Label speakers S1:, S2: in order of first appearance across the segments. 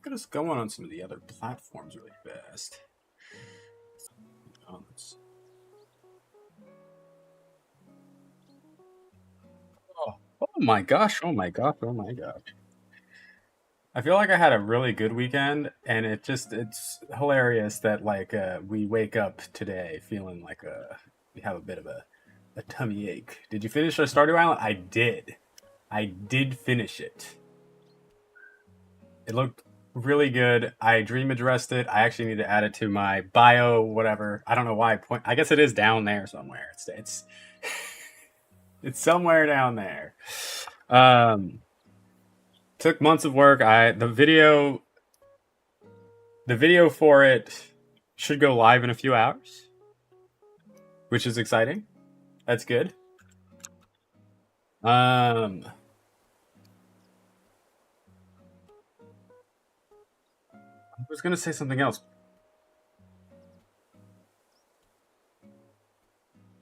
S1: Look at us going on some of the other platforms really fast. Oh, oh my gosh, oh my gosh, oh my gosh. I feel like I had a really good weekend, and it's hilarious that we wake up today feeling like we have a bit of a tummy ache. Did you finish our Stardew Island? I did. I did finish it. It looked really good. I dream addressed it. I actually need to add it to my bio, whatever. I don't know why. I guess it is down there somewhere. It's somewhere down there. Um, Took months of work. The video for it should go live in a few hours, which is exciting. That's good. I was gonna say something else.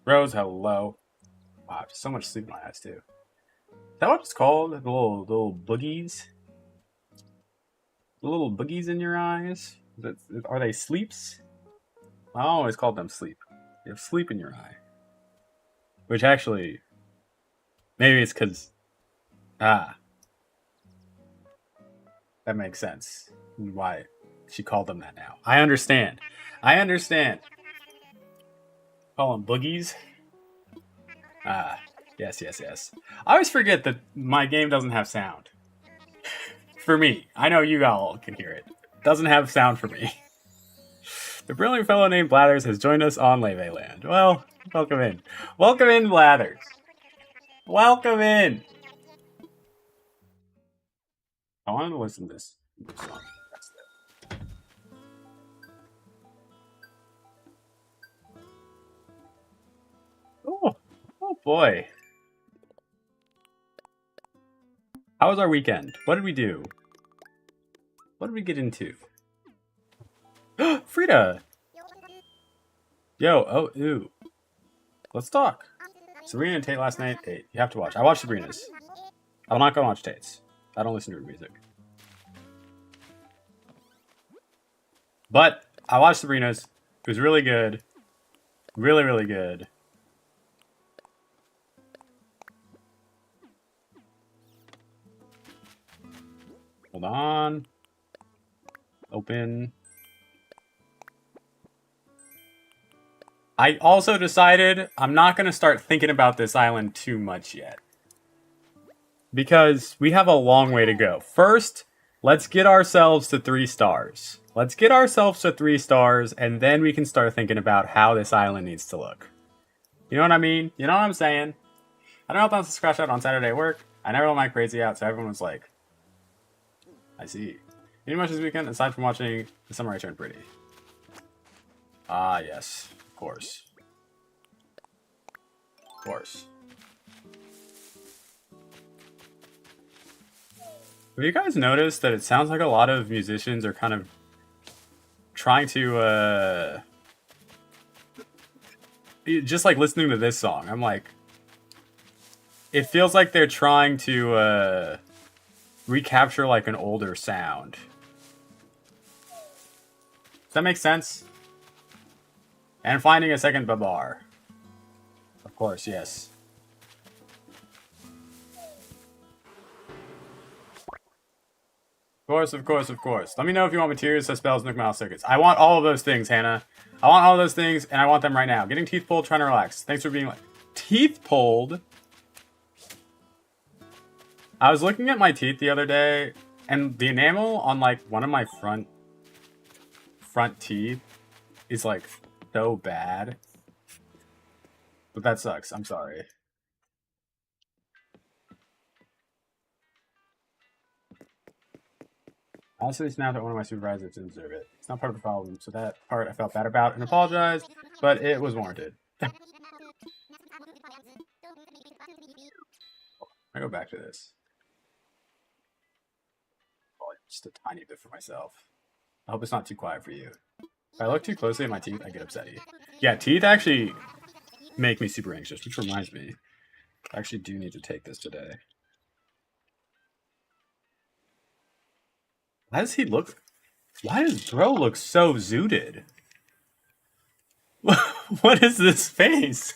S1: Rose, hello. Wow, so much sleep in my eyes too. Is that what it's called? The little boogies? The little boogies in your eyes? Are they sleeps? I always called them sleep. You have sleep in your eye. Which actually, maybe it's because, that makes sense. Why she called them that now. I understand. Call them boogies? Yes. I always forget that my game doesn't have sound. For me. I know you all can hear it. Doesn't have sound for me. The brilliant fellow named Blathers has joined us on Laufey Land. Well, welcome in. Welcome in, Blathers. Welcome in. I wanted to listen to this song. Oh boy. How was our weekend? What did we do? What did we get into? Frida! Yo, ooh. Let's talk. Sabrina and Tate last night. Tate, you have to watch. I watched Sabrina's. I'm not gonna watch Tate's. I don't listen to her music. But I watched Sabrina's. It was really good. Really, really good. Hold on. Open. I also decided I'm not going to start thinking about this island too much yet. Because we have a long way to go. First, let's get ourselves to 3 stars. Let's get ourselves to 3 stars, and then we can start thinking about how this island needs to look. You know what I mean? You know what I'm saying? I don't know if that's a scratch out on Saturday at work. I never let my crazy out, so everyone was like, I see. You didn't much this weekend, aside from watching The Summer I Turned Pretty. Ah, yes. Of course. Of course. Have you guys noticed that it sounds like a lot of musicians are kind of trying to, just like listening to this song, I'm like, it feels like they're trying to, recapture like an older sound. Does that make sense? And finding a second babar. Of course, yes. Of course. Let me know if you want materials, spells, Nook Mouse circuits. I want all of those things, Hannah. I want all those things, and I want them right now. Getting teeth pulled, trying to relax. Thanks for being like... Teeth pulled? I was looking at my teeth the other day, and the enamel on, like, one of my front teeth is, like, so bad. But that sucks. I'm sorry. I also snapped at one of my supervisors didn't deserve it. It's not part of the problem, so that part I felt bad about and apologized, but it was warranted. I go back to this. Just a tiny bit for myself. I hope it's not too quiet for you. If I look too closely at my teeth, I get upsetty. Yeah, teeth actually make me super anxious, which reminds me, I actually do need to take this today. Why does he look? Why does bro look so zooted? What is this face?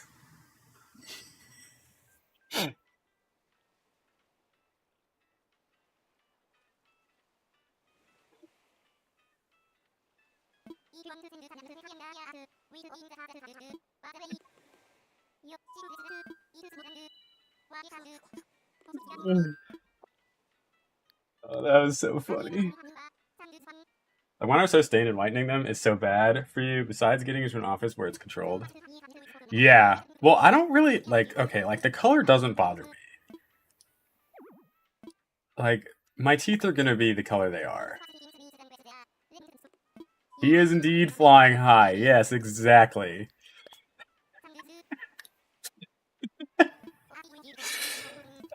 S1: Oh, that was so funny. Like when I was so stained and whitening them is so bad for you. Besides getting into an office where it's controlled. Yeah. Well, I don't really like. Okay, like the color doesn't bother me. Like my teeth are gonna be the color they are. He is indeed flying high. Yes, exactly.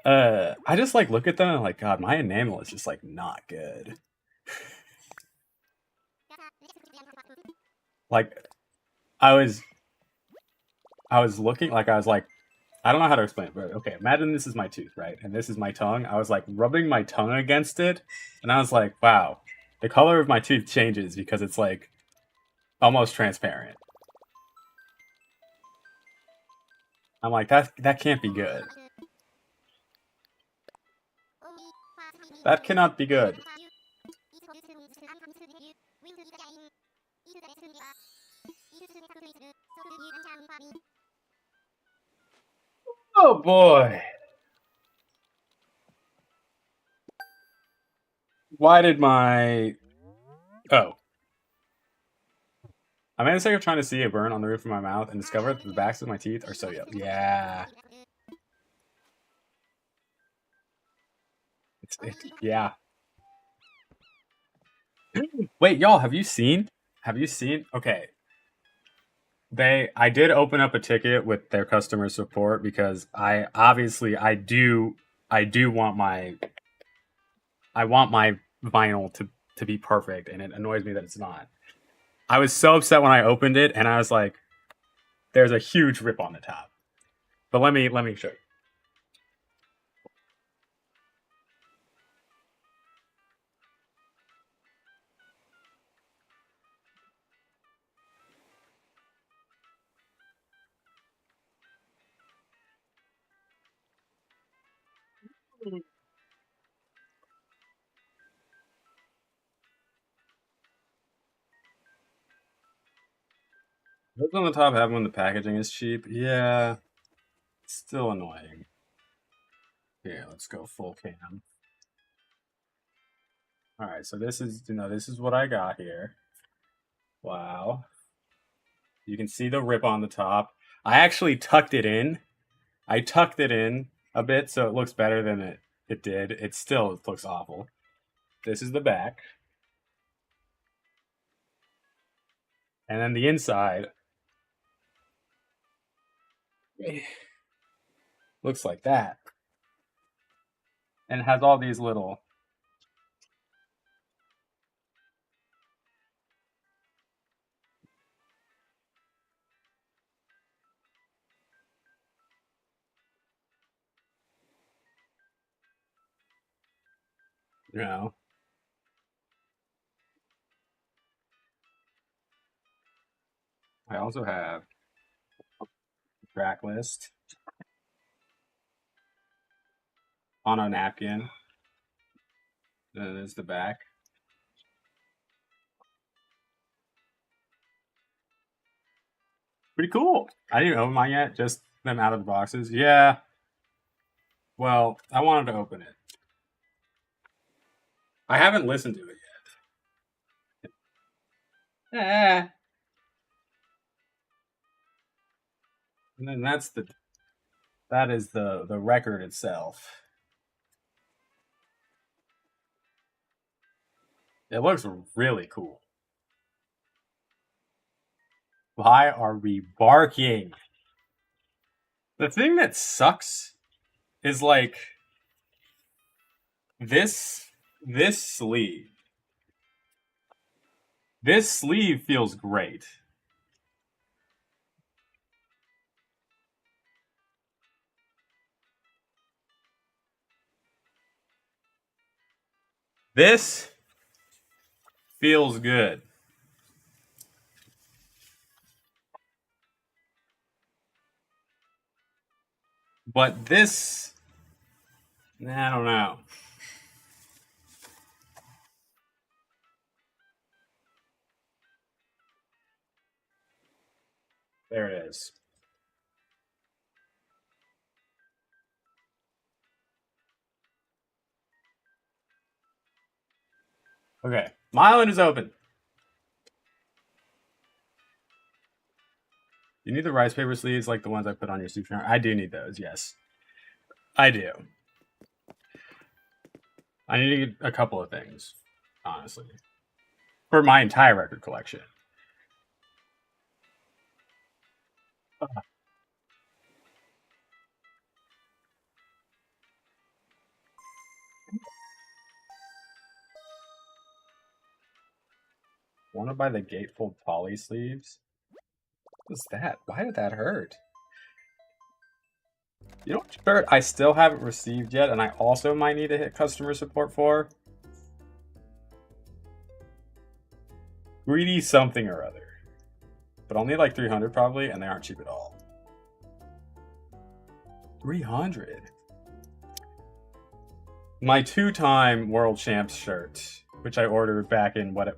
S1: I just like look at them and I'm like, God, my enamel is just like not good. Like I was, I was looking, like I was like, I don't know how to explain it, but okay, imagine this is my tooth, right, and this is my tongue. I was like rubbing my tongue against it, and I was like, wow, the color of my tooth changes because it's like almost transparent. I'm like, that can't be good. That cannot be good. Oh boy. Why did my oh I made a mistake of trying to see a burn on the roof of my mouth and discovered that the backs of my teeth are so yellow. Yeah. Yeah. Wait, y'all, have you seen okay. I did open up a ticket with their customer support because I do want my vinyl to be perfect and it annoys me that it's not. I was so upset when I opened it and I was like, there's a huge rip on the top. But let me show you. Those on the top happen when the packaging is cheap. Yeah, still annoying. Here, let's go full cam. All right, so this is what I got here. Wow. You can see the rip on the top. I actually tucked it in. I tucked it in a bit so it looks better than it did. It looks awful. This is the back. And then the inside looks like that. And it has all these little, you know. I also have a track list on a napkin. Then there's the back. Pretty cool. I didn't open mine yet, just them out of the boxes. Yeah. Well, I wanted to open it. I haven't listened to it yet. And then that is the record itself. It looks really cool. Why are we barking? The thing that sucks is like this this sleeve. This sleeve feels great. This Feels good. But this, I don't know. There it is. Okay, my island is open. You need the rice paper sleeves like the ones I put on your soup. I do need those, yes. I do. I need a couple of things, honestly, for my entire record collection. Want to buy the gatefold poly sleeves? What's that? Why did that hurt? You know what shirt I still haven't received yet, and I also might need to hit customer support for? Greedy something or other. But I'll need like 300 probably, and they aren't cheap at all. 300? My two-time world champs shirt, which I ordered back in what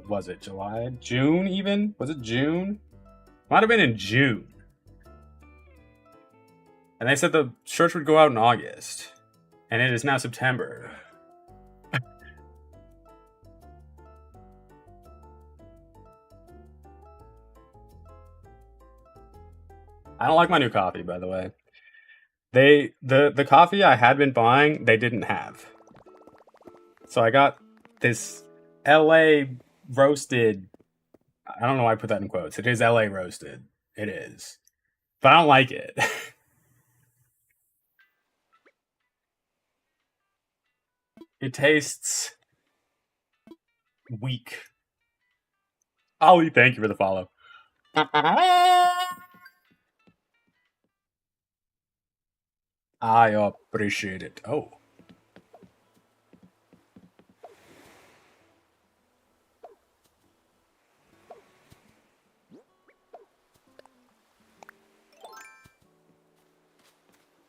S1: was it, July? June even? Was it June? Might have been in June. And they said the shirts would go out in August. And it is now September. I don't like my new coffee, by the way. The coffee I had been buying, they didn't have. So I got this LA roasted. I don't know why I put that in quotes. It is LA roasted. It is. But I don't like it. It tastes weak. Ollie, thank you for the follow. I appreciate it. Oh.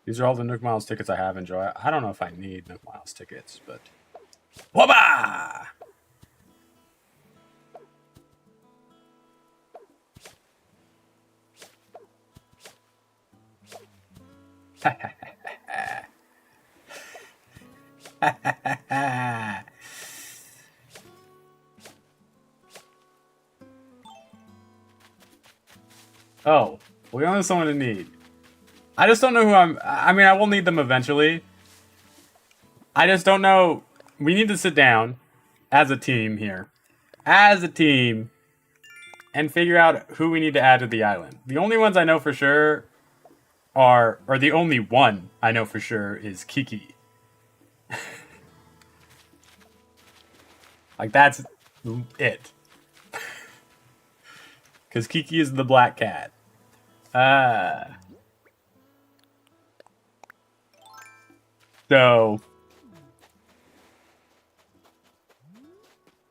S1: These are all the Nook Miles tickets I have. Enjoy. I don't know if I need Nook Miles tickets, but. Whoa! Oh, we only have someone in need. I just don't know who I mean, I will need them eventually. I just don't know. We need to sit down as a team here. As a team. And figure out who we need to add to the island. The only ones I know for sure or the only one I know for sure is Kiki. Like, that's it. Because Kiki is the black cat. So,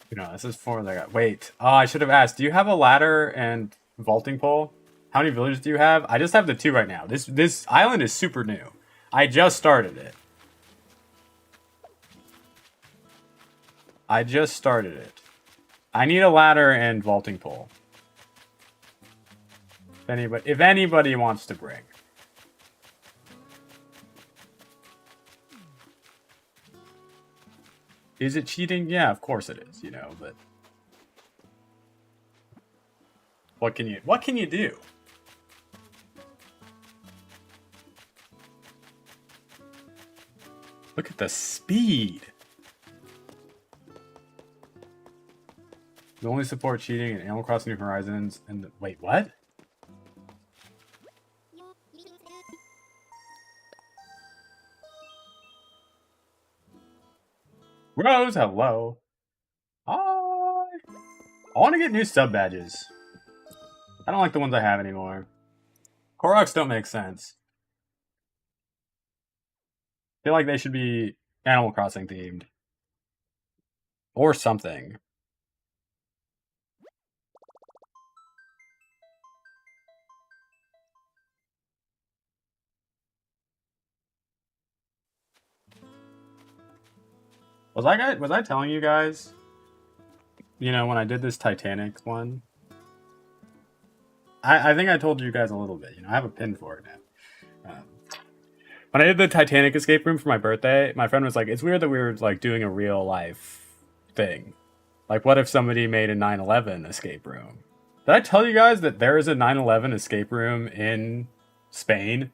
S1: you know, this is for the. Wait. Oh, I should have asked. Do you have a ladder and vaulting pole? How many villagers do you have? I just have the 2 right now. This island is super new. I just started it. I just started it. I need a ladder and vaulting pole. If anybody wants to bring. Is it cheating? Yeah, of course it is, you know, but what can you do? Look at the speed. We only support cheating in Animal Crossing New Horizons and wait, what? Rose, hello. Hi. I want to get new sub badges. I don't like the ones I have anymore. Koroks don't make sense. I feel like they should be Animal Crossing themed. Or something. Was I telling you guys? You know, when I did this Titanic one, I think I told you guys a little bit. You know, I have a pin for it now. When I did the Titanic escape room for my birthday, my friend was like, "It's weird that we were like doing a real life thing. Like, what if somebody made a 9/11 escape room?" Did I tell you guys that there is a 9/11 escape room in Spain?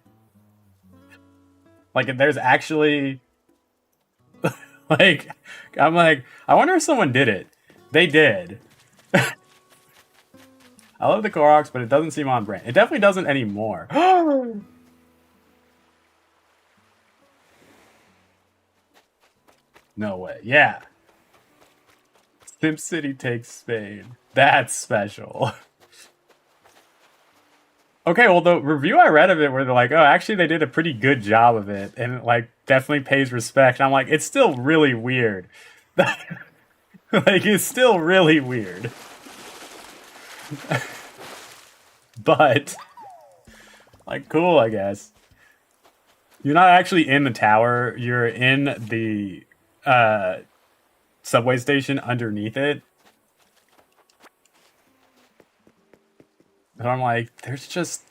S1: Like, there's actually like, I'm like, I wonder if someone did it. They did. I love the Koroks, but it doesn't seem on brand. It definitely doesn't anymore. No way. Yeah. Sim City takes Spain. That's special. Okay, well, the review I read of it where they're like, oh, actually, they did a pretty good job of it, and it, like, definitely pays respect. And I'm like, it's still really weird. Like, it's still really weird. But, like, cool, I guess. You're not actually in the tower, you're in the subway station underneath it. And I'm like, there's just.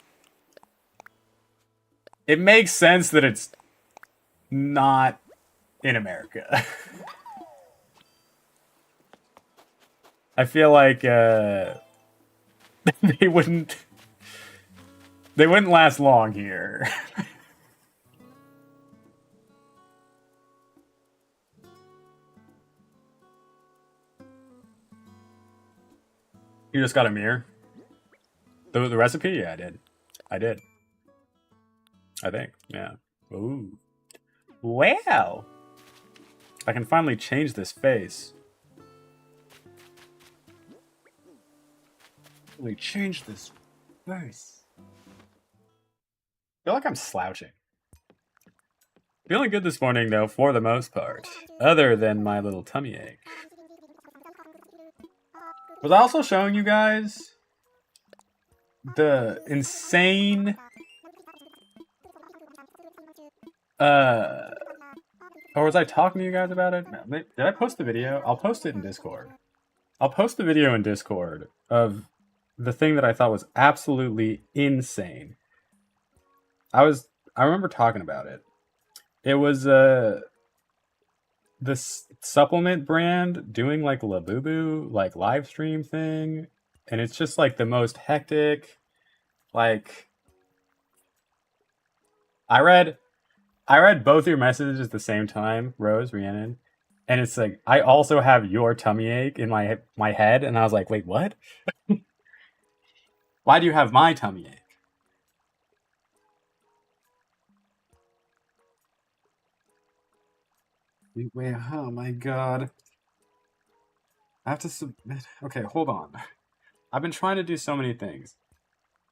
S1: It makes sense that it's not in America. I feel like they wouldn't last long here. You just got a mirror? The recipe? Yeah, I did. I did. I think. Yeah. Ooh. Wow. I can finally change this face. Finally change this face. I feel like I'm slouching. Feeling good this morning, though, for the most part. Other than my little tummy ache. Was I also showing you guys the insane or was I talking to you guys about it? No, did I post the video? I'll post it in Discord. I'll post the video in Discord of the thing that I thought was absolutely insane. I remember talking about it. It was this supplement brand doing like Labubu like live stream thing, and it's just like the most hectic. Like, I read both your messages at the same time, Rose, Rhiannon, and it's like I also have your tummy ache in my head, and I was like, wait, what? Why do you have my tummy ache? Wait, oh my god. I have to submit. Okay, hold on. I've been trying to do so many things.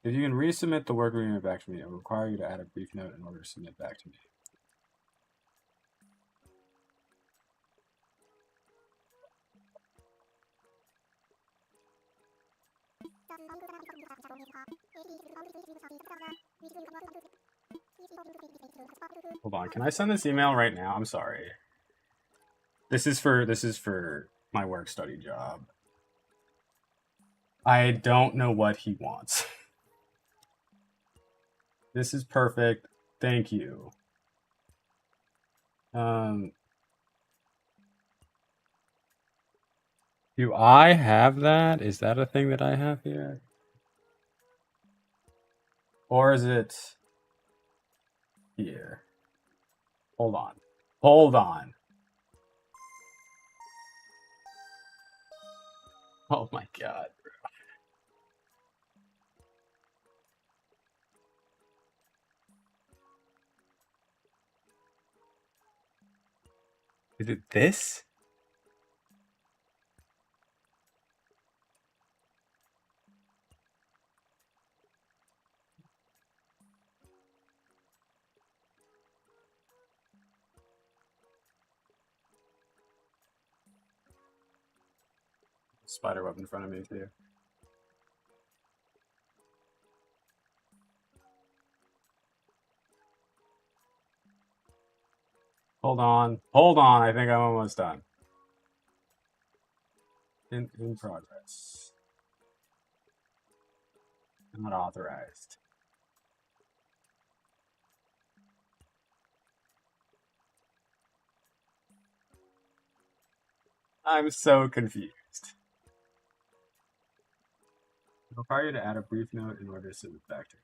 S1: If you can resubmit the work agreement back to me, it will require you to add a brief note in order to submit back to me. Hold on, can I send this email right now? I'm sorry. This is for my work study job. I don't know what he wants. This is perfect. Thank you. Do I have that? Is that a thing that I have here? Or is it here? Hold on. Hold on. Oh my god. Is it this? Spider web in front of me too. Hold on. Hold on. I think I'm almost done. In progress. Not authorized. I'm so confused. It'll require you to add a brief note in order to send it back to me.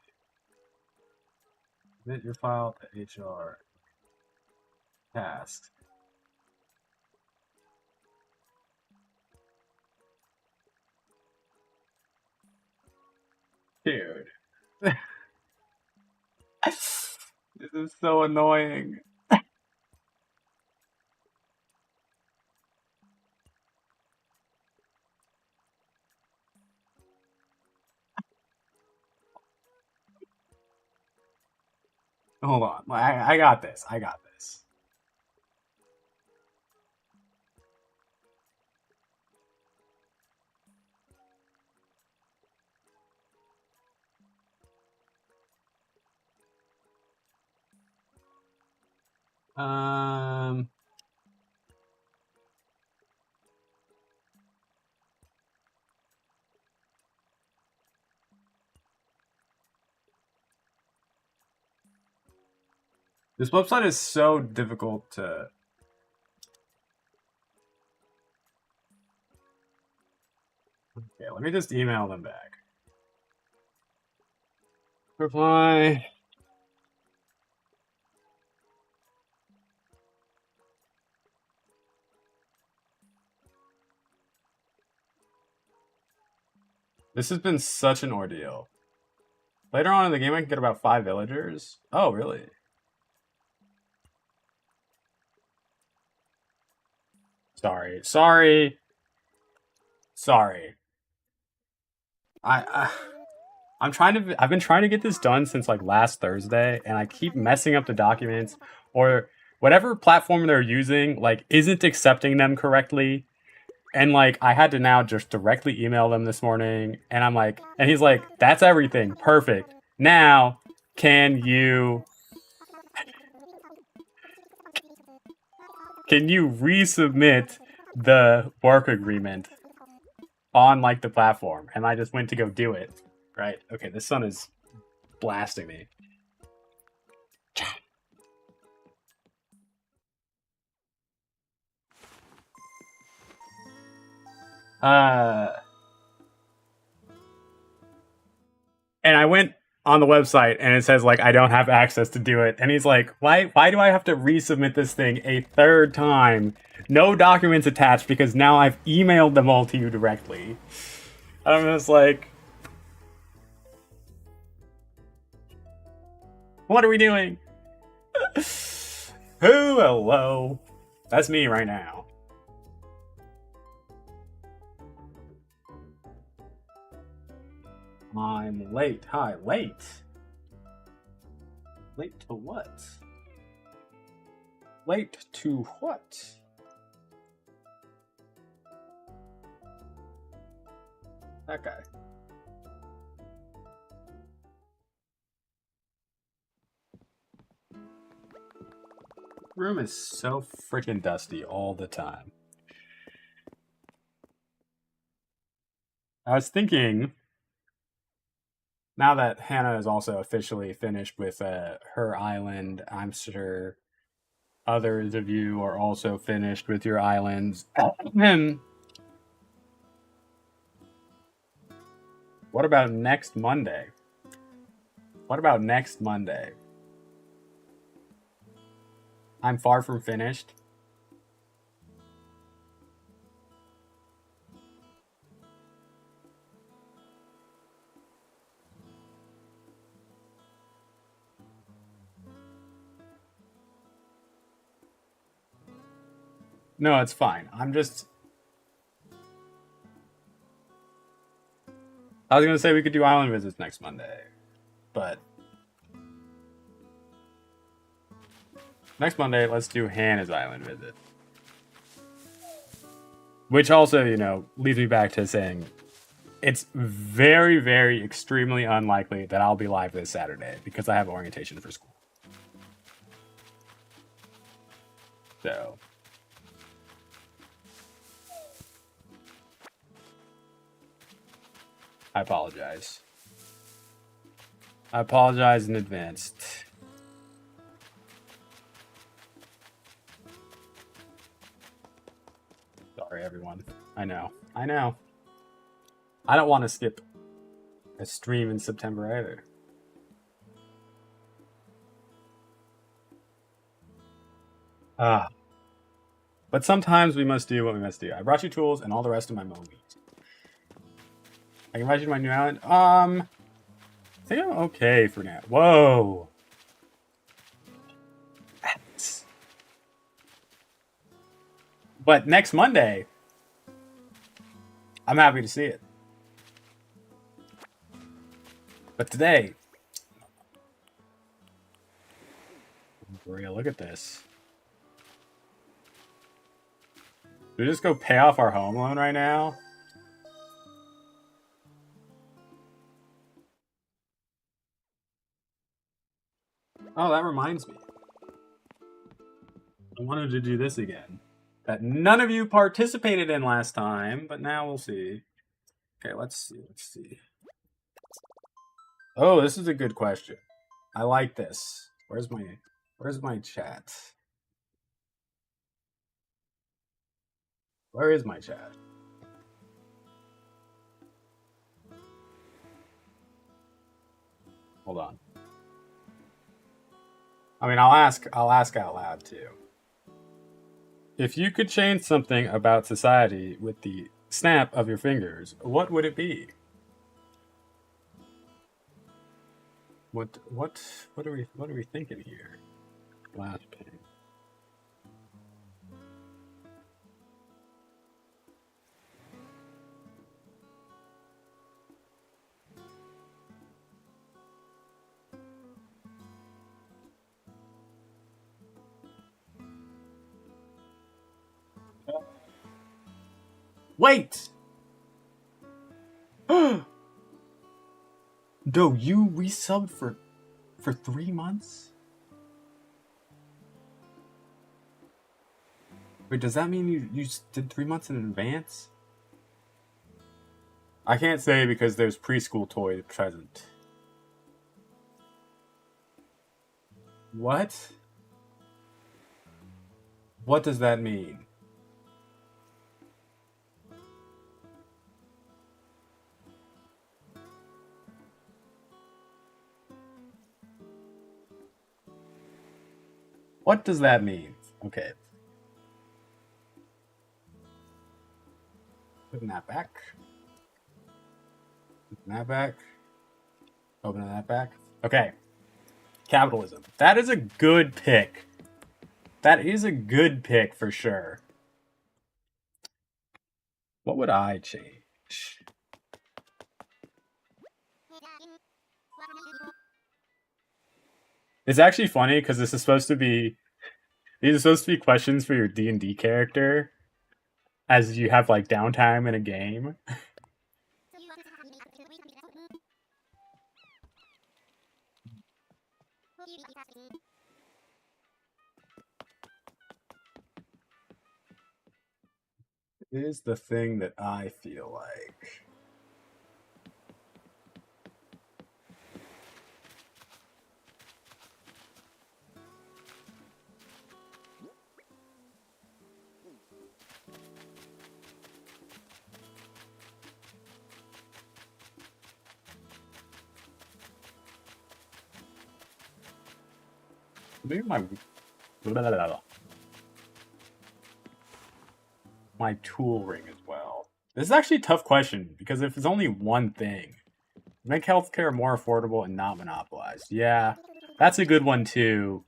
S1: Submit your file to HR. Task. Dude. This is so annoying. Hold on. I got this. I got this. Um, this website is so difficult to. Okay, let me just email them back. Reply. This has been such an ordeal. Later on in the game, I can get about 5 villagers. Oh, really? Sorry. Sorry. Sorry. I I'm trying to. I've been trying to get this done since like last Thursday, and I keep messing up the documents, or whatever platform they're using like isn't accepting them correctly. And like I had to now just directly email them this morning, and I'm like, and he's like, "That's everything, perfect. Now, can you resubmit the work agreement on like the platform?" And I just went to go do it. Right? Okay, the sun is blasting me. Uh, and I went on the website and it says like I don't have access to do it. And he's like, why do I have to resubmit this thing a third time? No documents attached because now I've emailed them all to you directly. I'm just like, what are we doing? Hello. That's me right now. I'm late. Hi, late. Late to what? Late to what? That guy. Room is so freaking dusty all the time. I was thinking, now that Hannah is also officially finished with her island, I'm sure others of you are also finished with your islands. What about next Monday? What about next Monday? I'm far from finished. No, it's fine. I was gonna say we could do island visits next Monday, but next Monday let's do Hannah's island visit. Which also, leads me back to saying it's very, very extremely unlikely that I'll be live this Saturday because I have orientation for school. So I apologize. I apologize in advance. Sorry, everyone. I know. I know. I don't want to skip a stream in September either. Ah. But sometimes we must do what we must do. I brought you tools and all the rest of my movies. I can invite you to my new island. I think I'm okay for now. Whoa. But next Monday, I'm happy to see it. But today, Maria, look at this. Do we just go pay off our home loan right now? Oh, that reminds me. I wanted to do this again. That none of you participated in last time, but now we'll see. Okay, let's see. Oh, this is a good question. I like this. Where's my chat? Where is my chat? Hold on. I mean, I'll ask out loud too. If you could change something about society with the snap of your fingers, what would it be? What are we thinking here? Last pane. Wait! Do you resubbed for 3 months? Wait, does that mean you did 3 months in advance? I can't say because there's preschool toy present. What? What does that mean? What does that mean? Okay. Putting that back. Putting that back. Opening that back. Okay. Capitalism. That is a good pick. That is a good pick for sure. What would I change? It's actually funny because this is supposed to be these are supposed to be questions for your D&D character as you have like downtime in a game. It is the thing that I feel like. Maybe my tool ring as well. This is actually a tough question because if it's only one thing, make healthcare more affordable and not monopolized. Yeah, that's a good one too.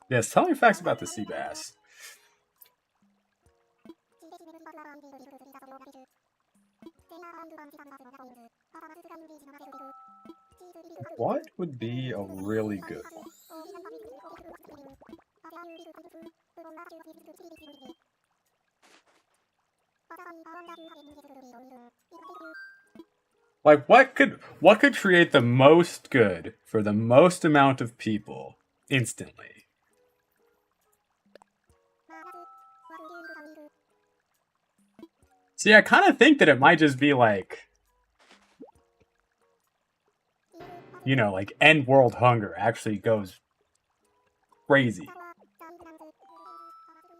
S1: Yes, tell me facts about the sea bass. What would be a really good one? Like what could create the most good for the most amount of people instantly? See, I kind of think that it might just be like, you know, like end world hunger actually goes crazy.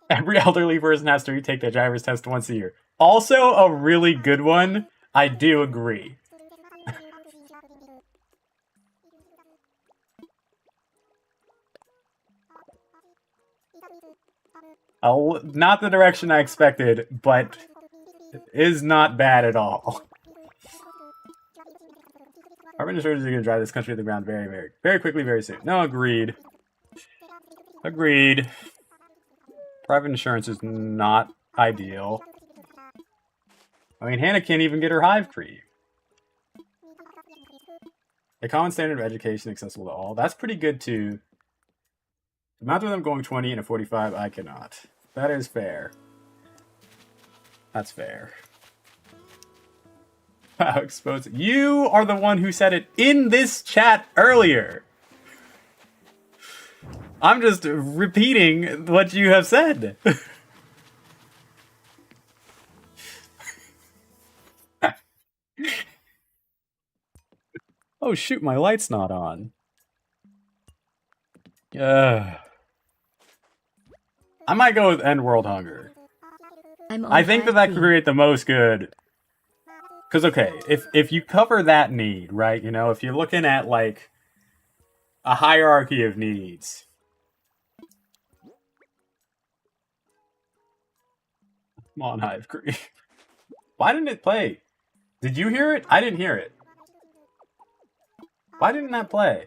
S1: Every elderly person has to retake their driver's test once a year. Also, a really good one. I do agree. Not the direction I expected, but is not bad at all. Carbon insurance is going to drive this country to the ground very quickly, very soon. No, agreed. Agreed. Private insurance is not ideal. I mean, Hannah can't even get her hive cream. A common standard of education accessible to all. That's pretty good too. The amount of them going 20 and a 45, I cannot. That is fair. That's fair. Wow, expose it. You are the one who said it in this chat earlier. I'm just repeating what you have said. Oh shoot, my light's not on. I might go with end world hunger. I think that could create the most good. Because, okay, if you cover that need, right, you know, if you're looking at, like, a hierarchy of needs. Come on, Hive Creep. Why didn't it play? Did you hear it? I didn't hear it. Why didn't that play?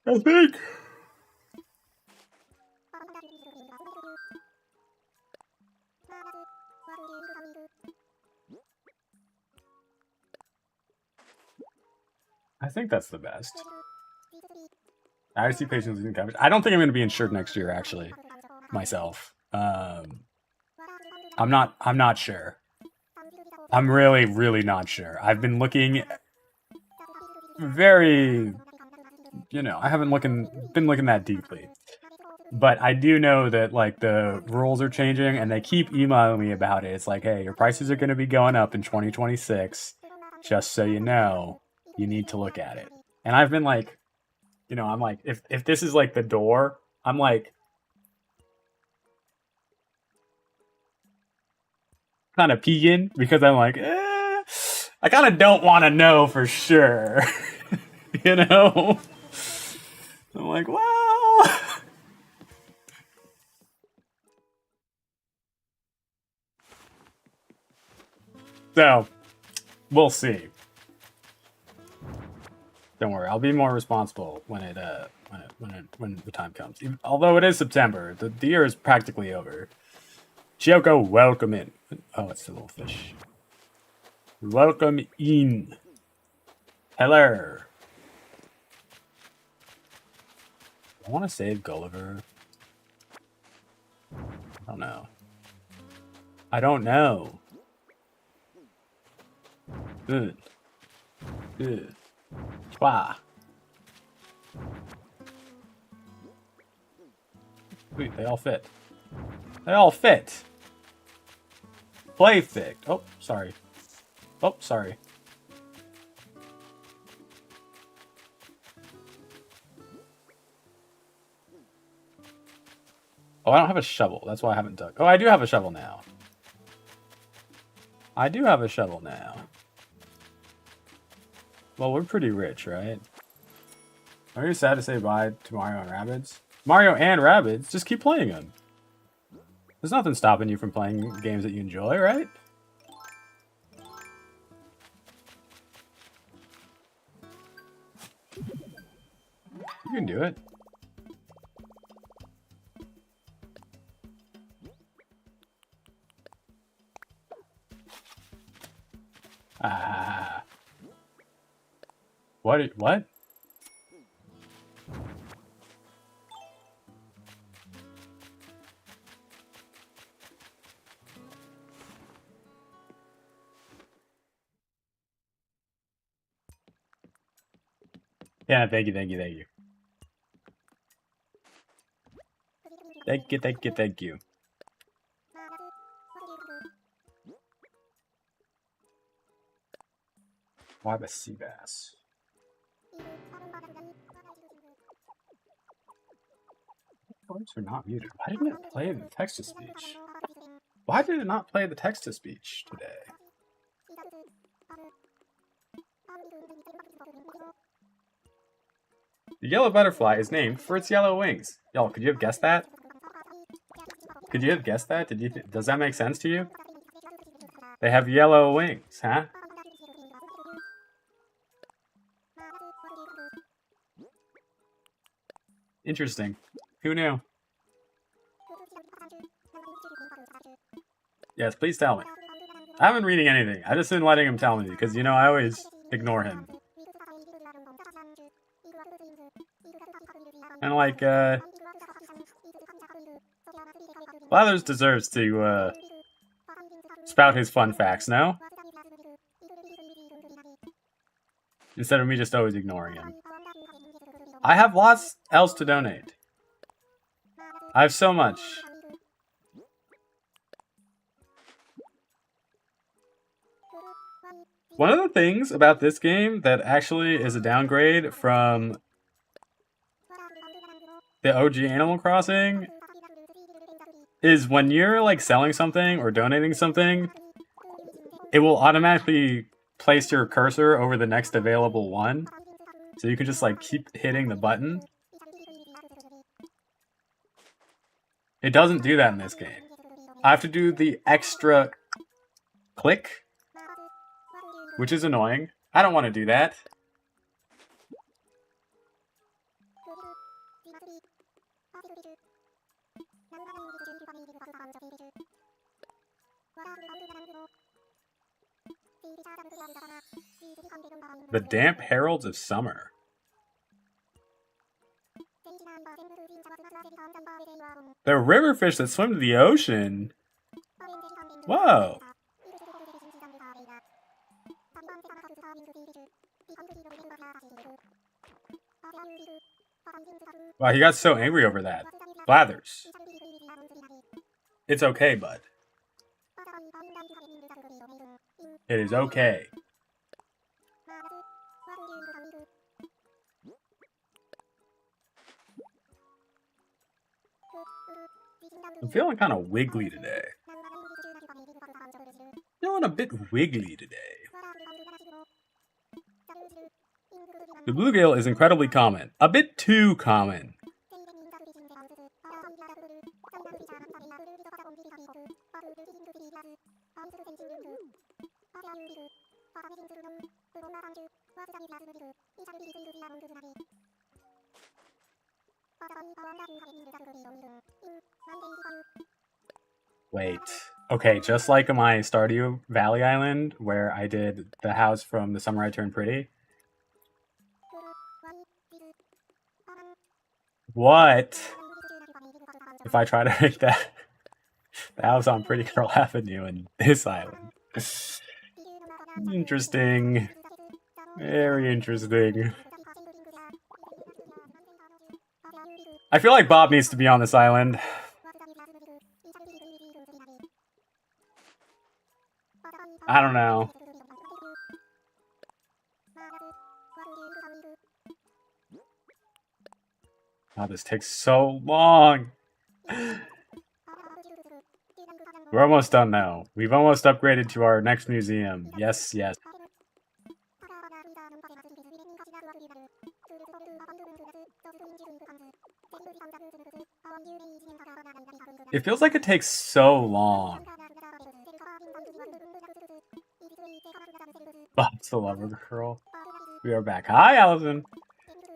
S1: I think. I think that's the best. I see patients losing coverage. I don't think I'm going to be insured next year, actually, myself. I'm not sure. I'm really not sure. I've been looking very, you know, I haven't been looking that deeply. But I do know that, like, the rules are changing, and they keep emailing me about it. It's like, hey, your prices are going to be going up in 2026. Just so you know, you need to look at it. And I've been like, you know, I'm like, if this is like the door, I'm like, kind of peeking because I'm like, I kind of don't want to know for sure. You know? I'm like, well. So, we'll see. Don't worry, I'll be more responsible when the time comes. Although it is September, the year is practically over. Chioko, welcome in. Oh, it's the little fish. Welcome in. Hello. I want to save Gulliver. I don't know. I don't know. Good. Good. Wow. Sweet, they all fit. They all fit. Play fit. Oh, sorry. Oh, sorry. Oh, I don't have a shovel. That's why I haven't dug. Oh, I do have a shovel now. I do have a shovel now. Well, we're pretty rich, right? Are you sad to say bye to Mario and Rabbids? Mario and Rabbids? Just keep playing them. There's nothing stopping you from playing games that you enjoy, right? You can do it. Ah. What? What? Yeah, thank you, thank you, thank you. Thank you, thank you, thank you. Why the sea bass? Words are not muted. Why didn't it play the text to speech? Why did it not play the text to speech today? The yellow butterfly is named for its yellow wings. Y'all, could you have guessed that? Could you have guessed that? Does that make sense to you? They have yellow wings, huh? Interesting. Who knew? Yes, please tell me. I haven't been reading anything. I just been letting him tell me because, you know, I always ignore him. And like, Blathers deserves to, spout his fun facts, no? Instead of me just always ignoring him. I have lots else to donate. I have so much. One of the things about this game that actually is a downgrade from the OG Animal Crossing is when you're like selling something or donating something, it will automatically place your cursor over the next available one. So you can just like keep hitting the button. It doesn't do that in this game. I have to do the extra click, which is annoying. I don't want to do that. The damp heralds of summer. They're river fish that swim to the ocean. Whoa. Wow, he got so angry over that. Blathers. It's okay, bud. It is okay. I'm feeling kind of wiggly today. Feeling a bit wiggly today. The bluegill is incredibly common. A bit too common. Wait. Okay, just like my Stardew Valley Island, where I did the house from The Summer I Turned Pretty. What if I try to make that the house on Pretty Girl Avenue in this island? Interesting. Very interesting. I feel like Bob needs to be on this island. I don't know. Oh, this takes so long. We're almost done now. We've almost upgraded to our next museum. Yes, yes. It feels like it takes so long. Bob's the lover girl. We are back. Hi, Allison.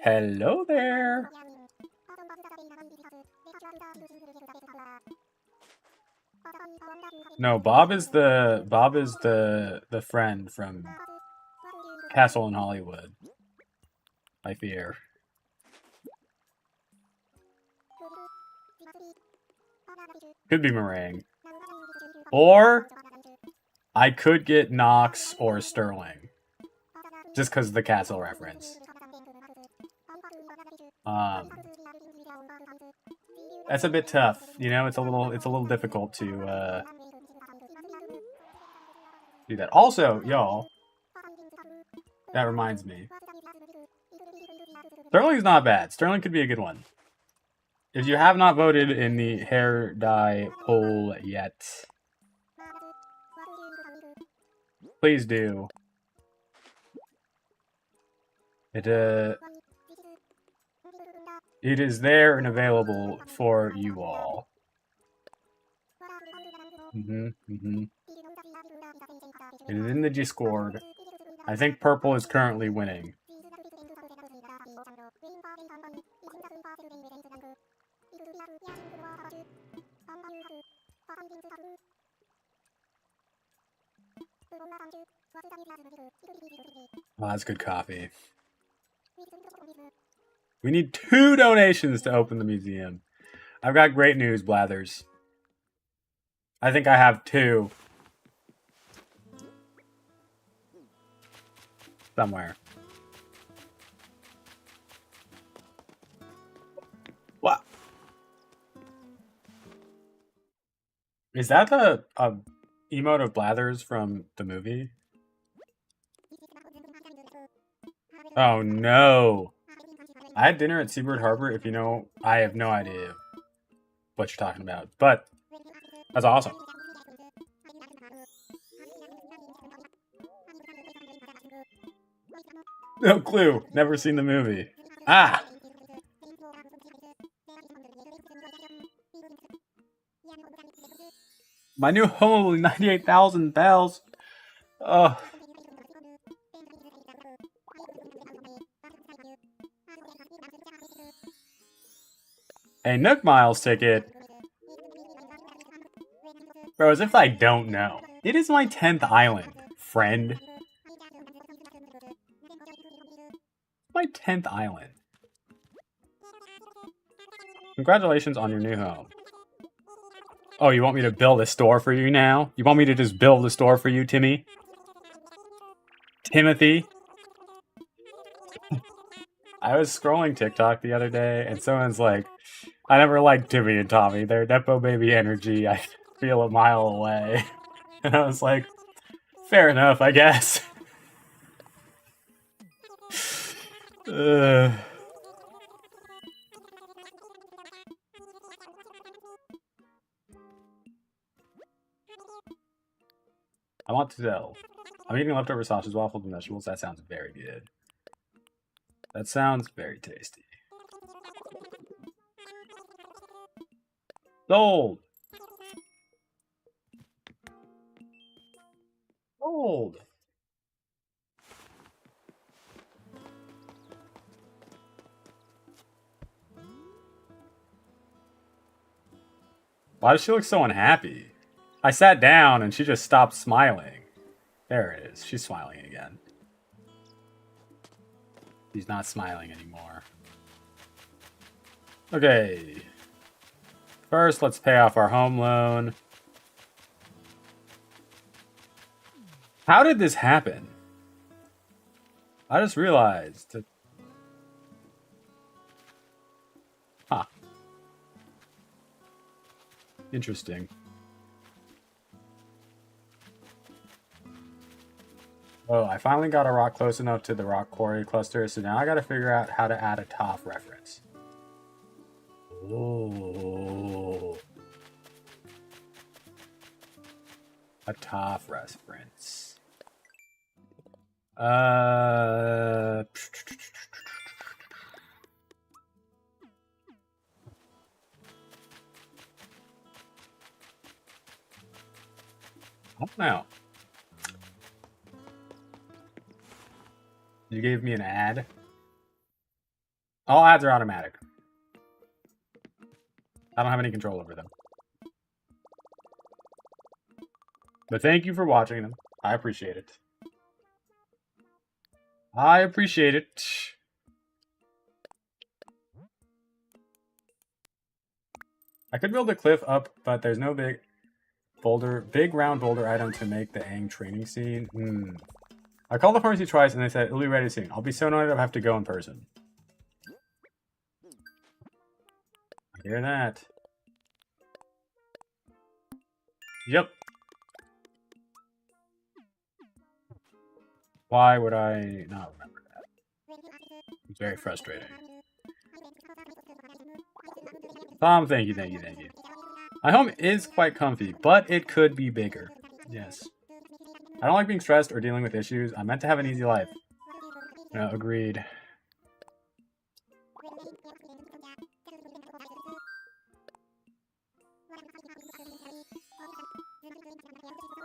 S1: Hello there. No, Bob is the friend from Castle in Hollywood. I fear. Could be Meringue. Or I could get Knox or Sterling. Just because of the castle reference. That's a bit tough, you know. It's a little difficult to do that. Also, y'all, that reminds me. Sterling's not bad. Sterling could be a good one. If you have not voted in the hair dye poll yet, please do. It is there and available for you all. It is in the Discord. I think purple is currently winning. Oh, that's good coffee. We need 2 donations to open the museum. I've got great news, Blathers. I think I have 2. Somewhere. What? Is that the emote of Blathers from the movie? Oh no. I had dinner at Seabird Harbor. If you know, I have no idea what you're talking about. But that's awesome. No clue. Never seen the movie. Ah! My new home will be 98,000 bells. Oh. A Nook Miles ticket. Bro, as if I don't know. It is my 10th island, friend. My 10th island. Congratulations on your new home. Oh, you want me to build a store for you now? You want me to just build a store for you, Timmy? Timothy? I was scrolling TikTok the other day, and someone's like, I never liked Timmy and Tommy. They're Nepo Baby energy. I feel a mile away. And I was like, fair enough, I guess. I want to sell. I'm eating leftover sausage, waffles, and vegetables. That sounds very good. That sounds very tasty. Sold! Sold! Why does she look so unhappy? I sat down and she just stopped smiling. There it is. She's smiling again. She's not smiling anymore. Okay. First, let's pay off our home loan. How did this happen? I just realized. Huh. Interesting. Oh, I finally got a rock close enough to the rock quarry cluster, so now I gotta figure out how to add a top reference. Oh. A top reference. I don't know. You gave me an ad? All ads are automatic. I don't have any control over them. But thank you for watching them. I appreciate it. I appreciate it. I could build a cliff up, but there's no big round boulder item to make the Aang training scene. I called the pharmacy twice and they said it'll be ready soon. I'll be so annoyed I'll have to go in person. I hear that. Yep. Why would I not remember that? It's very frustrating. Tom, thank you. My home is quite comfy, but it could be bigger. Yes. I don't like being stressed or dealing with issues. I'm meant to have an easy life. No, agreed.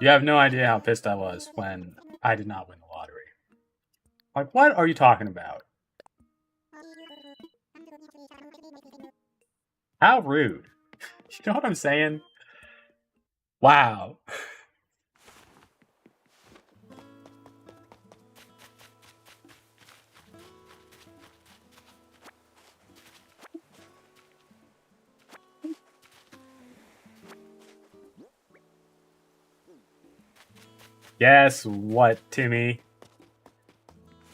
S1: You have no idea how pissed I was when I did not win the lottery. Like, what are you talking about? How rude. You know what I'm saying? Wow. Guess what, Timmy?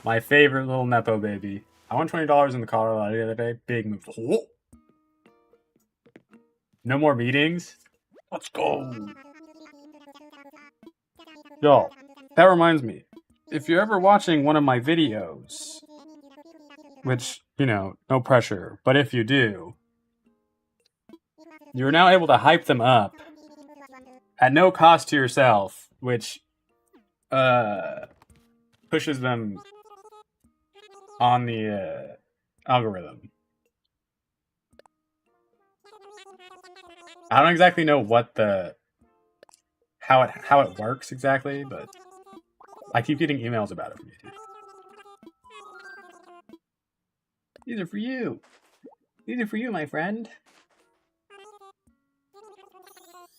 S1: My favorite little Nepo baby. I won $20 in the Colorado the other day. Big move. Oh. No more meetings? Let's go. Yo, that reminds me. If you're ever watching one of my videos, which, you know, no pressure, but if you do, you're now able to hype them up at no cost to yourself, which pushes them on the algorithm. I don't exactly know what how it works exactly, but I keep getting emails about it from YouTube. These are for you. These are for you, my friend.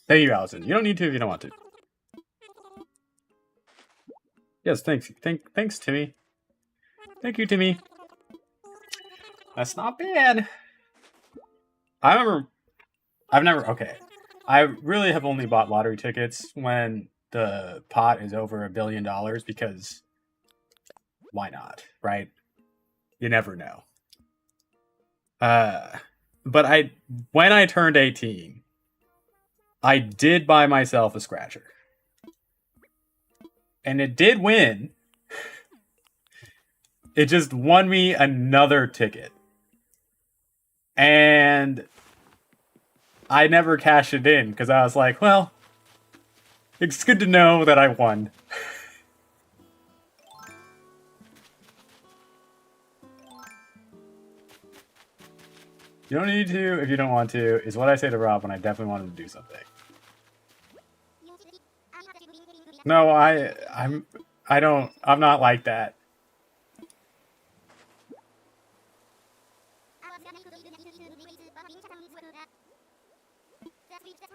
S1: Thank you, Allison. You don't need to if you don't want to. Yes, thanks. Thanks, Timmy. Thank you, Timmy. That's not bad. I really have only bought lottery tickets when the pot is over $1 billion because why not, right? You never know. But when I turned 18, I did buy myself a scratcher. And it did win. It just won me another ticket. And I never cashed it in because I was like, well, it's good to know that I won. You don't need to if you don't want to, is what I say to Rob when I definitely want him to do something. No, I'm not like that.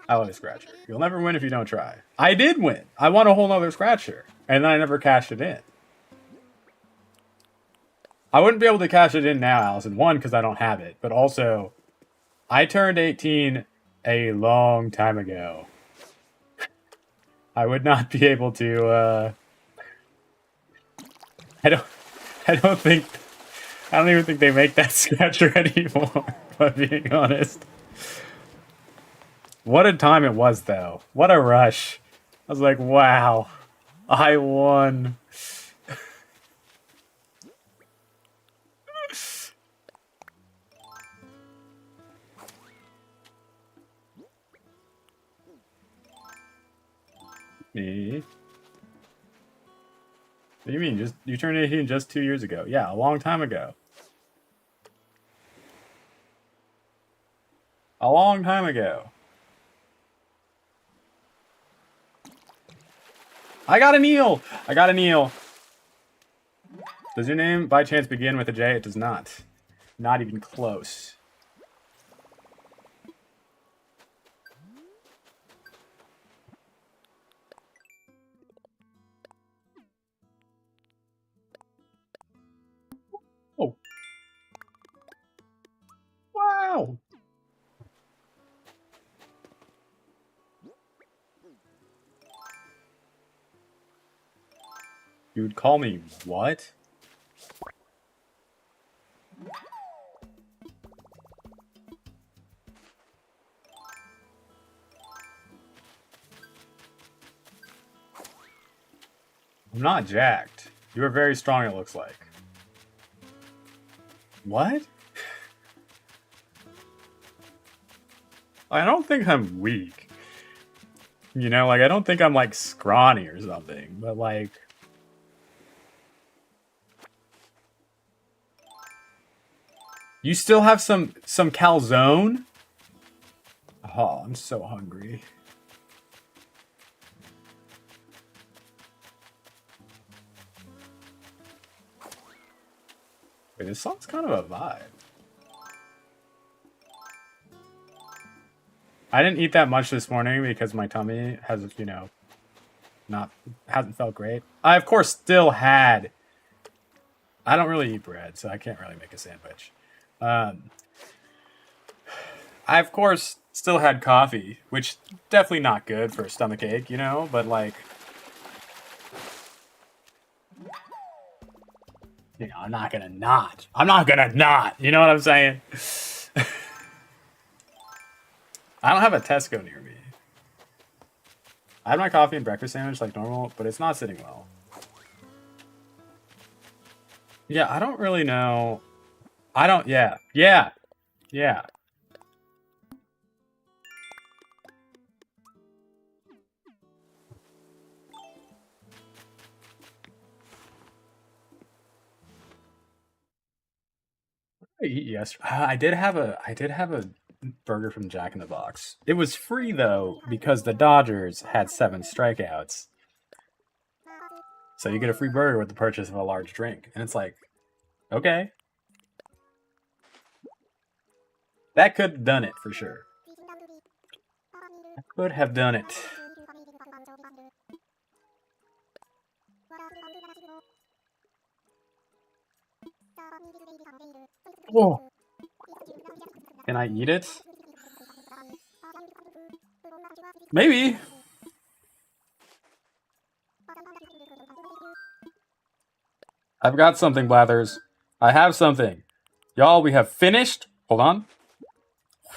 S1: I love a scratcher. You'll never win if you don't try. I did win. I won a whole nother scratcher. And then I never cashed it in. I wouldn't be able to cash it in now, Allison. One, because I don't have it. But also, I turned 18 a long time ago. I would not be able to, I don't even think they make that scratcher anymore, if I'm being honest. What a time it was, though. What a rush. I was like, wow, I won. Me? What do you mean? You turned 18 just 2 years ago. Yeah, a long time ago. A long time ago. I got an eel! I got an eel. Does your name by chance begin with a J? It does not. Not even close. You would call me what? I'm not jacked. You are very strong, it looks like. What? I don't think I'm weak. You know, like, I don't think I'm, like, scrawny or something, but, like... You still have some calzone? Oh, I'm so hungry. Wait, this song's kind of a vibe. I didn't eat that much this morning because my tummy has, you know, hasn't felt great. I, of course, still had... I don't really eat bread, so I can't really make a sandwich. I, of course, still had coffee, which definitely not good for a stomach ache, you know? But, like... You know, I'm not gonna not. You know what I'm saying? I don't have a Tesco near me. I have my coffee and breakfast sandwich like normal, but it's not sitting well. Yeah, I don't really know. I don't, yeah. Yes, I did have a burger from Jack in the Box. It was free though because the Dodgers had 7 strikeouts. So you get a free burger with the purchase of a large drink, and it's like, okay, that could have done it for sure. Could have done it. Whoa. Can I eat it? Maybe. I've got something, Blathers. I have something. Y'all, we have finished. Hold on.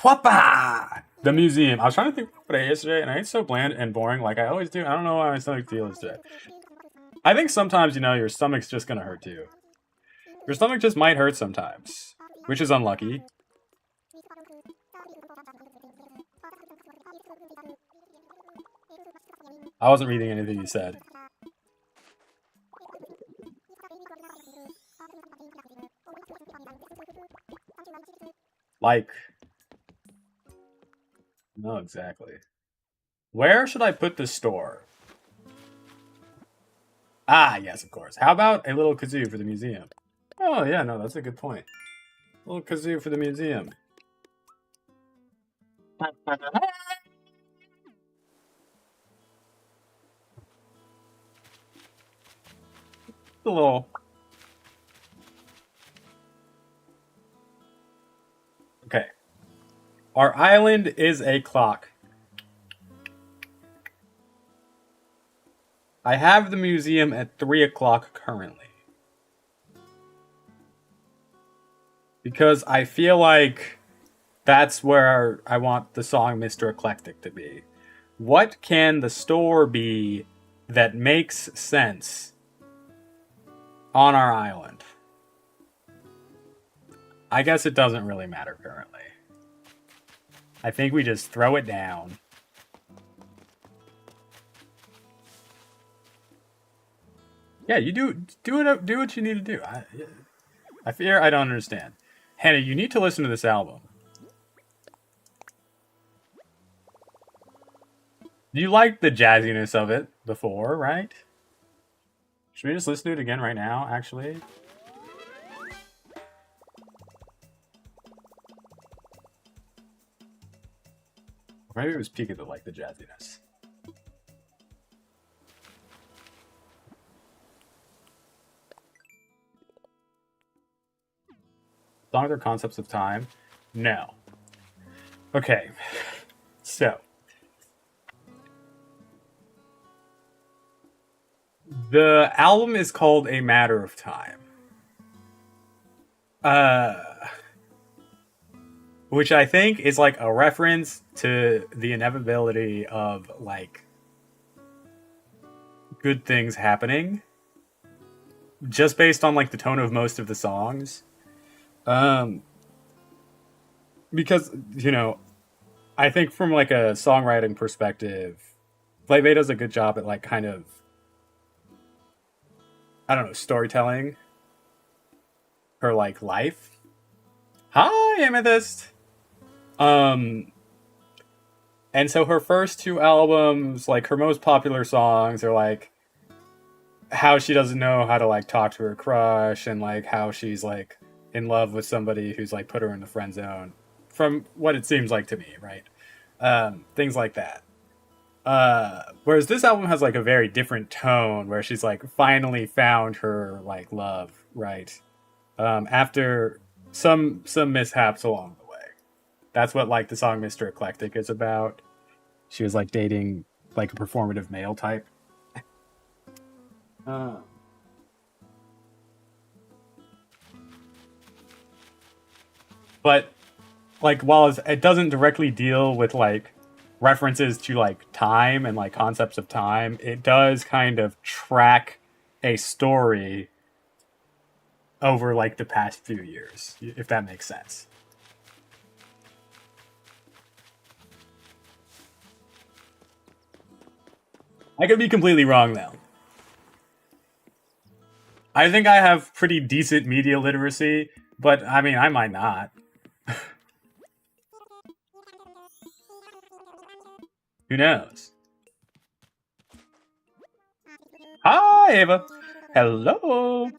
S1: Whoppa! The museum. I was trying to think what I ate yesterday, and I ate so bland and boring like I always do. I don't know why my stomach feels today. I think sometimes, you know, your stomach's just gonna hurt you. Your stomach just might hurt sometimes, which is unlucky. I wasn't reading anything you said. Like... No, exactly. Where should I put the store? Ah, yes, of course. How about a little kazoo for the museum? Oh, yeah, no, that's a good point. A little kazoo for the museum. A little... Okay. Our island is a clock. I have the museum at 3 o'clock currently. Because I feel like that's where I want the song Mr. Eclectic to be. What can the store be that makes sense on our island? I guess it doesn't really matter currently. I think we just throw it down. Yeah, you do what you need to do. I fear I don't understand. Hannah, you need to listen to this album. You liked the jazziness of it before, right? Should we just listen to it again right now, actually? Maybe it was Pika that liked the jazziness. Songs are concepts of time? No. Okay. So. The album is called A Matter of Time. Uh, which I think is like a reference to the inevitability of like good things happening just based on like the tone of most of the songs. Um, because I think from like a songwriting perspective, Laufey does a good job at like kind of I don't know storytelling her like life. Hi, Amethyst. Um, and so her first two albums, like her most popular songs, are like how she doesn't know how to like talk to her crush and like how she's like in love with somebody who's like put her in the friend zone from what it seems like to me, right? Things like that. Whereas this album has like a very different tone where she's like finally found her like love, right? After some mishaps along the way. That's what like the song Mr. Eclectic is about. She was like dating like a performative male type. Uh, but like while it doesn't directly deal with like references to like time and like concepts of time, it does kind of track a story over like the past few years, if that makes sense. I could be completely wrong though. I think I have pretty decent media literacy, but I mean, I might not. Who knows? Hi, Ava. Hello.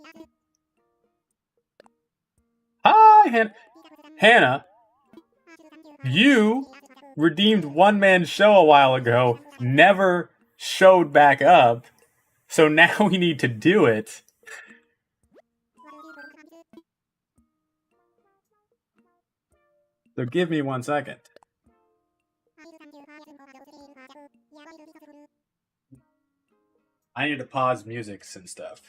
S1: Hi, Hannah. You redeemed one man's show a while ago, never showed back up, so now we need to do it. So give me 1 second. I need to pause music and stuff.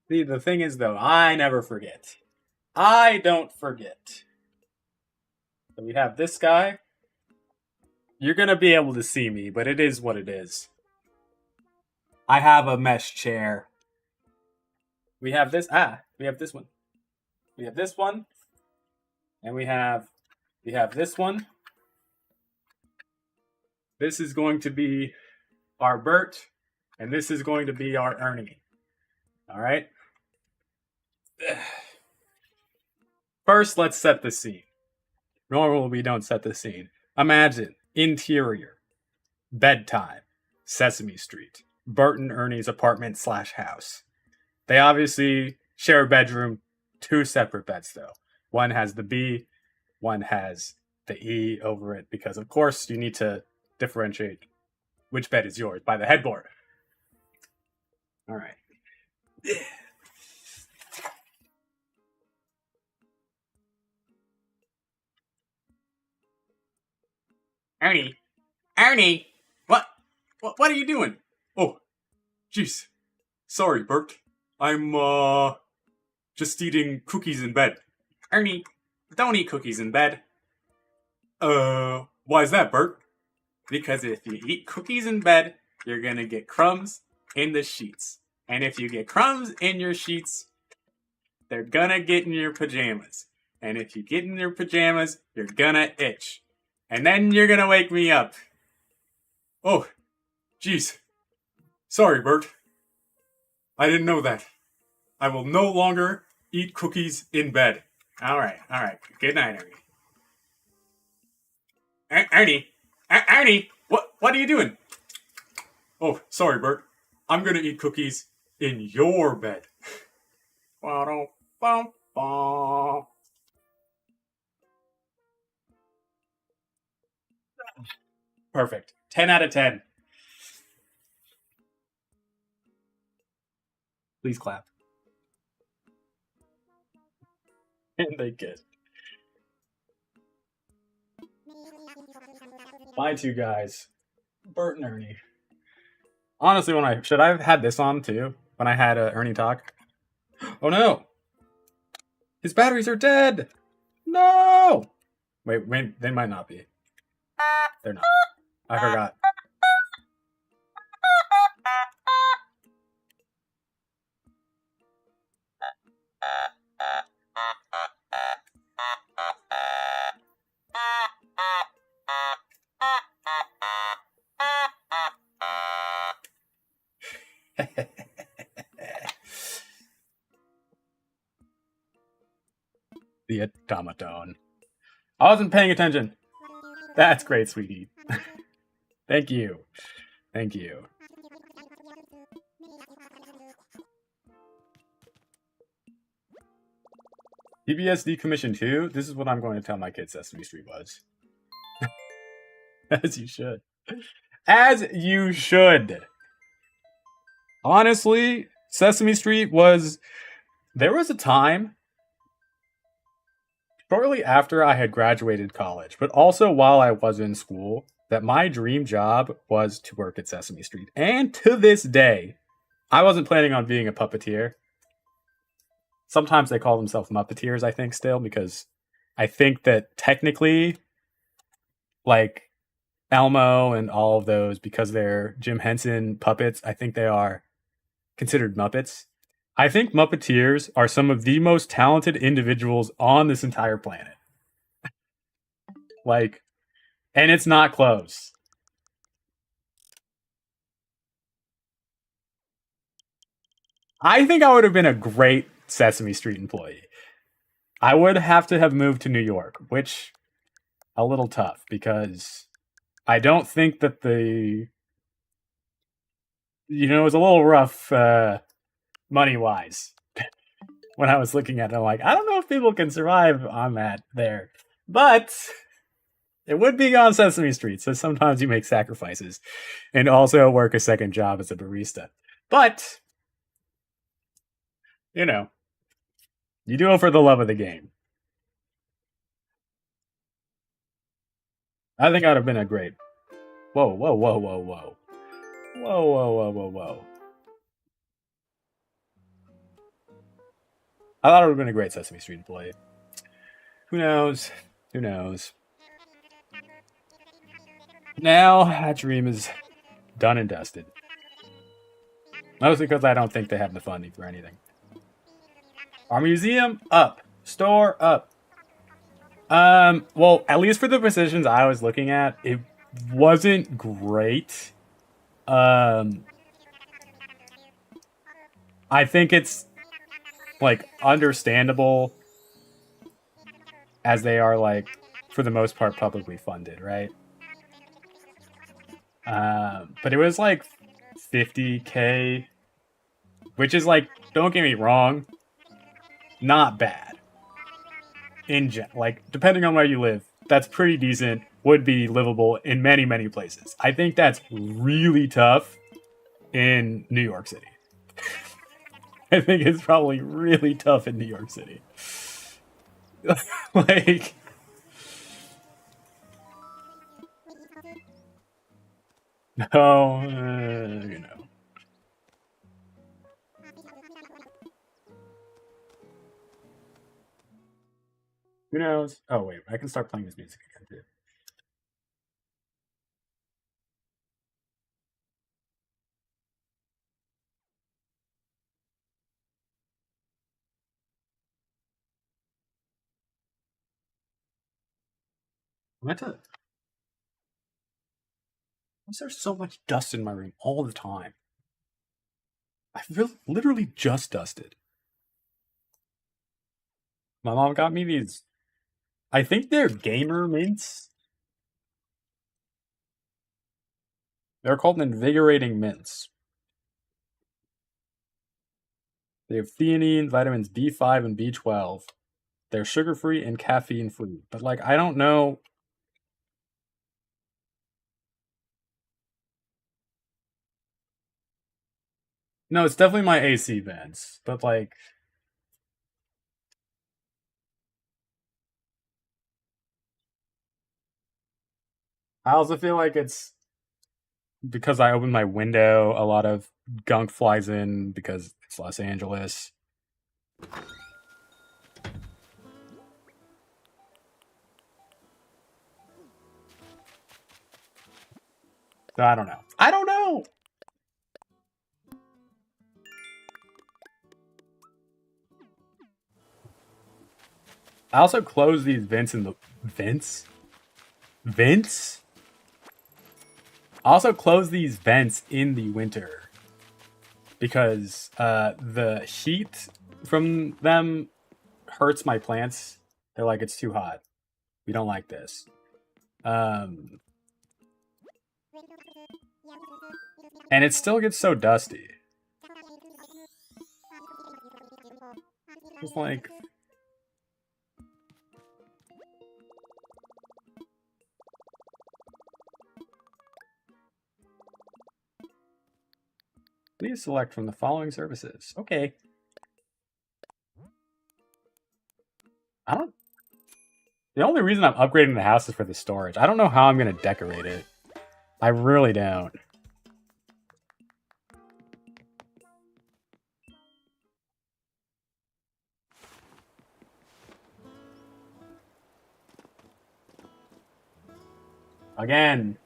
S1: See, the thing is, though, I never forget. I don't forget. So we have this guy. You're gonna be able to see me, but it is what it is. I have a mesh chair. We have this. We have this one. We have this one, and we have this one. This is going to be our Bert, and this is going to be our Ernie. All right. First, let's set the scene. Normally, we don't set the scene. Imagine interior, bedtime, Sesame Street, Bert and Ernie's apartment slash house. They obviously share a bedroom, two separate beds though. One has the B, one has the E over it because, of course, you need to differentiate which bed is yours by the headboard. All right. Ernie, Ernie, what are you doing? Oh, jeez. Sorry, Bert. I'm just eating cookies in bed. Ernie, don't eat cookies in bed. Why is that, Bert? Because if you eat cookies in bed, you're gonna get crumbs in the sheets. And if you get crumbs in your sheets, they're gonna get in your pajamas. And if you get in your pajamas, you're gonna itch. And then you're gonna wake me up. Oh, jeez. Sorry, Bert. I didn't know that. I will no longer eat cookies in bed. All right, all right. Good night, Ernie. Ernie, Ernie, what are you doing? Oh, sorry, Bert. I'm gonna eat cookies in your bed. Perfect. 10 out of 10. Please clap. And they get. Bye, two guys. Bert and Ernie. Honestly, when I should I have had this on too? When I had Ernie talk. Oh no, his batteries are dead. No. Wait, they might not be. They're not. I forgot. The automaton. I wasn't paying attention. That's great, sweetie. Thank you. Thank you. PBS decommissioned who? This is what I'm going to tell my kids Sesame Street was. As you should. As you should. Honestly, Sesame Street was. There was a time shortly after I had graduated college, but also while I was in school, that my dream job was to work at Sesame Street. And to this day, I wasn't planning on being a puppeteer. Sometimes they call themselves Muppeteers, I think, still, because I think that technically, like Elmo and all of those, because they're Jim Henson puppets, I think they are considered Muppets. I think Muppeteers are some of the most talented individuals on this entire planet. Like, and it's not close. I think I would have been a great Sesame Street employee. I would have to have moved to New York, which a little tough because I don't think that it was a little rough money wise when I was looking at it. I'm like, I don't know if people can survive on that there, but it would be on Sesame Street. So sometimes you make sacrifices and also work a second job as a barista. But, you know, you do it for the love of the game. I think I'd have been a great. Whoa, whoa, whoa, whoa, whoa. Whoa, whoa, whoa, whoa, whoa. I thought it would have been a great Sesame Street employee. Who knows? Who knows? Now that dream is done and dusted. Mostly because I don't think they have the funding for anything. Our museum up, store up. Well, at least for the positions I was looking at, it wasn't great. Um, I think it's like understandable as they are like for the most part publicly funded, right? But it was like 50K, which is like, don't get me wrong, not bad. Like depending on where you live, that's pretty decent. Would be livable in many many places. I think that's really tough in New York City. I think it's probably really tough in New York City. Like, no, you know. Who knows? Oh wait, I can start playing this music again too. Why is there so much dust in my room all the time? Literally just dusted. My mom got me these. I think they're gamer mints. They're called invigorating mints. They have theanine, vitamins B5 and B12. They're sugar free and caffeine free. But like, I don't know. No, it's definitely my AC vents. But like, I also feel like it's because I opened my window, a lot of gunk flies in because it's Los Angeles. So I don't know. I don't know. I also close these vents in the vents. Vents. I also close these vents in the winter because the heat from them hurts my plants. They're like, it's too hot. We don't like this. And it still gets so dusty. It's like, please select from the following services. Okay. I don't. The only reason I'm upgrading the house is for the storage. I don't know how I'm going to decorate it. I really don't. Again,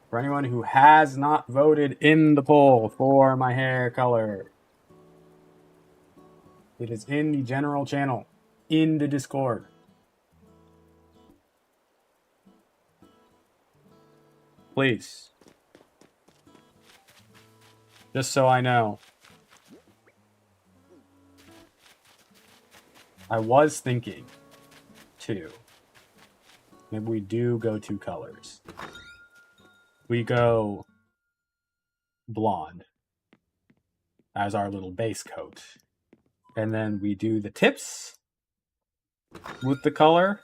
S1: for anyone who has not voted in the poll for my hair color, it is in the general channel, in the Discord. Please. Just so I know. I was thinking, too. Maybe we do go 2 colors. We go blonde as our little base coat. And then we do the tips with the color.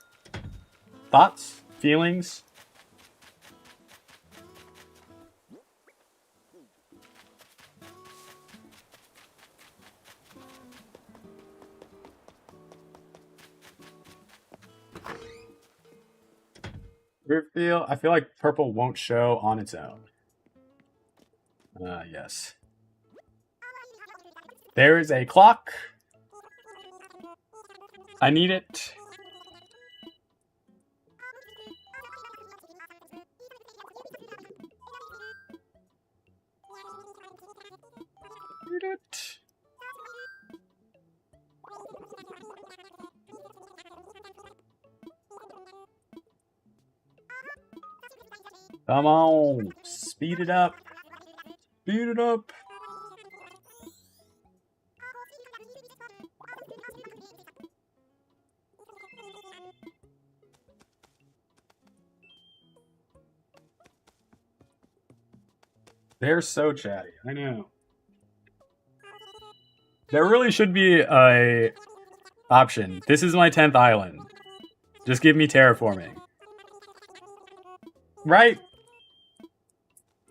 S1: Thoughts? Feelings? I feel like purple won't show on its own. Yes. There is a clock. I need it. Need it. Come on. Speed it up. Speed it up. They're so chatty. I know. There really should be a option. This is my 10th island. Just give me terraforming. Right?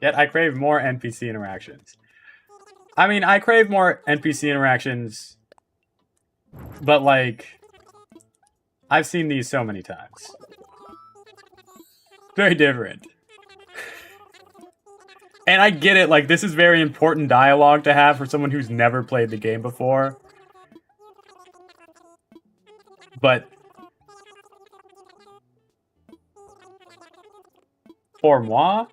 S1: Yet I crave more NPC interactions. I mean, I crave more NPC interactions, but like, I've seen these so many times. Very different. And I get it, like, this is very important dialogue to have for someone who's never played the game before. But for moi,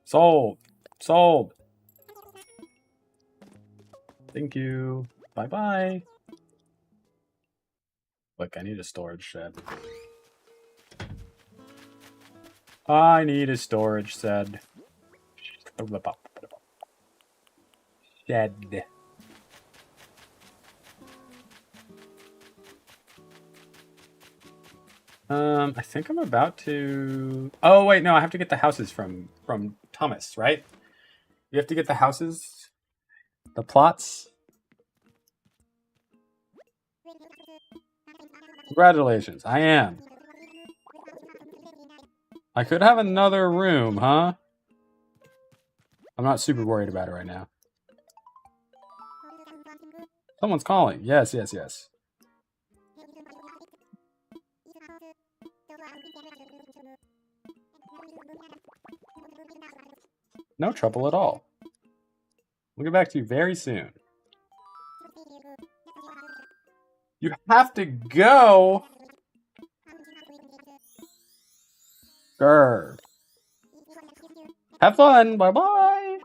S1: Sold. Sold. Thank you. Bye-bye. Look, I need a storage shed. I need a storage shed. Shed. I think I'm about to... Oh, wait, no, I have to get the houses from Thomas, right? You have to get the houses? The plots? Congratulations, I am. I could have another room, huh? I'm not super worried about it right now. Someone's calling. Yes, yes, yes. No trouble at all. We'll get back to you very soon. You have to go! Grr. Have fun! Bye-bye!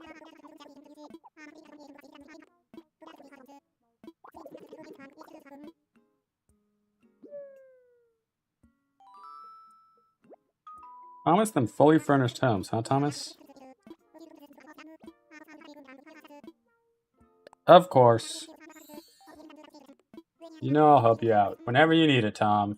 S1: Promise them fully furnished homes, huh, Thomas? Of course. You know I'll help you out whenever you need it, Tom.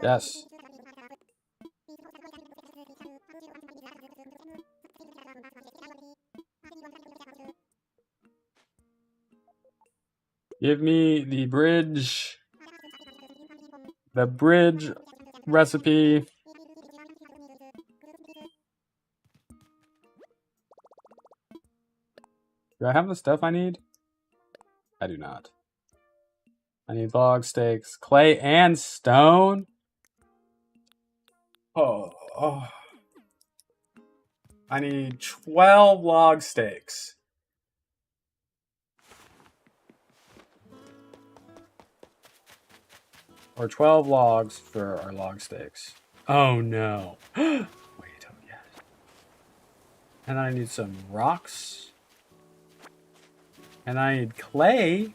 S1: Yes. Give me the bridge. The bridge recipe. Do I have the stuff I need? I do not. I need log stakes, clay, and stone. Oh. I need 12 log stakes. Or 12 logs for our log stakes. Oh no. Wait, oh yes. And I need some rocks. And I need clay.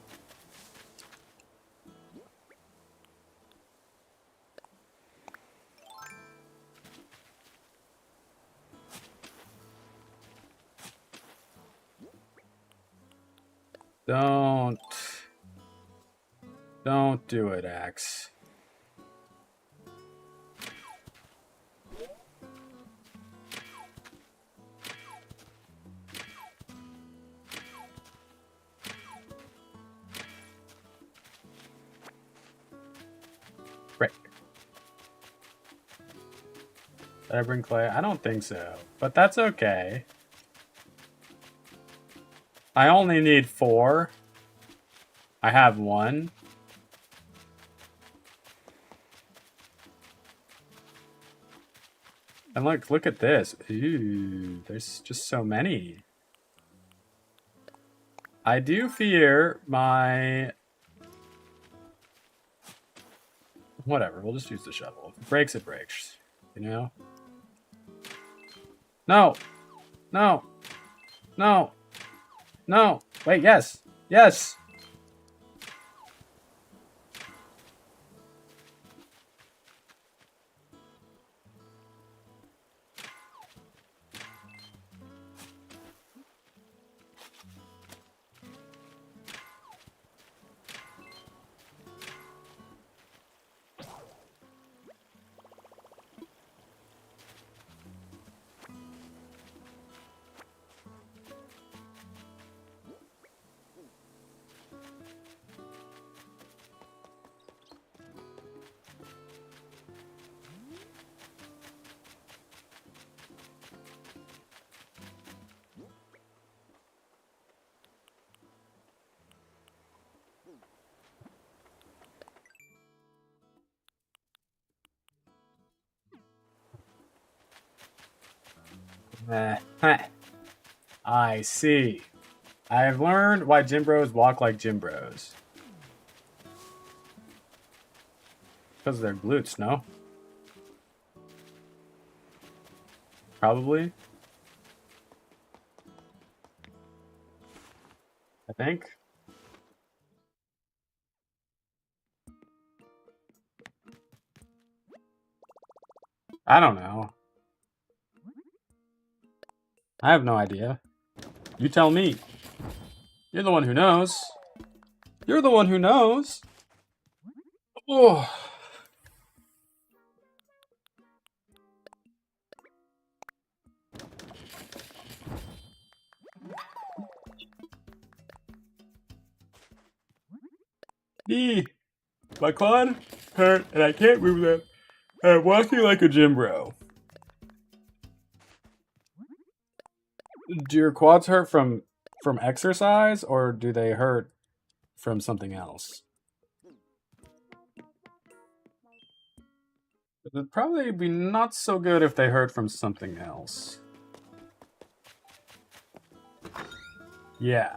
S1: Don't do it, Axe. Right. Did I bring clay? I don't think so, but that's okay. I only need 4. I have 1. And look at this. Ooh, there's just so many. I do fear my... Whatever, we'll just use the shovel. If it breaks, it breaks. You know? No! No! No! No! Wait, yes! Yes! I see. I have learned why gym bros walk like gym bros. Because of their glutes, no? Probably. I think. I don't know. I have no idea. You tell me. You're the one who knows. You're the one who knows. Oh. My quad hurt and I can't move them. I'm walking like a gym bro. Do your quads hurt from exercise or do they hurt from something else? It'd probably be not so good if they hurt from something else. Yeah.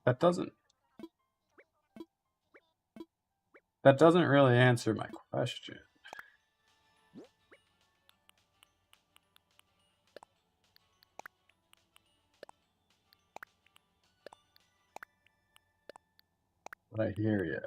S1: That doesn't really answer my question. But I hear ya.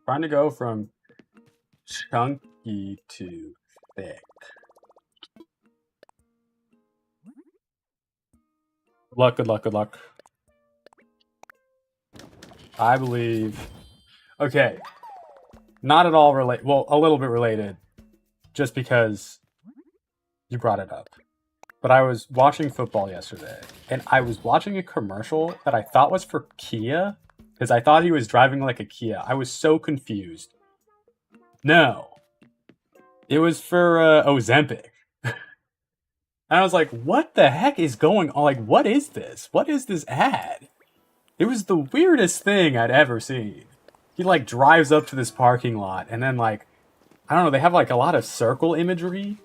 S1: Trying to go from chunky to thick. Good luck, good luck, good luck. I believe. Okay. Not at all related. Well, a little bit related. Just because you brought it up. But I was watching football yesterday, and I was watching a commercial that I thought was for Kia, because I thought he was driving like a Kia. I was so confused. No. It was for Ozempic. And I was like, what the heck is going on? Like, what is this? What is this ad? It was the weirdest thing I'd ever seen. He, like, drives up to this parking lot, and then, like, I don't know, they have, like, a lot of circle imagery.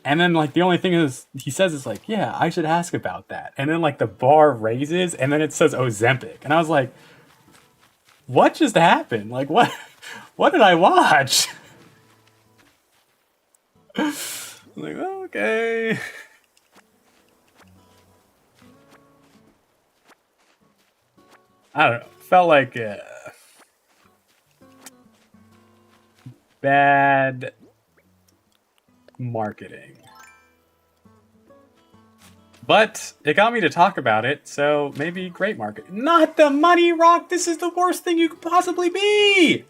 S1: And then, like, the only thing is, he says is like, yeah, I should ask about that. And then, like, the bar raises, and then it says Ozempic. And I was like, what just happened? Like, what did I watch? I'm like, oh, okay. I don't know. Felt like bad marketing. But it got me to talk about it, so maybe great market. Not the money rock! This is the worst thing you could possibly be!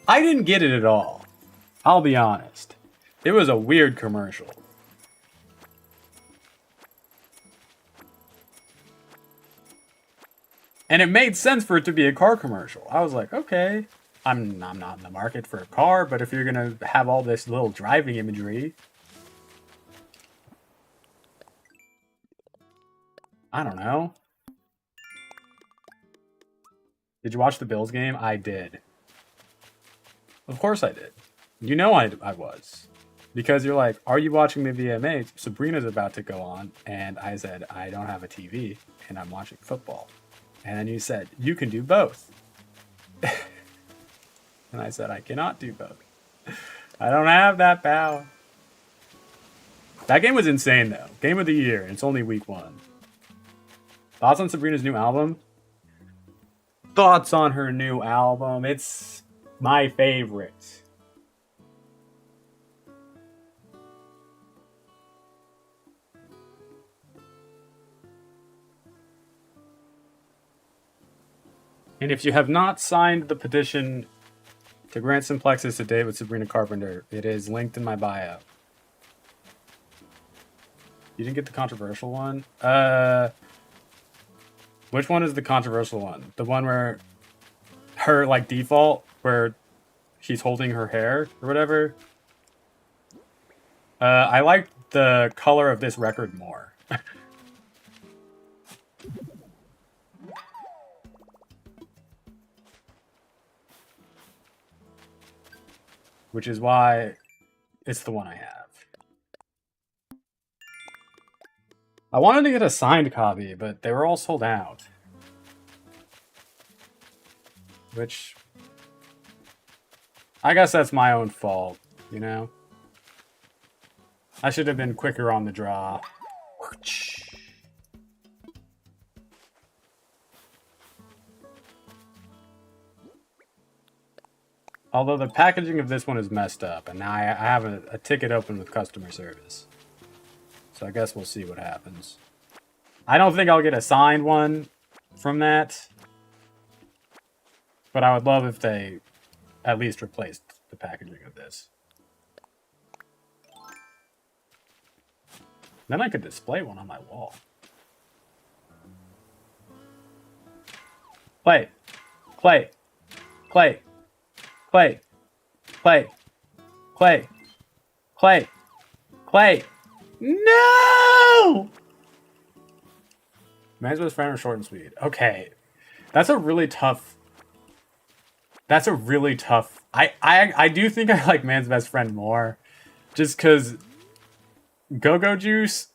S1: I didn't get it at all. I'll be honest. It was a weird commercial. And it made sense for it to be a car commercial. I was like, okay, I'm not in the market for a car, but if you're gonna have all this little driving imagery, I don't know. Did you watch the Bills game? I did. Of course I did. You know I was. Because you're like, are you watching the VMAs? Sabrina's about to go on. And I said, I don't have a TV and I'm watching football. And then you said, you can do both. And I said, I cannot do both. I don't have that power. That game was insane, though. Game of the year. It's only week 1. Thoughts on Sabrina's new album? Thoughts on her new album? It's my favorite. And if you have not signed the petition to grant Simplexus a date with Sabrina Carpenter, it is linked in my bio. You didn't get the controversial one? Which one is the controversial one? The one where her, like, default, where she's holding her hair or whatever? I like the color of this record more. Which is why it's the one I have. I wanted to get a signed copy, but they were all sold out. Which, I guess that's my own fault, you know? I should have been quicker on the draw. Although the packaging of this one is messed up, and now I have a ticket open with customer service. So I guess we'll see what happens. I don't think I'll get a signed one from that. But I would love if they at least replaced the packaging of this. Then I could display one on my wall. Play. Play. Play. Play. Play. Play. Play. Play. No! Man's best friend or short and sweet. Okay. That's a really tough... I do think I like Man's Best Friend more. Just because Go-Go Juice,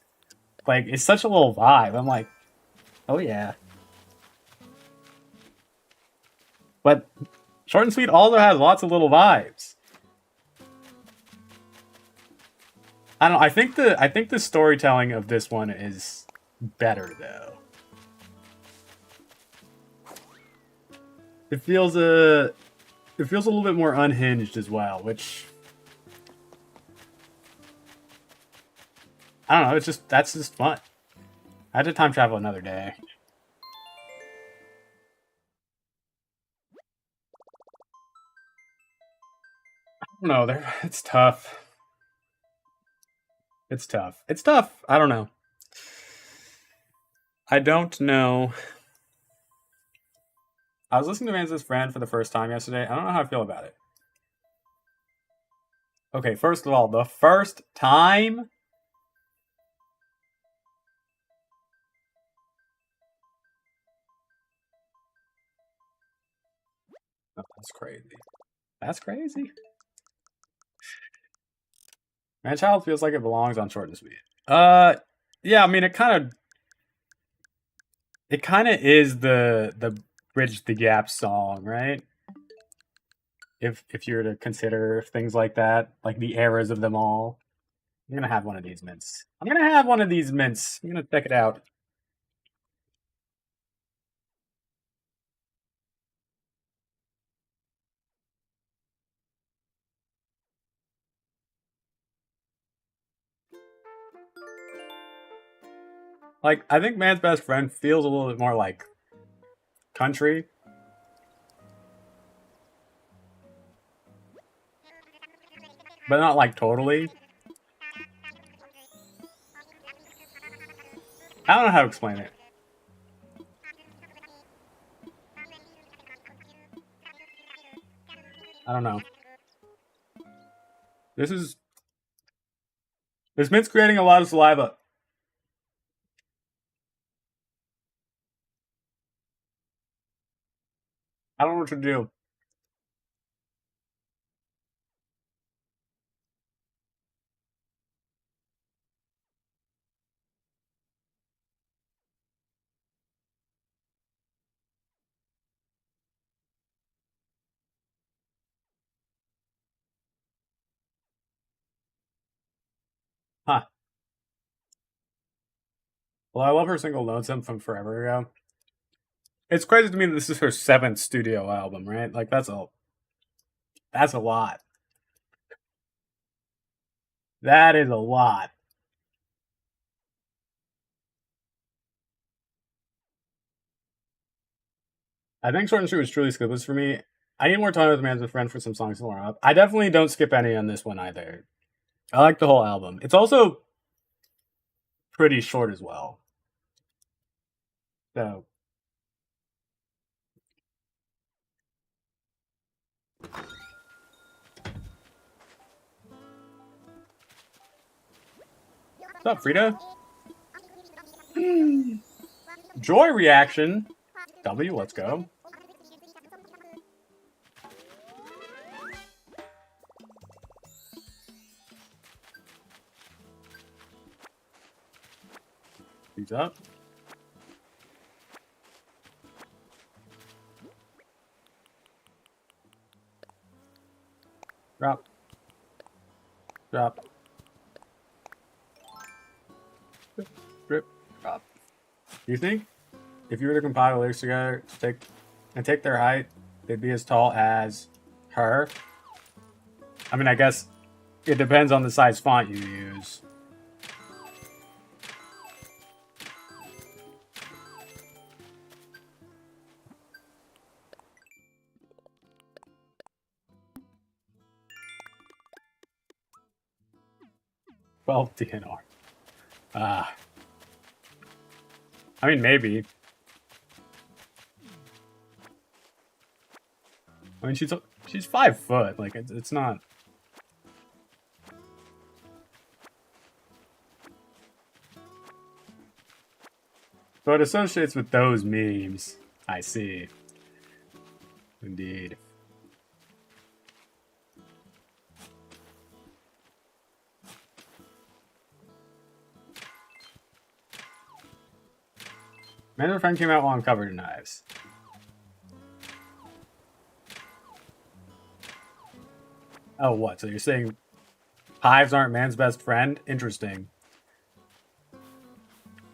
S1: like, it's such a little vibe. I'm like, oh yeah. But Short and Sweet also has lots of little vibes. I don't know, I think the storytelling of this one is better though. It feels a little bit more unhinged as well, which I don't know, that's just fun. I had to time travel another day. I don't know, it's tough. It's tough. It's tough. I don't know. I don't know. I was listening to Vance's Friend for the first time yesterday. I don't know how I feel about it. Okay, first of all, the first time? Oh, that's crazy. That's crazy. Man-Child feels like it belongs on Short and Sweet. Yeah, I mean, it kind of is the Bridge the Gap song, right? If you were to consider things like that, like the eras of them all. I'm gonna have one of these mints. I'm gonna check it out. Like, I think Man's Best Friend feels a little bit more like country. But not like totally. I don't know how to explain it. I don't know. This mint's creating a lot of saliva. I don't know what to do. Huh. Well, I love her single Lonesome from forever ago. It's crazy to me that this is her 7th studio album, right? Like, that's a lot. That is a lot. I think Short and Sweet was truly skipless for me. I need more time with Man's Best Friend for some songs to warm up. I definitely don't skip any on this one either. I like the whole album. It's also pretty short as well. So what's up, Frida? Joy reaction. W, let's go. He's up. Drop. Drop. Drip. Drop. Do you think if you were to compile the lyrics together to take their height, they'd be as tall as her? I mean, I guess it depends on the size font you use. Well, DNR. Ah. I mean, maybe. I mean, she's 5 foot. Like, it's not. So it associates with those memes. I see. Indeed. Man and friend came out while I'm covered in knives. Oh, what? So you're saying hives aren't man's best friend? Interesting.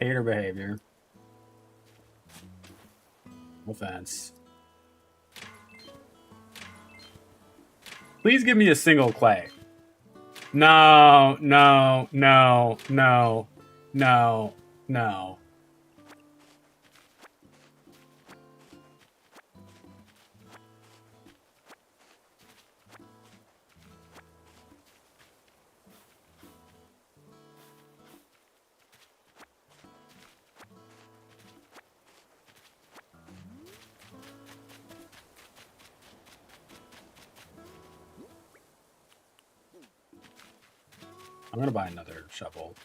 S1: Hater behavior. Offense. Please give me a single clay. No, no, no, no, no, no. I'm gonna buy another shovel.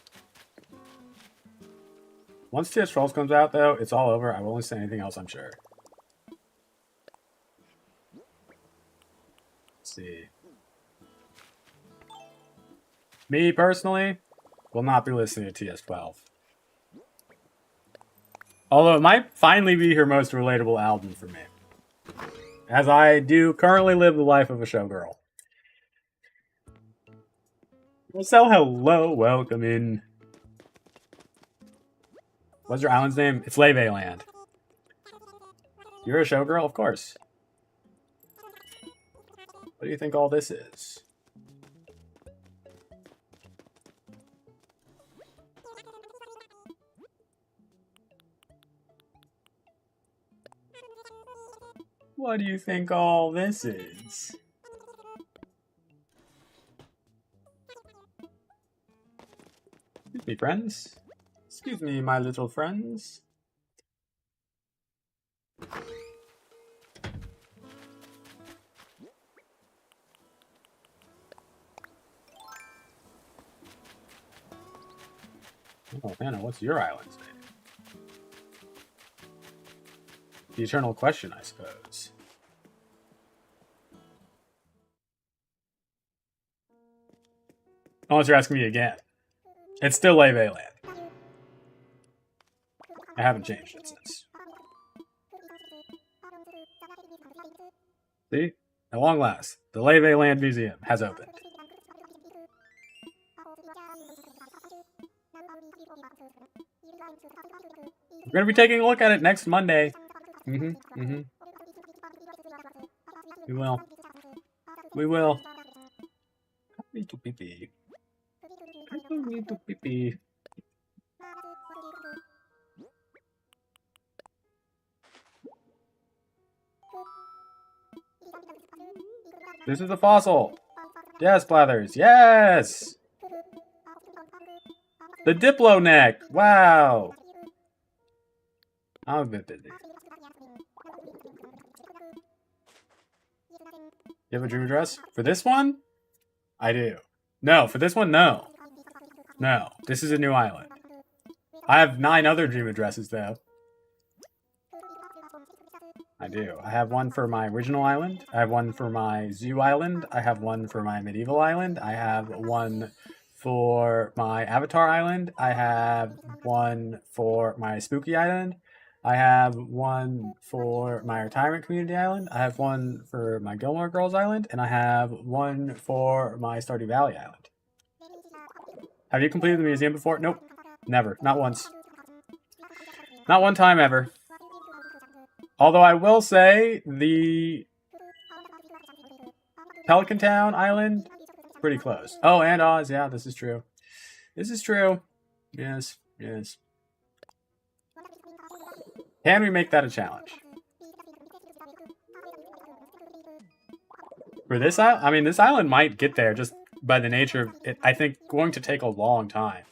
S1: Once TS Trolls comes out, though, it's all over. I won't say anything else, I'm sure. Let's see. Me, personally, will not be listening to TS12. Although it might finally be her most relatable album for me. As I do currently live the life of a showgirl. Well, so hello, welcome in. What's your island's name? It's Laufey Land. You're a showgirl? Of course. What do you think all this is? What do you think all this is? Excuse me, friends. Excuse me, my little friends. Oh, Anna, what's your island's name? The eternal question, I suppose. Unless you're asking me again. It's still Laufey Land. I haven't changed it since. See? At long last, the Laufey Land Museum has opened. We're going to be taking a look at it next Monday. We will. We will. I need to pee-pee. I need to pee-pee. This is a fossil. Yes, Blathers. Yes! The Diplo neck. Wow. I'm a bit busy. You have a dream address? For this one? I do. No, for this one, no. No, this is a new island. I have 9 other dream addresses, though. I do. I have one for my original island. I have one for my zoo island. I have one for my medieval island. I have one for my avatar island. I have one for my spooky island. I have one for my retirement community island. I have one for my Gilmore Girls island. And I have one for my Stardew Valley island. Have you completed the museum before? Nope. Never. Not once. Not one time ever. Although I will say the Pelican Town Island pretty close. Oh, and Oz. Yeah, this is true. This is true. Yes, yes. Can we make that a challenge? For this island? I mean, this island might get there just by the nature of it. I think going to take a long time.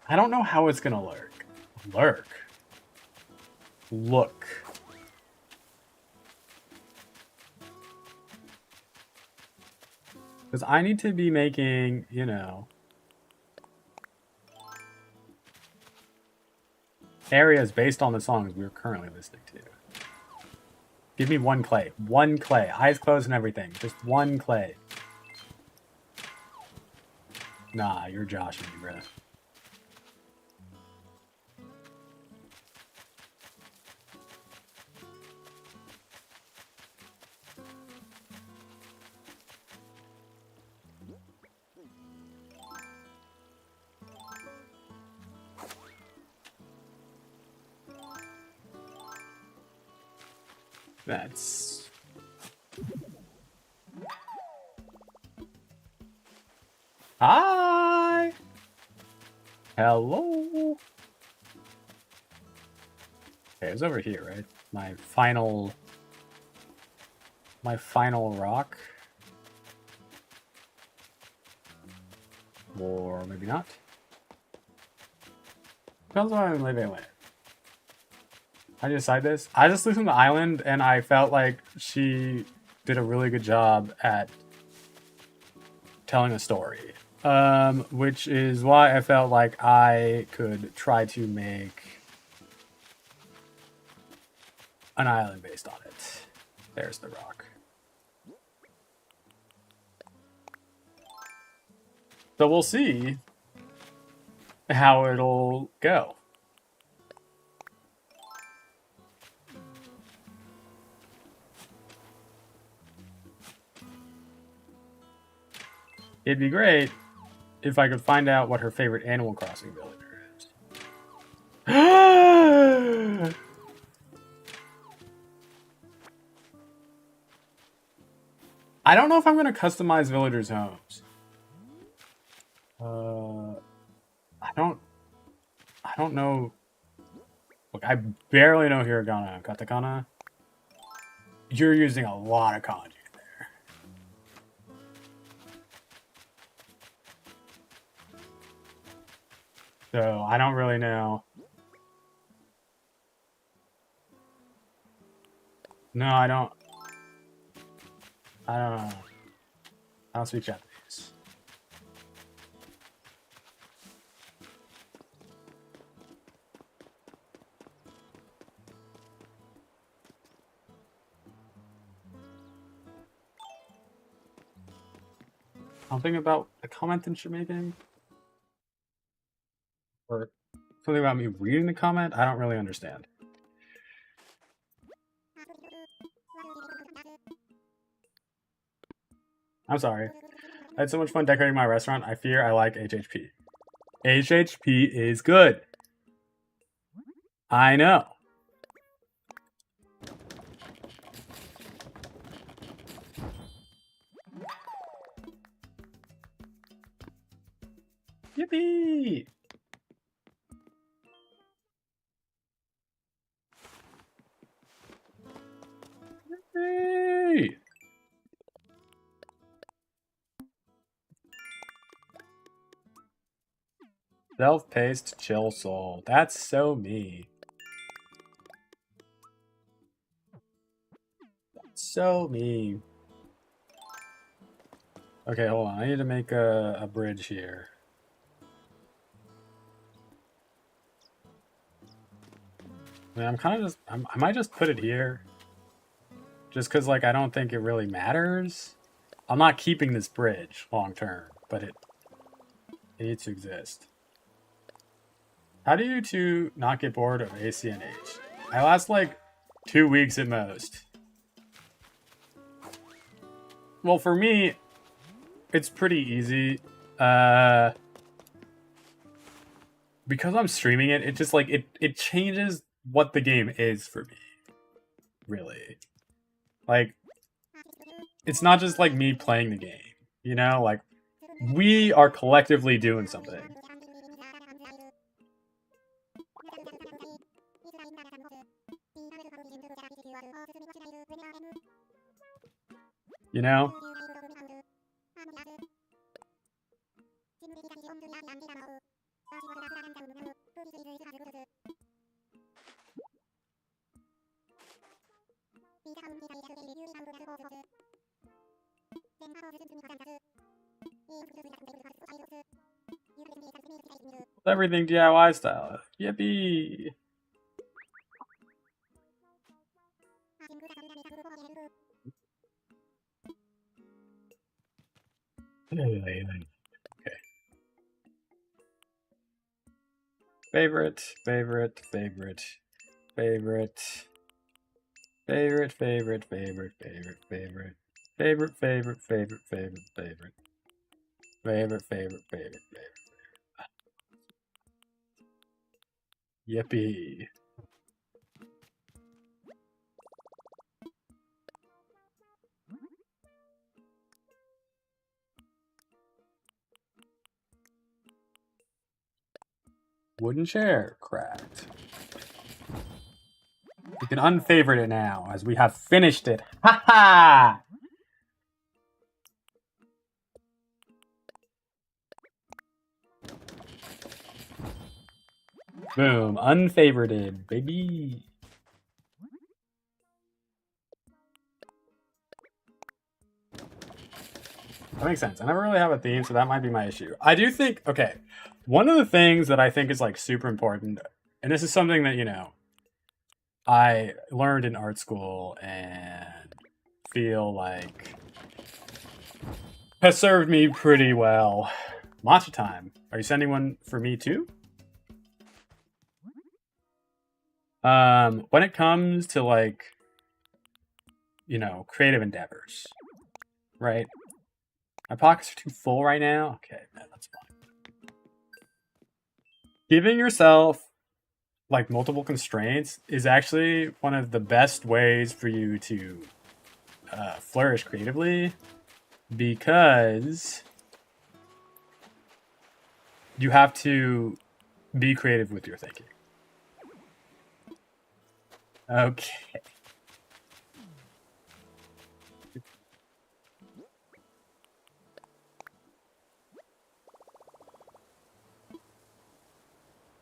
S1: I don't know how it's gonna lurk. Look. Because I need to be making, you know, areas based on the songs we're currently listening to. Give me one clay. One clay. Eyes closed and everything. Just one clay. Nah, you're joshing me, bro. That's... Hi! Hello? Okay, it's over here, right? My final rock. Or maybe not. Depends on I'm leaving it. How do you decide this? I just listened to the island and I felt like she did a really good job at telling a story. Which is why I felt like I could try to make an island based on it. There's the rock. So we'll see how it'll go. It'd be great if I could find out what her favorite Animal Crossing villager is. I don't know if I'm going to customize villagers' homes. I don't know. Look, I barely know hiragana and katakana. You're using a lot of kanji there. So I don't really know. No, I don't. I don't know. I don't speak Japanese. Something about a comment that you're making? Or something about me reading the comment? I don't really understand. I'm sorry. I had so much fun decorating my restaurant. I fear I like HHP. HHP is good. I know. Yippee! Yippee! Self-paced chill soul. That's so me. That's so me. Okay, hold on. I need to make a bridge here. I mean, I'm kind of just... I might just put it here. Just because, like, I don't think it really matters. I'm not keeping this bridge long term, but it needs to exist. How do you two not get bored of ACNH? I last, like, 2 weeks at most. Well, for me, it's pretty easy. because I'm streaming it, it just like it changes what the game is for me. Really, like it's not just like me playing the game. You know, like we are collectively doing something. You know? Everything DIY style. Yippee! Okay. Favorite, favorite, favorite, favorite, favorite, favorite, favorite, favorite, favorite, favorite, favorite, favorite, favorite, favorite, favorite, favorite, favorite, favorite. Yippee! Wooden chair cracked. You can unfavorite it now, as we have finished it. Ha ha! Boom, unfavorited, baby. That makes sense. I never really have a theme, so that might be my issue. I do think, okay, one of the things that I think is like super important, and this is something that, you know, I learned in art school and feel like has served me pretty well. Matcha time. Are you sending one for me too? When it comes to like, you know, creative endeavors, right? My pockets are too full right now. Okay, man, that's fine. Giving yourself like multiple constraints is actually one of the best ways for you to flourish creatively, because you have to be creative with your thinking. Okay.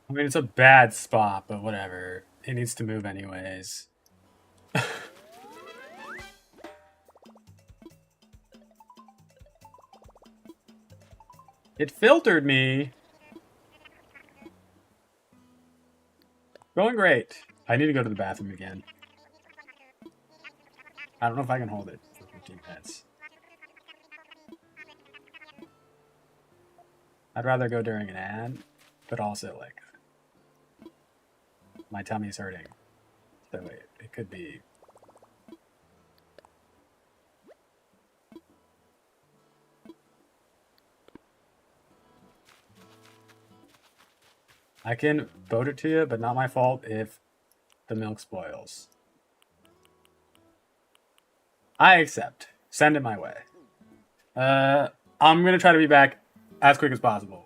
S1: I mean, it's a bad spot, but whatever. It needs to move anyways. It filtered me. Going great. I need to go to the bathroom again. I don't know if I can hold it for 15 minutes. I'd rather go during an ad, but also like my tummy's hurting. So it could be. I can vote it to you, but not my fault if the milk spoils. I accept. Send it my way. I'm gonna try to be back as quick as possible.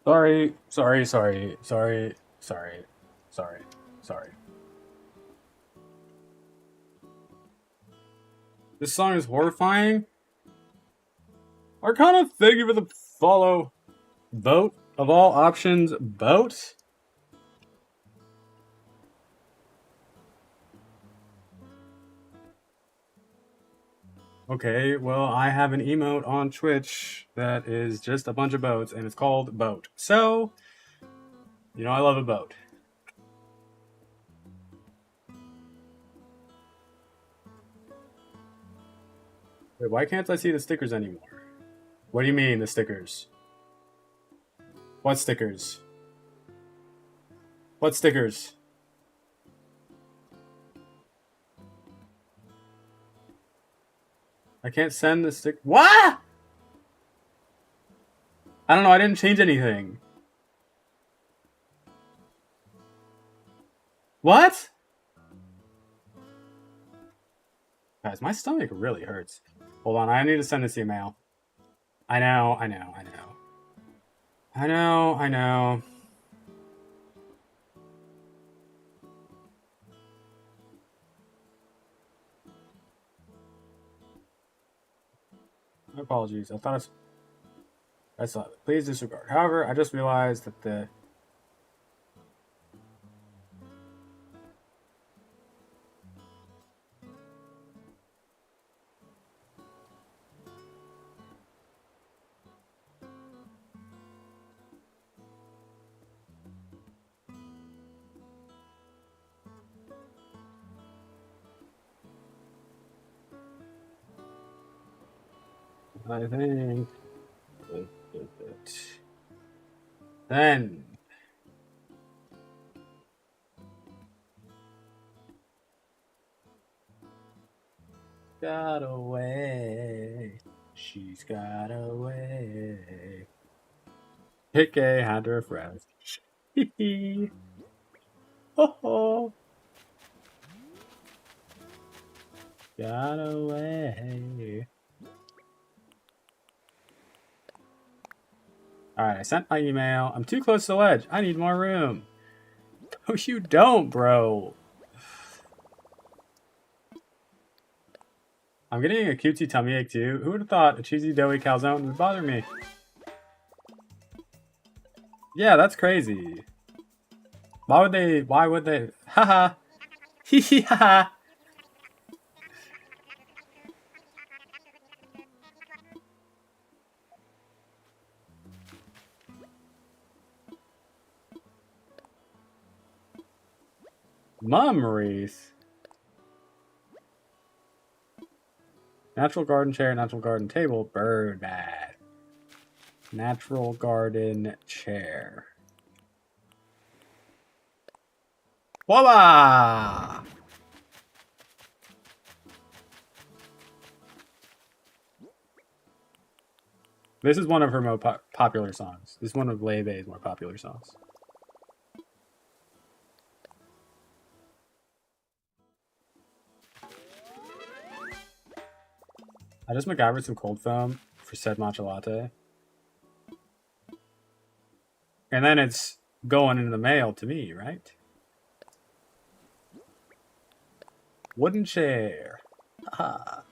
S1: Sorry, sorry, sorry, sorry, sorry, sorry, sorry. This song is horrifying. I kind of thank you for the follow. Boat of all options, boat. Okay, well, I have an emote on Twitch that is just a bunch of boats, and it's called Boat. So, you know, I love a boat. Wait, why can't I see the stickers anymore? What do you mean, the stickers? What stickers? What stickers? I can't send the stick. What? I don't know. I didn't change anything. What? Guys, my stomach really hurts. Hold on. I need to send this email. I know. I know. I know. I know. I know. My apologies. I thought I saw it. Please disregard. However, I just realized that the. I think. Then. Got away. She's got away. Pick a had to refresh. Ho ho. Got away. Alright, I sent my email. I'm too close to the ledge. I need more room. Oh, you don't, bro. I'm getting a cutesy tummy ache too. Who would have thought a cheesy doughy calzone would bother me? Yeah, that's crazy. Why would they? Why would they? Haha. Hee hee haha. Mum wreath. Natural garden chair, natural garden table, bird bath. Natural garden chair. Voila! This is one of her most popular songs. This is one of Laufey's more popular songs. I just MacGyvered some cold foam for said matcha latte. And then it's going in the mail to me, right? Wooden chair. Ah.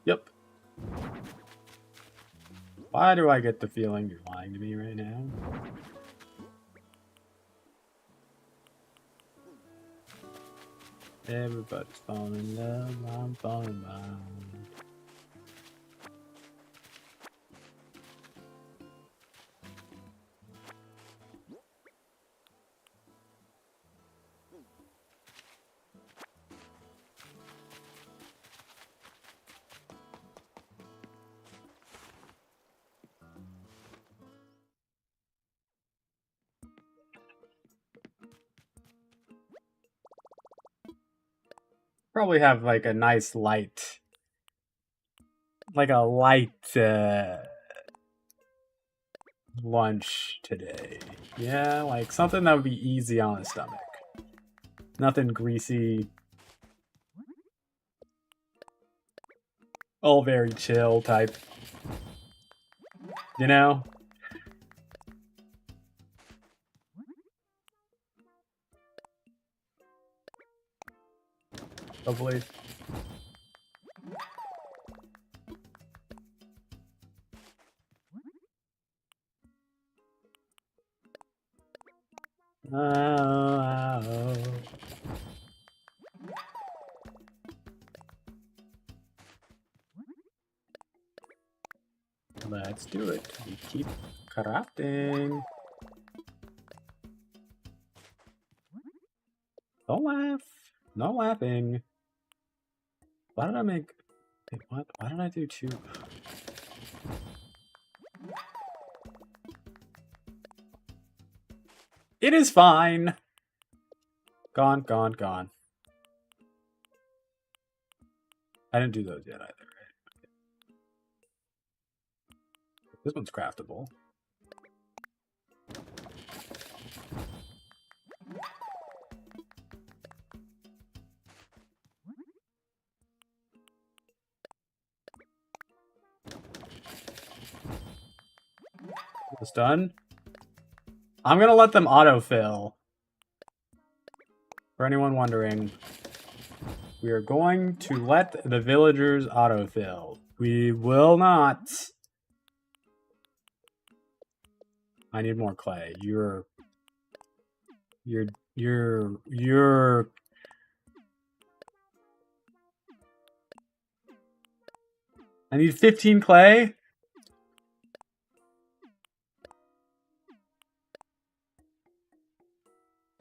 S1: Yep. Why do I get the feeling you're lying to me right now? Everybody's falling in love, I'm falling in love. Probably have like a nice light, like a light lunch today? Yeah, like something that would be easy on the stomach. Nothing greasy. All very chill type. You know? Hopefully. Oh. Let's do it. We keep crafting. Don't laugh. No laughing. Why did I make... Wait, what? Why did I do 2? It is fine. Gone, gone, gone. I didn't do those yet either, right? This one's craftable. It's done. I'm gonna let them autofill. For anyone wondering, we are going to let the villagers autofill. We will not. I need more clay. You're. I need 15 clay.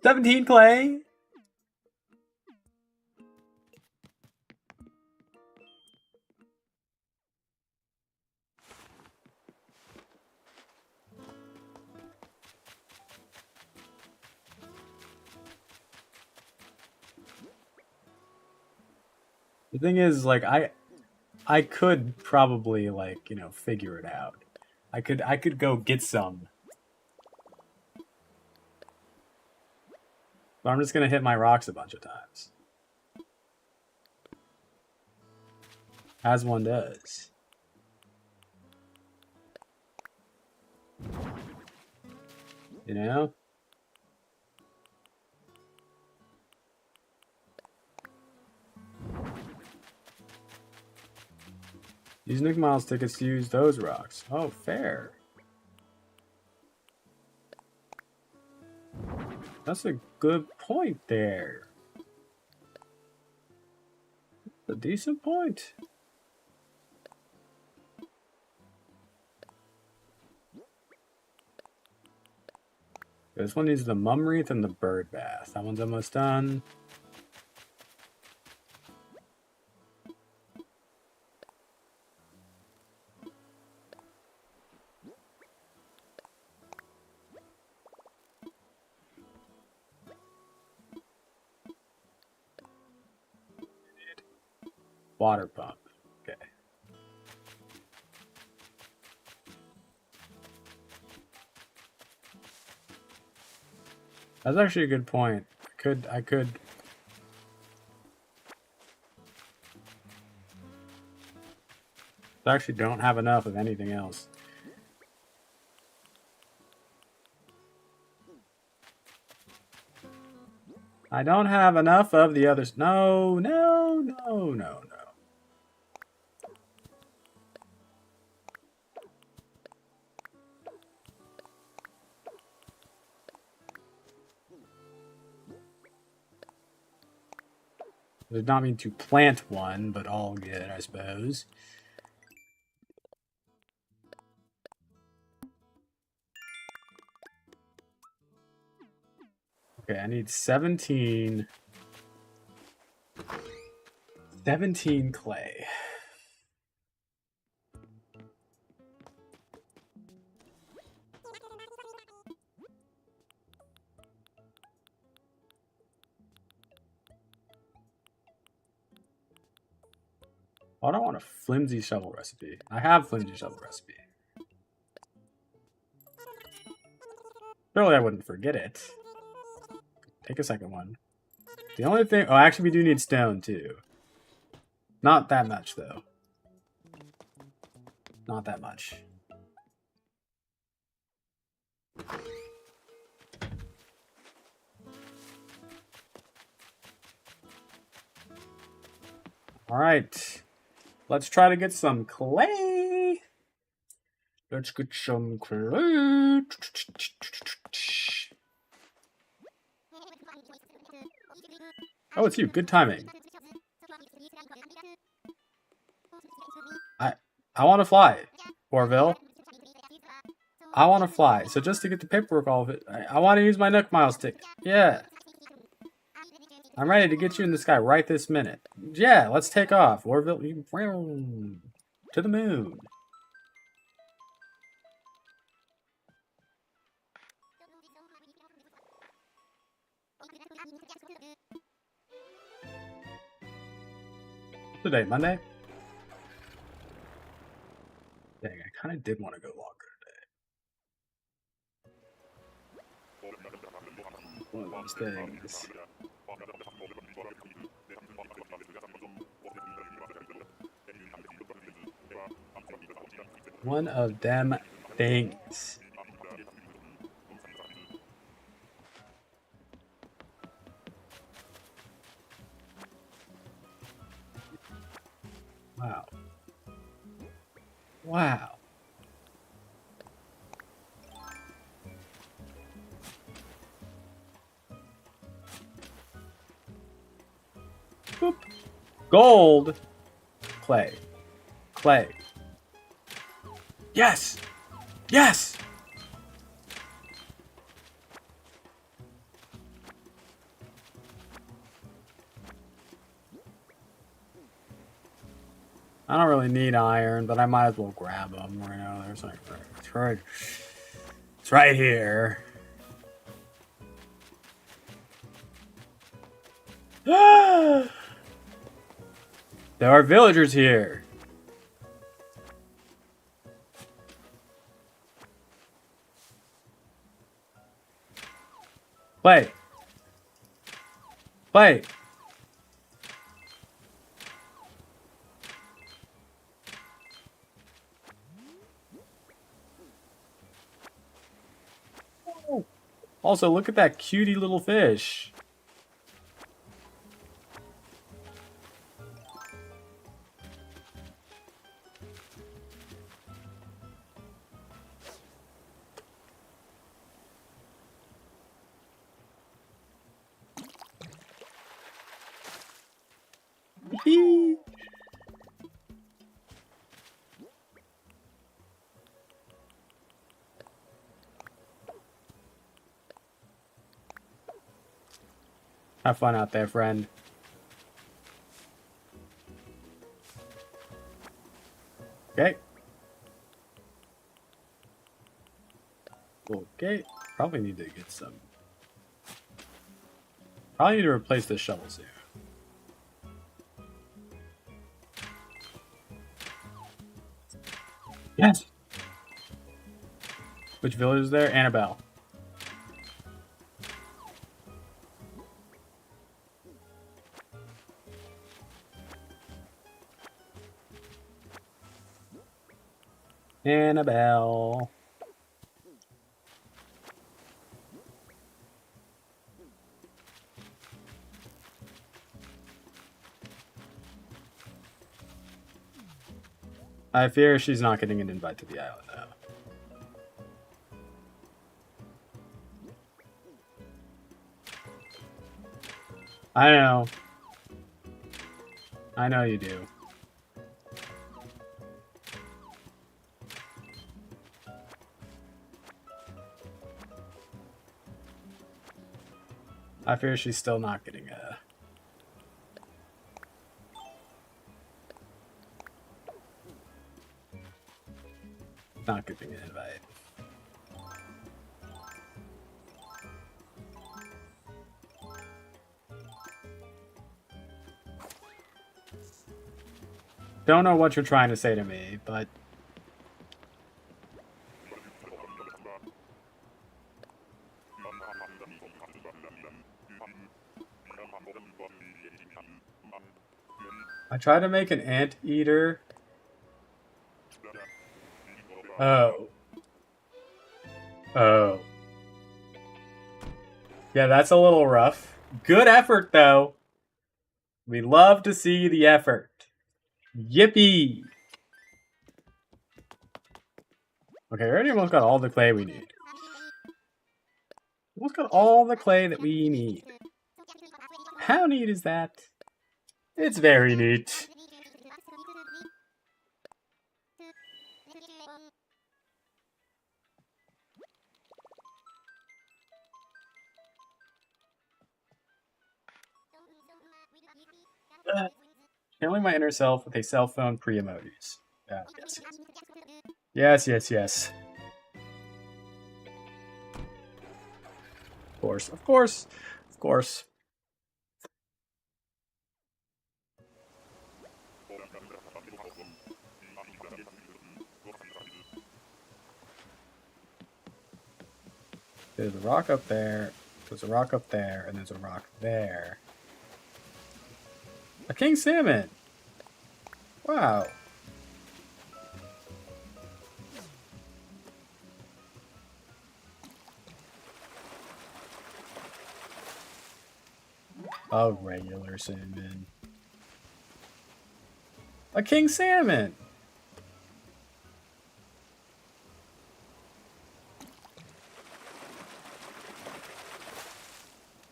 S1: $17 clay. The thing is, like, I could probably, like, you know, figure it out. I could go get some. But I'm just gonna hit my rocks a bunch of times. As one does. You know? Use Nick Miles tickets to use those rocks. Oh, fair. That's a good point there. A decent point. This one needs the mum wreath and the bird bath. That one's almost done. Water pump. Okay. That's actually a good point. I could. I actually don't have enough of anything else. I don't have enough of the others. No, no, no, no, no. Does not mean to plant one, but all good, I suppose. Okay, I need 17. 17 clay. I don't want a flimsy shovel recipe. I have flimsy shovel recipe. Surely I wouldn't forget it. Take a second one. The only thing... Oh, actually, we do need stone, too. Not that much, though. Not that much. Alright. Let's try to get some clay. Let's get some clay. Oh, it's you. Good timing. I want to fly, Orville. I want to fly. So just to get the paperwork all of it, I want to use my Nook Miles ticket. Yeah. I'm ready to get you in the sky right this minute. Yeah, let's take off. Orville, to the moon. Today, Monday? Dang, I kind of did want to go longer today. One of these things. One of them things. Wow. Wow. Boop. Gold. Clay. Clay. Yes! Yes! I don't really need iron, but I might as well grab them right now. There's like, it's right here. There are villagers here. Play. Play. Also, look at that cutie little fish. Have fun out there, friend. Okay. Okay. Probably need to get some. Probably need to replace the shovels here. Yes. Which village is there? Annabelle. Annabelle. I fear she's not getting an invite to the island now. I know. I know you do. I fear she's still not getting a... Not getting an invite. Don't know what you're trying to say to me, but... I tried to make an anteater. Oh. Oh. Yeah, that's a little rough. Good effort, though. We love to see the effort. Yippee! Okay, we already almost got all the clay we need. Almost got all the clay that we need. How neat is that? It's very neat. Channeling my inner self with a cell phone pre-emojis. Yes, yes. Yes, yes, yes. Of course, of course, of course. There's a rock up there, there's a rock up there, and there's a rock there. A king salmon! Wow. A regular salmon. A king salmon!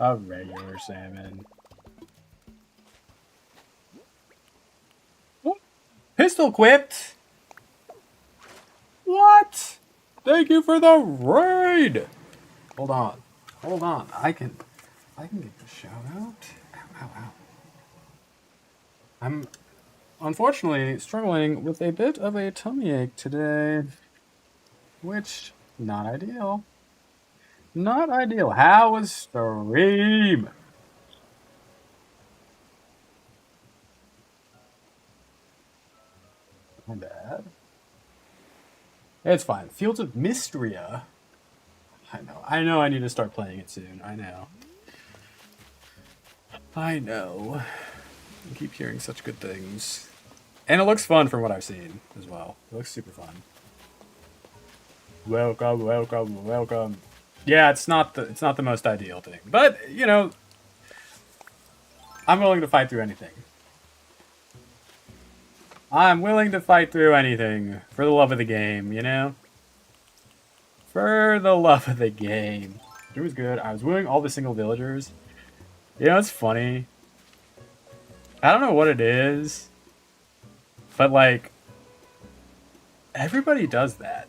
S1: A regular salmon. Oh, pistol equipped! What? Thank you for the raid! Hold on. Hold on. I can get the shout out. Ow, ow, ow. I'm unfortunately struggling with a bit of a tummy ache today. Which, not ideal. Not ideal. How was stream? My bad. It's fine. Fields of Mystria. I know I need to start playing it soon. I know. I keep hearing such good things. And it looks fun from what I've seen as well. It looks super fun. Welcome, welcome, welcome. Yeah, it's not the most ideal thing. But, you know, I'm willing to fight through anything. I'm willing to fight through anything for the love of the game, you know? For the love of the game. It was good. I was wooing all the single villagers. You know, it's funny. I don't know what it is, but like, everybody does that.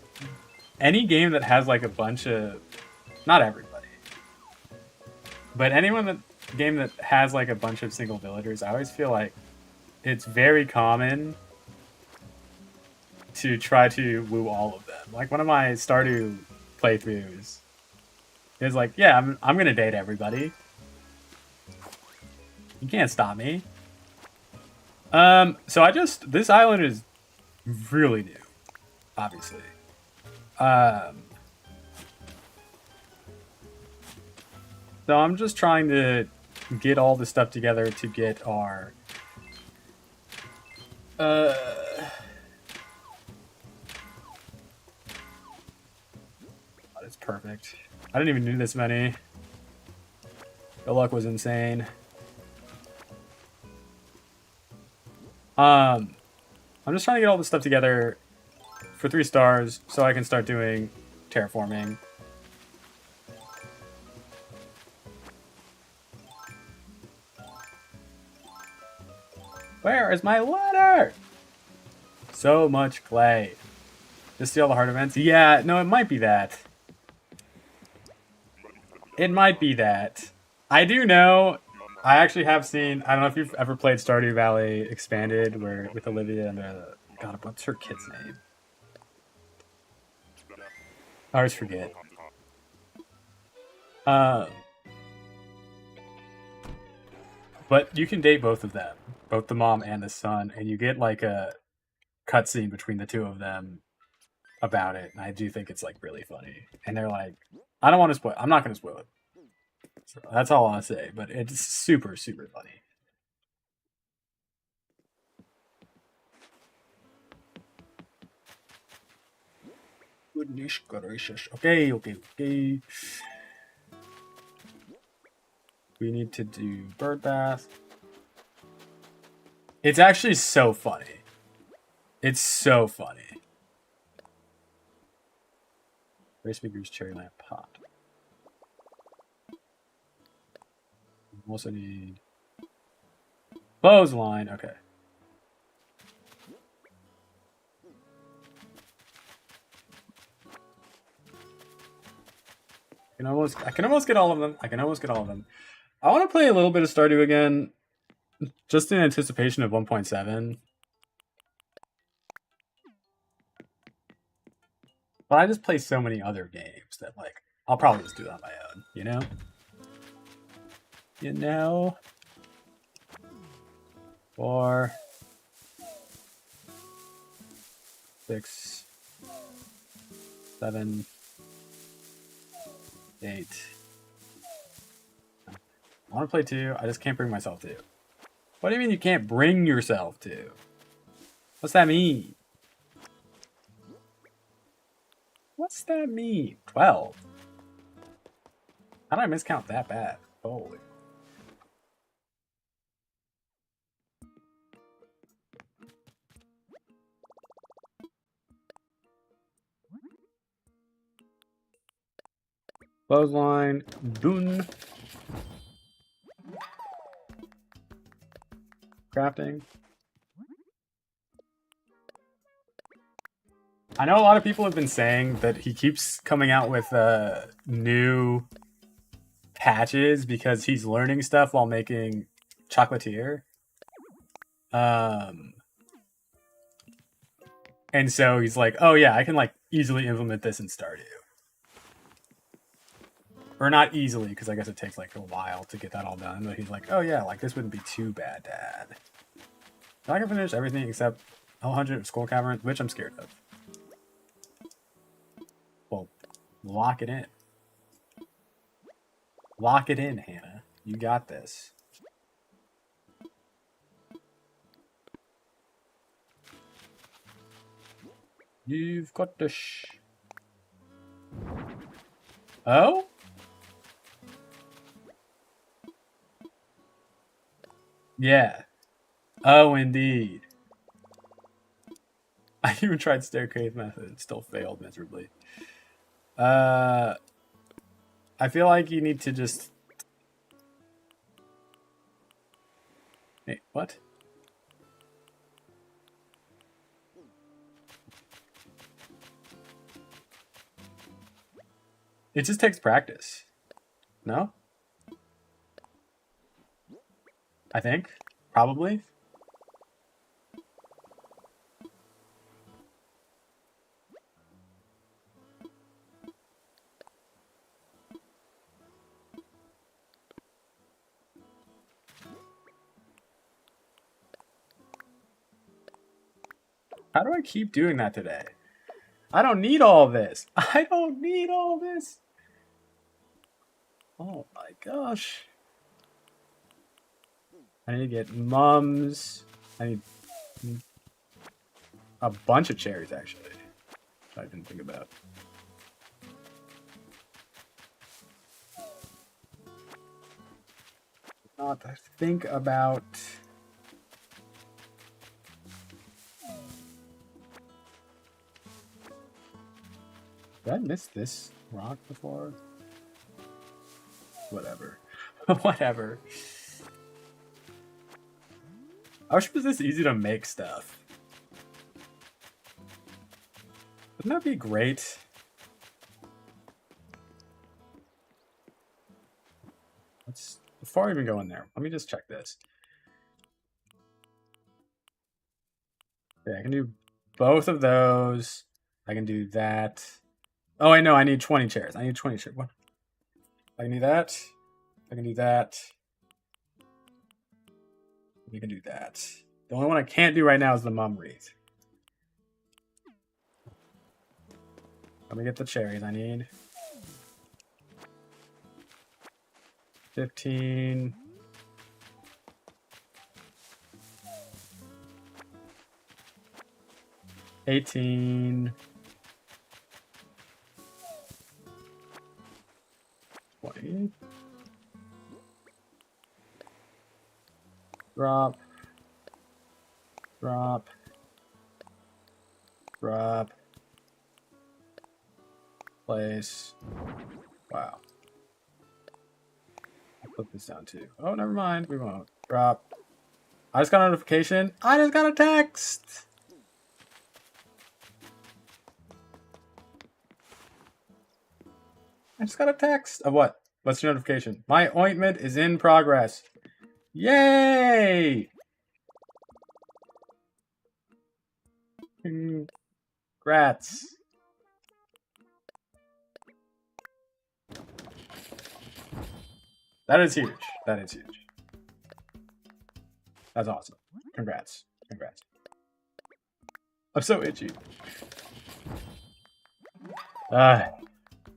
S1: Any game that has like a bunch of, not everybody, but game that has like a bunch of single villagers, I always feel like it's very common to try to woo all of them. Like one of my Stardew playthroughs is like, yeah, I'm gonna date everybody. You can't stop me. So this island is really new, obviously. So I'm just trying to get all the stuff together to get our it's perfect. I didn't even do this many. The luck was insane. I'm just trying to get all this stuff together for 3 stars so I can start doing terraforming. Where is my ladder? So much clay. Just see all the hard events? Yeah, no, it might be that. It might be that. I do know. I actually have seen. I don't know if you've ever played Stardew Valley Expanded, where with Olivia and God, what's her kid's name? I always forget. But you can date both of them, both the mom and the son, and you get like a cutscene between the two of them about it. And I do think it's like really funny. And they're like, I don't want to spoil. I'm not going to spoil it. So that's all I'll say. But it's super, super funny. Goodness gracious. Okay. We need to do bird bath. It's actually so funny. It's so funny. Race figures, cherry lamp, pot. Also need clothesline. Okay. I can almost get all of them. I want to play a little bit of Stardew again, just in anticipation of 1.7. But I just play so many other games that like I'll probably just do it on my own, you know? You know? 4, 6, 7, 8. I want to play 2. I just can't bring myself to. What do you mean you can't bring yourself to? What's that mean? What's that mean? 12. How did I miscount that bad? Holy. Clothesline, boon. Crafting. I know a lot of people have been saying that he keeps coming out with new patches because he's learning stuff while making Chocolatier. And so he's like, oh yeah, I can like easily implement this in Stardew. Or not easily, because I guess it takes like a while to get that all done. But he's like, oh yeah, like this wouldn't be too bad to add. I can finish everything except 100 Skull Cavern, which I'm scared of. Well, lock it in. Lock it in, Hannah. You got this. You've got the Oh? Yeah. Oh, indeed. I even tried staircase method. It still failed miserably. I feel like you need to just... Hey, what? It just takes practice. No? I think. Probably. How do I keep doing that today? I don't need all this. I don't need all this. Oh my gosh. I need to get mums. I need a bunch of cherries, actually. I didn't think about. Not to think about. Did I miss this rock before? Whatever. Whatever. I wish it was this easy to make stuff. Wouldn't that be great? Let's, before I even go in there, let me just check this. Yeah, I can do both of those. I can do that. Oh, I know. I need 20 chairs. I need 20 chairs. What? I can do that. I can do that. We can do that. The only one I can't do right now is the mum wreath. Let me get the cherries I need. 15. $18. 3. Drop. Drop. Drop. Place. Wow. I'll put this down too. Oh, never mind. We won't. Drop. I just got a notification. I just got a text. I just got a text. Of what? What's your notification? My ointment is in progress. Yay! Congrats. That is huge. That is huge. That's awesome. Congrats. Congrats. I'm so itchy.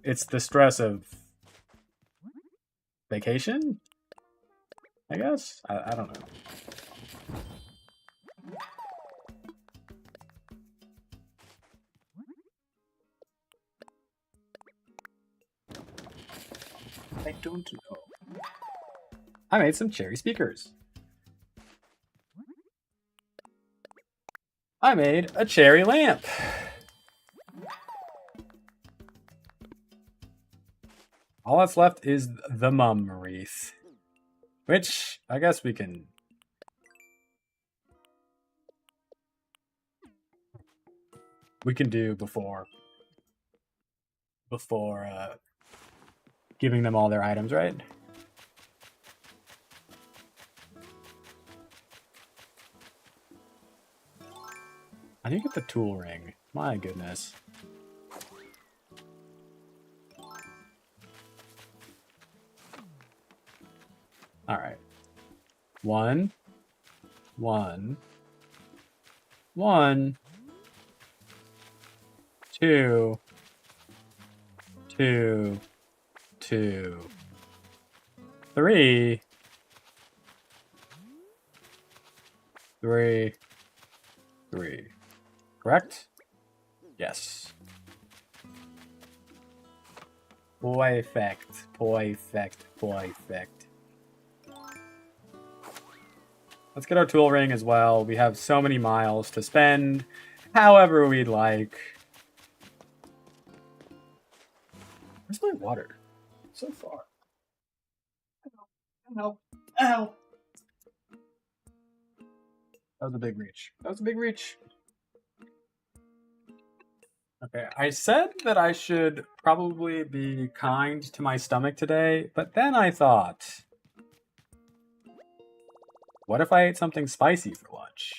S1: It's the stress of vacation, I guess? I don't know. I don't know. I made some cherry speakers. I made a cherry lamp. All that's left is the mum wreath, which I guess we can do before giving them all their items, right? I need to get the tool ring. My goodness. All right. 1, 1, 1, 2, 2, 2, 3, 3, 3. Correct? Yes. Perfect. Perfect. Perfect. Let's get our tool ring as well. We have so many miles to spend however we'd like. Where's my water? So far. Ow. Ow. That was a big reach. That was a big reach. Okay, I said that I should probably be kind to my stomach today, but then I thought, what if I ate something spicy for lunch?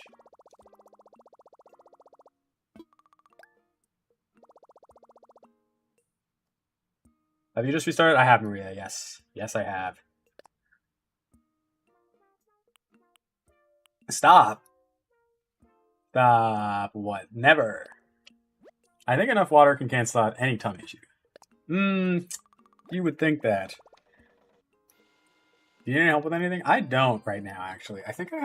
S1: Have you just restarted? I have, Maria, yes. Yes, I have. Stop. Stop. What? Never. I think enough water can cancel out any tummy issue. You would think that. Do you need any help with anything? I don't right now, actually. I think I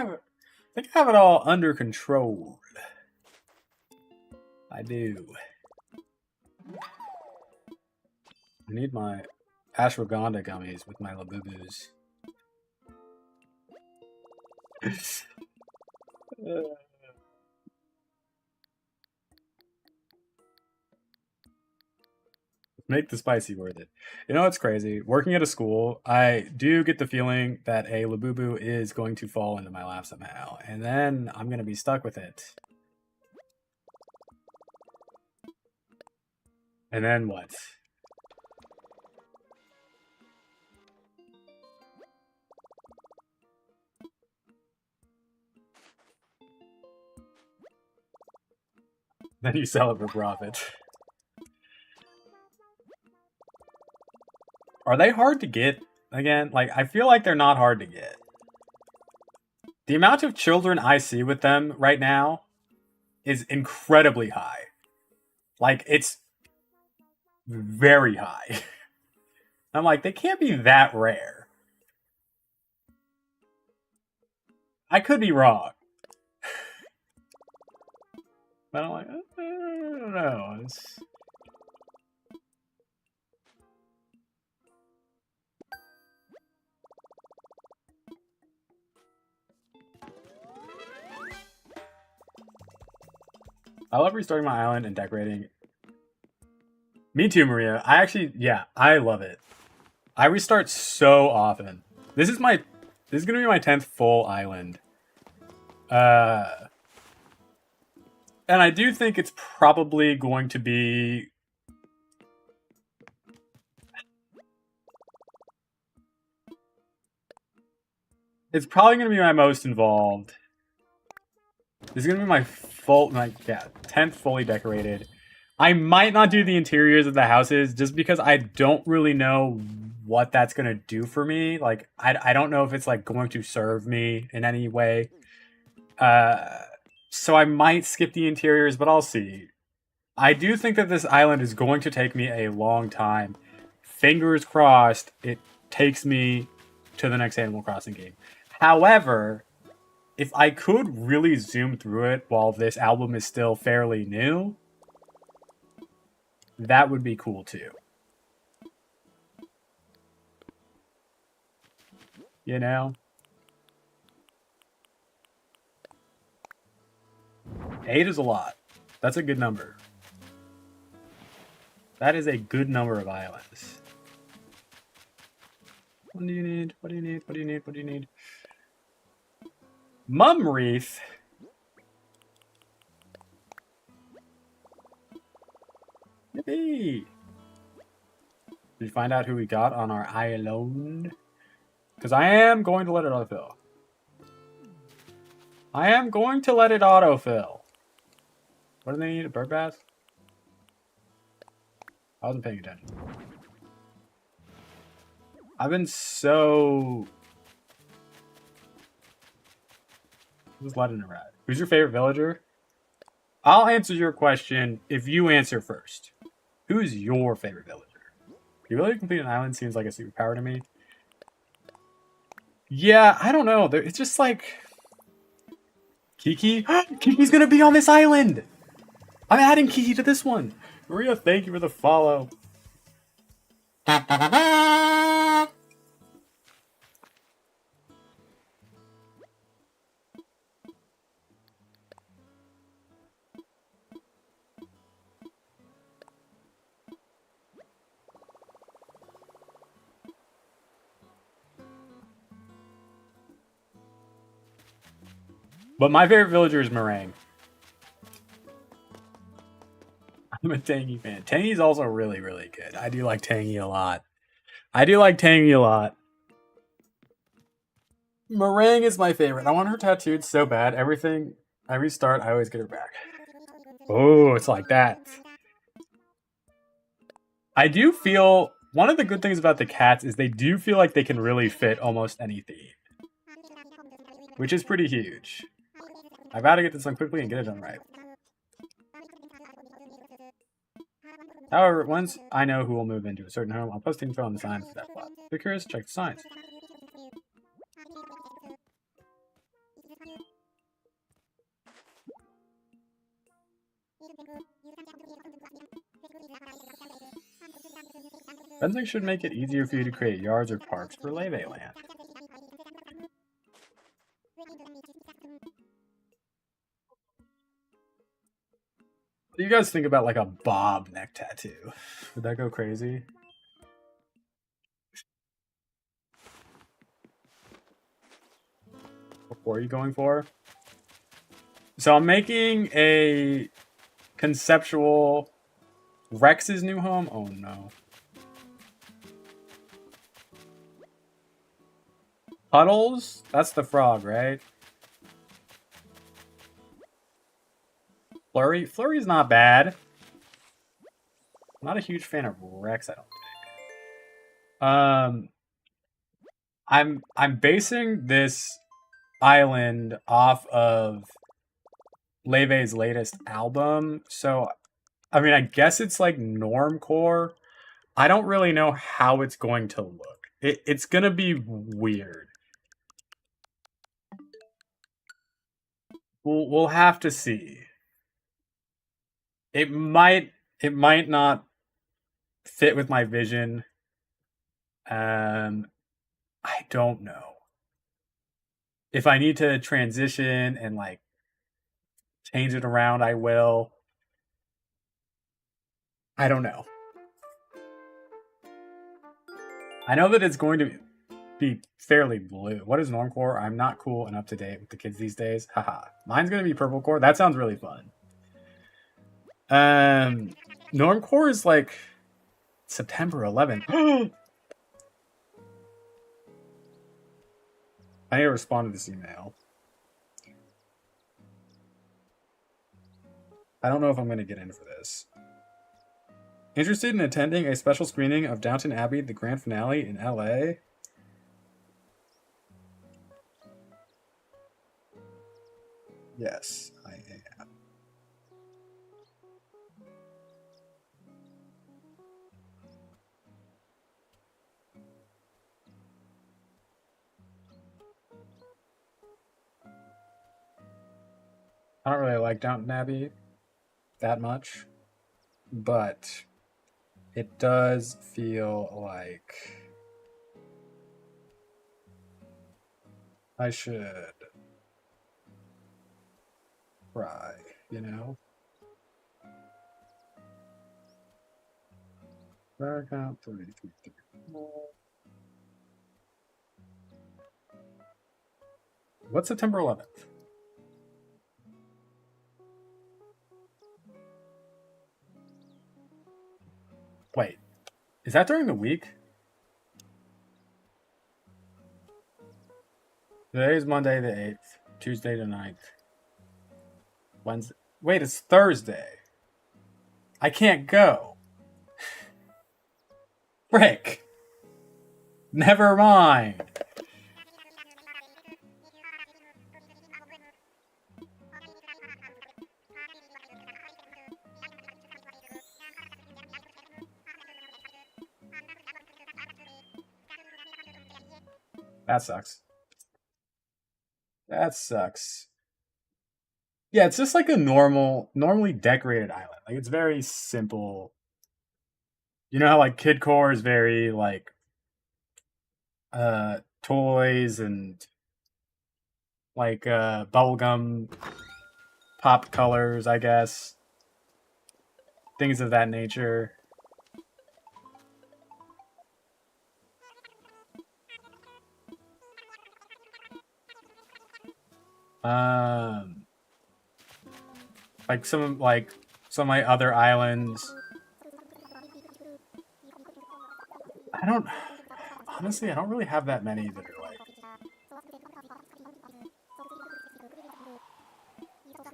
S1: have it all under control. I do. I need my ashwagandha gummies with my labubus. Make the spicy worth it. You know what's crazy? Working at a school, I do get the feeling that a labubu is going to fall into my lap somehow, and then I'm going to be stuck with it. And then what? Then you sell it for profit. Are they hard to get again? Like, I feel like they're not hard to get. The amount of children I see with them right now is incredibly high. Like, it's very high. I'm like, they can't be that rare. I could be wrong. But I'm like, I don't know. I love restarting my island and decorating. Me too, Maria. I actually, yeah, I love it. I restart so often. This is my, this is gonna be my 10th full island. Uh, and I do think it's probably going to be. It's probably gonna be my most involved. This is gonna be my full, like, yeah, 10th fully decorated. I might not do the interiors of the houses just because I don't really know what that's gonna do for me. Like, I don't know if it's like going to serve me in any way. So I might skip the interiors, but I'll see. I do think that this island is going to take me a long time. Fingers crossed, it takes me to the next Animal Crossing game. However, if I could really zoom through it while this album is still fairly new, that would be cool too. You know? 8 is a lot. That's a good number. That is a good number of islands. What do you need? What do you need? What do you need? What do you need? Mum wreath. Yippee! Did you find out who we got on our island? Because I am going to let it autofill. I am going to let it autofill. What do they need? A bird bath? I wasn't paying attention. I've been so... Just letting it ride. Who's your favorite villager? I'll answer your question if you answer first. Who's your favorite villager? The ability to complete an island seems like a superpower to me. Yeah, I don't know. It's just like... Kiki? Kiki's gonna be on this island! I'm adding Kiki to this one! Maria, thank you for the follow. But my favorite villager is Meringue. I'm a Tangy fan. Tangy's also really, really good. I do like Tangy a lot. Meringue is my favorite. I want her tattooed so bad. Everything I restart, I always get her back. Oh, it's like that. I do feel... One of the good things about the cats is they do feel like they can really fit almost any theme. Which is pretty huge. I've got to get this done quickly and get it done right. However, once I know who will move into a certain home, I'll post info on the signs for that plot. If you're curious, check the signs. Fencing should make it easier for you to create yards or parks for Laufey land. What do you guys think about like a bob neck tattoo? Would that go crazy? What are you going for? So I'm making a conceptual Rex's new home. Oh no. Puddles? That's the frog, right? Flurry? Flurry's not bad. I'm not a huge fan of Rex, I don't think. I'm basing this island off of Laufey's latest album. So I mean, I guess it's like normcore. I don't really know how it's going to look. It's gonna be weird. We'll have to see. It might not fit with my vision. I don't know. If I need to transition and like change it around, I will. I don't know. I know that it's going to be fairly blue. What is normcore? I'm not cool and up to date with the kids these days. Haha. Mine's going to be purple core. That sounds really fun. Normcore is like September 11th. I need to respond to this email. I don't know if I'm going to get in for this. Interested in attending a special screening of Downton Abbey, the grand finale in LA? Yes, I am. I don't really like Downton Abbey that much, but it does feel like I should try, you know? Back out 33. What's September 11th? Wait, is that during the week? Today's Monday the 8th, Tuesday the 9th, Wednesday. Wait, it's Thursday. I can't go. Frick. Never mind. That sucks. That sucks. Yeah, it's just like a normally decorated island. Like it's very simple. You know how like Kid Core is very like toys and like bubblegum pop colors, I guess. Things of that nature. Um like some of my other islands. I don't honestly I don't really have that many that are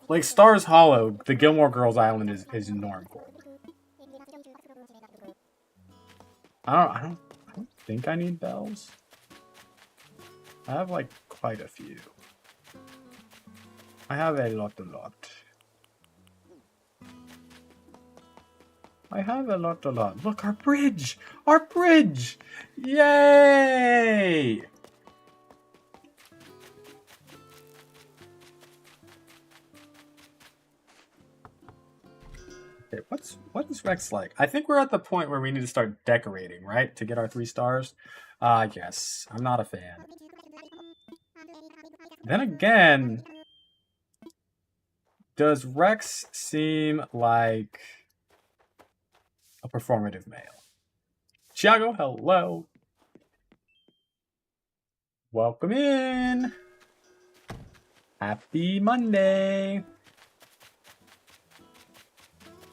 S1: like Stars Hollow, the Gilmore Girls island is normcore. I don't think I need bells. I have like quite a few. I have a lot. I have a lot. Look, our bridge! Our bridge! Yay! Okay, what is Rex like? I think we're at the point where we need to start decorating, right? To get our 3 stars. Yes, I'm not a fan. Then again, does Rex seem like a performative male? Thiago, hello. Welcome in. Happy Monday.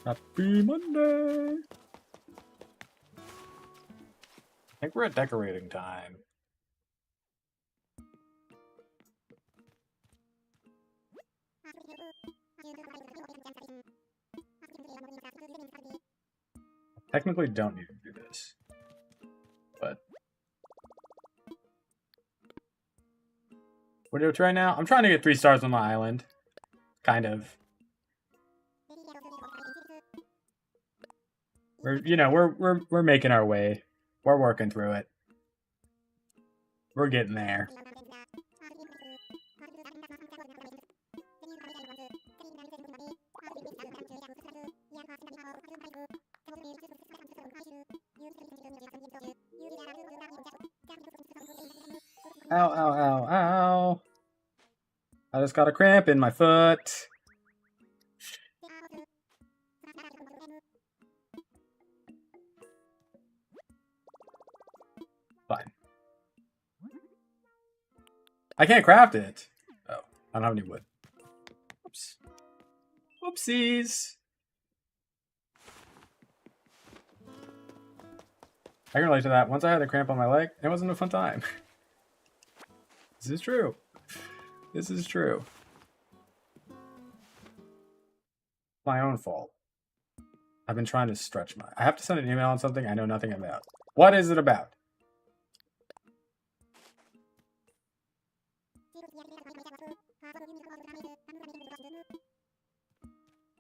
S1: Happy Monday. I think we're at decorating time. Technically don't need to do this, but what are we trying now? I'm trying to get 3 stars on my island, kind of. We're making our way. We're working through it. We're getting there. Ow, ow, ow, ow. I just got a cramp in my foot. I can't craft it. Oh, I don't have any wood. Oops. Whoopsies. I can relate to that. Once I had a cramp on my leg, it wasn't a fun time. This is true. This is true. My own fault. I've been trying to stretch my... I have to send an email on something I know nothing about. What is it about?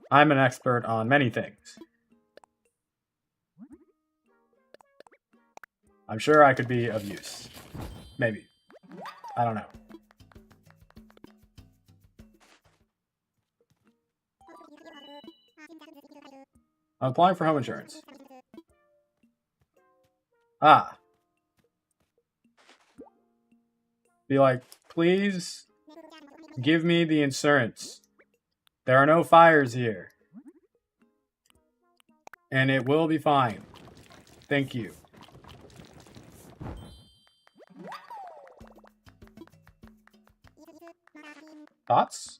S1: I'm an expert on many things. I'm sure I could be of use. Maybe. I don't know. I'm applying for home insurance. Ah. Be like, please give me the insurance. There are no fires here. And it will be fine. Thank you. Thoughts?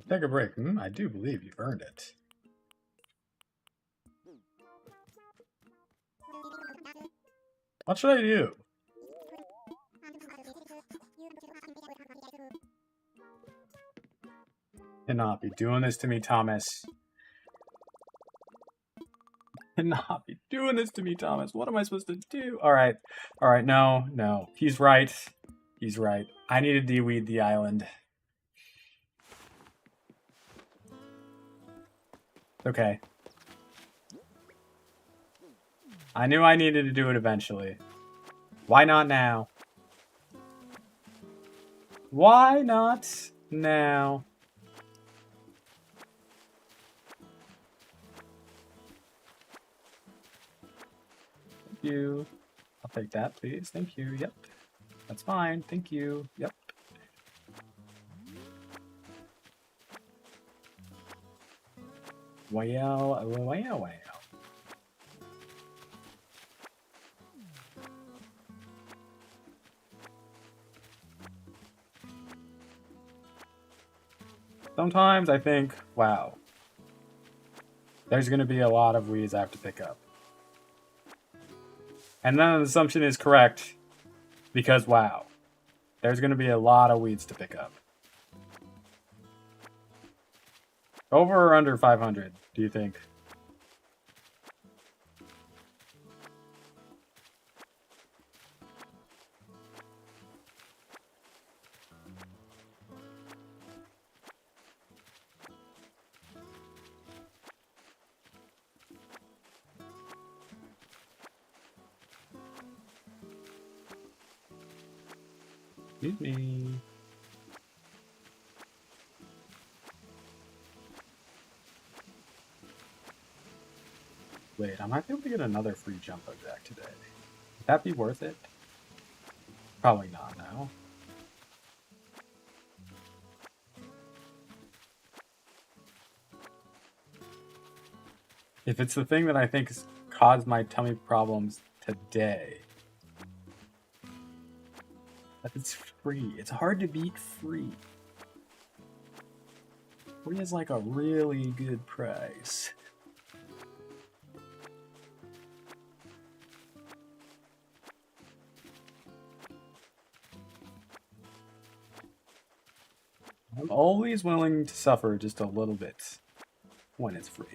S1: Take a break. I do believe you've earned it. What should I do? Cannot be doing this to me, Thomas. Cannot be doing this to me, Thomas. What am I supposed to do? Alright. Alright, no. He's right. He's right. I need to de-weed the island. Okay. I knew I needed to do it eventually. Why not now? Why not now? Thank you. I'll take that, please. Thank you. Yep. That's fine. Thank you. Yep. Wow. Sometimes I think, wow, there's going to be a lot of weeds I have to pick up. And then the assumption is correct because, wow, there's going to be a lot of weeds to pick up. Over or under 500, do you think? Excuse me. Wait, I might be able to get another free jumbo jack today. Would that be worth it? Probably not now. If it's the thing that I think has caused my tummy problems today. But it's free. It's hard to beat free. Free is like a really good price. I'm always willing to suffer just a little bit when it's free.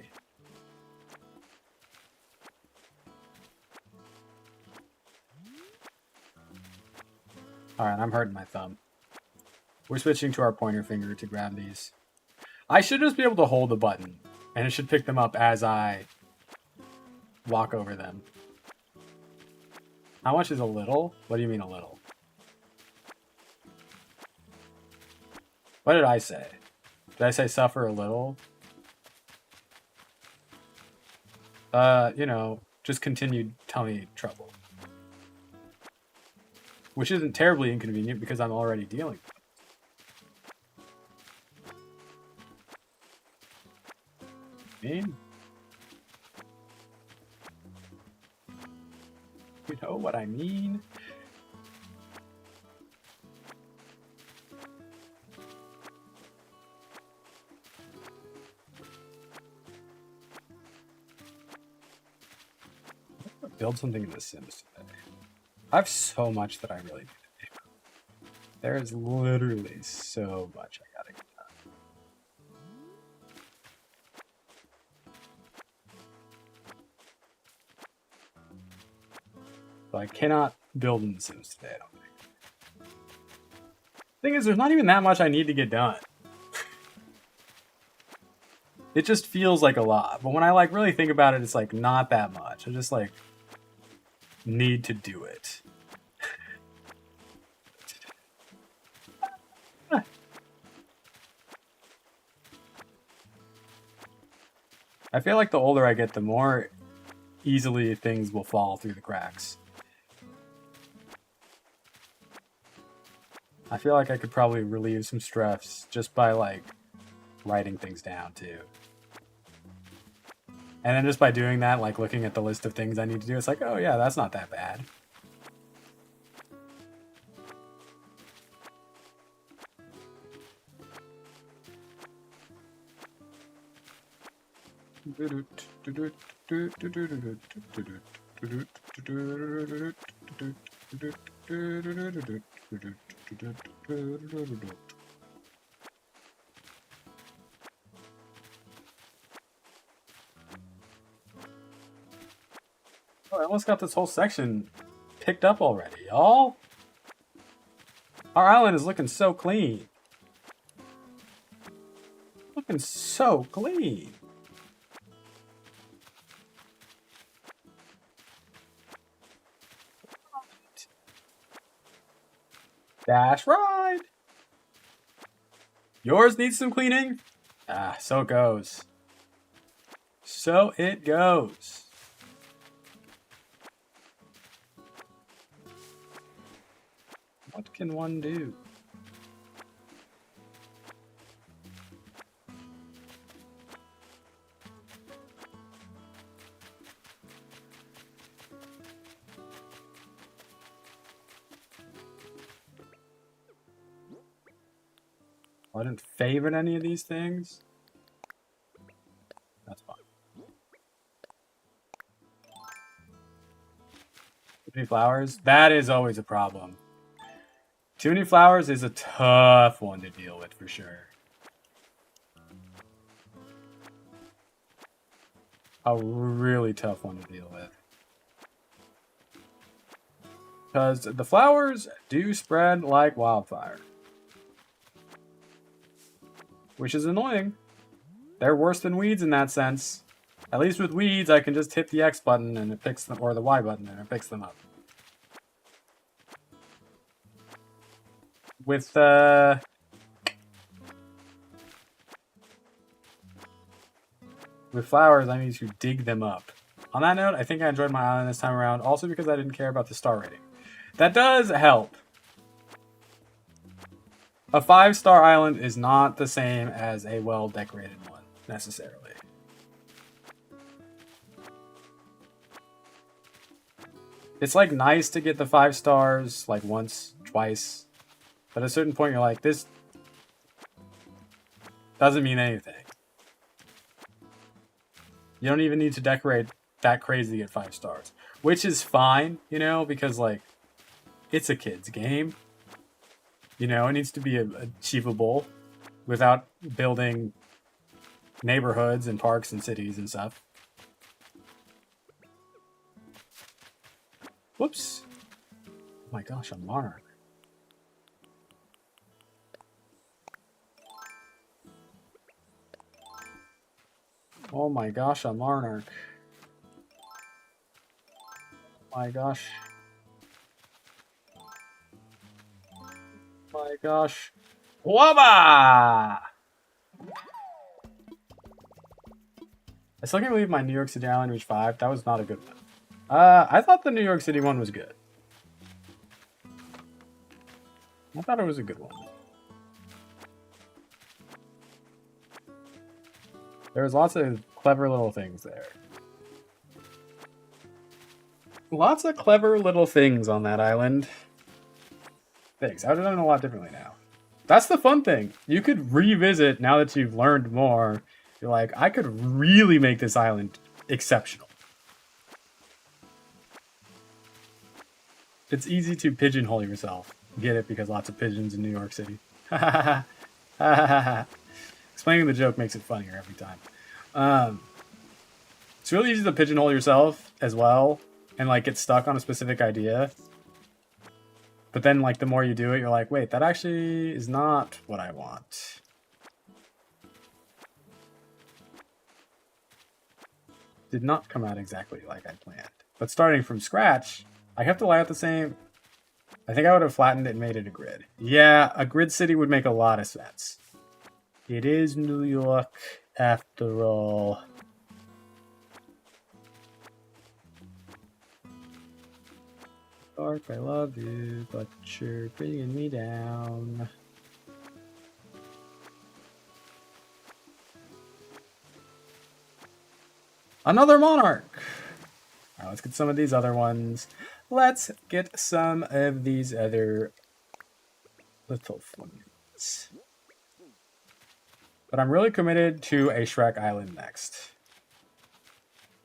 S1: Alright, I'm hurting my thumb. We're switching to our pointer finger to grab these. I should just be able to hold the button, and it should pick them up as I walk over them. How much is a little? What do you mean a little? What did I say? Did I say suffer a little? You know, just continued tummy trouble. which isn't terribly inconvenient because I'm already dealing with it. I mean, you know what I mean? Build something in The Sims today. I have so much that I really need to do. There is literally so much I gotta get done. So I cannot build in The Sims today, I don't think. Thing is, there's not even that much I need to get done. It just feels like a lot. But when I like really think about it, it's like not that much. I just like need to do it. I feel like the older I get, the more easily things will fall through the cracks. I feel like I could probably relieve some stress just by like writing things down too. And then just by doing that, like looking at the list of things I need to do, it's like, oh yeah, that's not that bad. Oh, I almost got this whole section picked up already, y'all. Our island is looking so clean. Looking so clean. Dash ride. Yours needs some cleaning? Ah, so it goes. So it goes. What can one do? I didn't favorite any of these things. That's fine. Too many flowers? That is always a problem. Too many flowers is a tough one to deal with for sure. A really tough one to deal with. Because the flowers do spread like wildfire. Which is annoying. They're worse than weeds in that sense. At least with weeds, I can just hit the X button and it picks them, or the Y button and it picks them up. With flowers, I need to dig them up. On that note, I think I enjoyed my island this time around, also because I didn't care about the star rating. That does help. A 5-star island is not the same as a well-decorated one, necessarily. It's like nice to get the 5 stars like once, twice, but at a certain point you're like, this doesn't mean anything. You don't even need to decorate that crazy to get 5 stars, which is fine, you know, because like it's a kid's game. You know, it needs to be achievable without building neighborhoods and parks and cities and stuff. Whoops. Oh my gosh, a monarch. Oh my gosh, a monarch. Oh my gosh. My gosh. Wabba! I still can't believe my New York City Island reached 5. That was not a good one. I thought the New York City one was good. I thought it was a good one. There was lots of clever little things there. Lots of clever little things on that island. Thanks. I would have done it a lot differently now. That's the fun thing. You could revisit now that you've learned more. You're like, I could really make this island exceptional. It's easy to pigeonhole yourself. Get it? Because lots of pigeons in New York City. Explaining the joke makes it funnier every time. It's really easy to pigeonhole yourself as well and like get stuck on a specific idea. But then like the more you do it, you're like, wait, that actually is not what I want. Did not come out exactly like I planned. But starting from scratch, I have to lay out the same. I think I would have flattened it and made it a grid. Yeah, a grid city would make a lot of sense. It is New York, after all. York, I love you, but you're bringing me down. Another monarch! Alright, let's get some of these other ones. Let's get some of these other little ones. But I'm really committed to a Shrek Island next.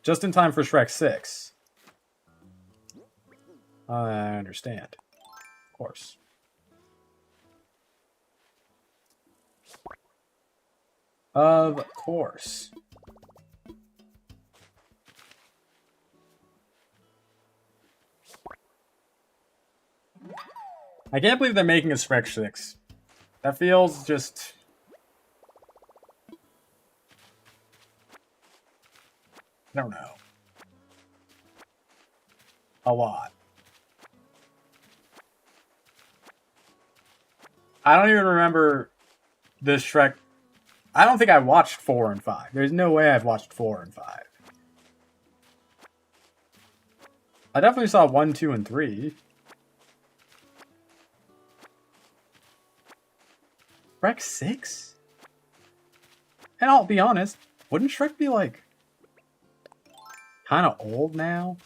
S1: Just in time for Shrek 6. I understand. Of course. Of course. I can't believe they're making a Shrek 6. That feels just... I don't know. A lot. I don't even remember this Shrek. I don't think I watched 4 and 5. There's no way I've watched 4 and 5. I definitely saw 1, 2, and 3. Shrek 6? And I'll be honest, wouldn't Shrek be like kind of old now?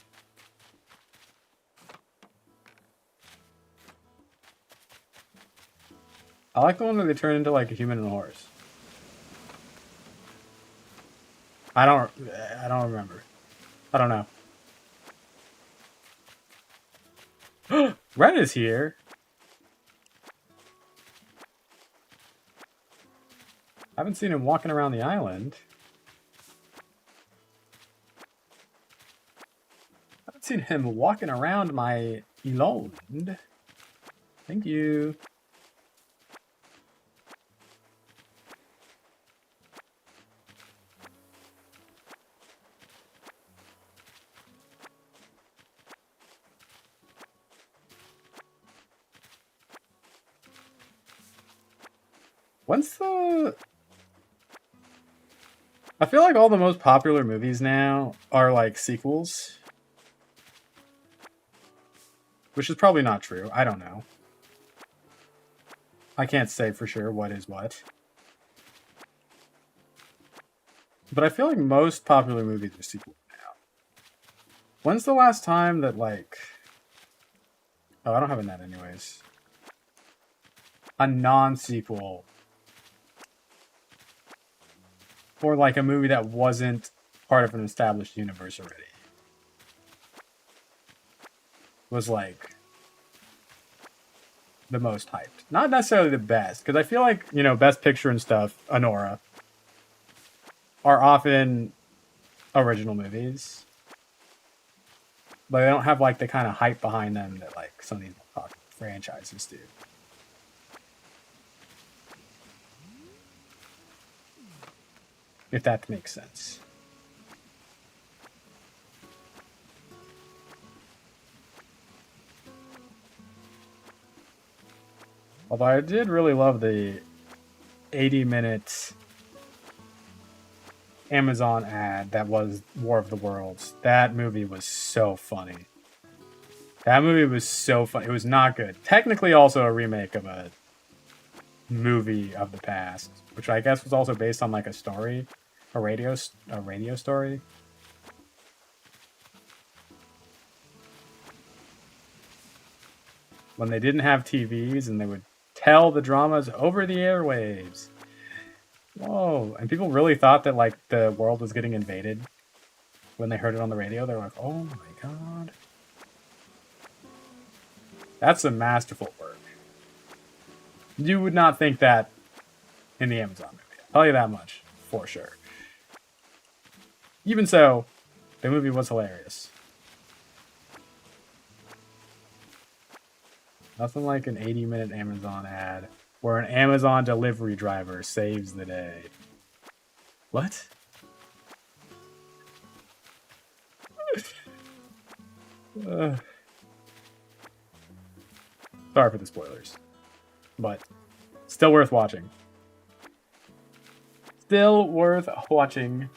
S1: I like the one where they turn into like a human and a horse. I don't remember. I don't know. Red is here. I haven't seen him walking around the island. I haven't seen him walking around my island. Thank you. When's the... I feel like all the most popular movies now are like sequels. Which is probably not true. I don't know. I can't say for sure what is what. But I feel like most popular movies are sequels now. When's the last time that like... Oh, I don't have a net anyways. A non-sequel. Or like a movie that wasn't part of an established universe already. Was like the most hyped. Not necessarily the best, because I feel like, you know, Best Picture and stuff, Anora, are often original movies. But they don't have like the kind of hype behind them that like some of these franchises do. If that makes sense. Although I did really love the 80-minute Amazon ad that was War of the Worlds. That movie was so funny. That movie was so fun. It was not good. Technically, also a remake of a movie of the past, which I guess was also based on like a story, a radio story. When they didn't have TVs and they would tell the dramas over the airwaves. Whoa! And people really thought that like the world was getting invaded when they heard it on the radio. They were like, "Oh my god, that's some masterful work." You would not think that in the Amazon movie. I'll tell you that much for sure. Even so, the movie was hilarious. Nothing like an 80-minute Amazon ad where an Amazon delivery driver saves the day. What? Sorry for the spoilers. But still worth watching. Still worth watching.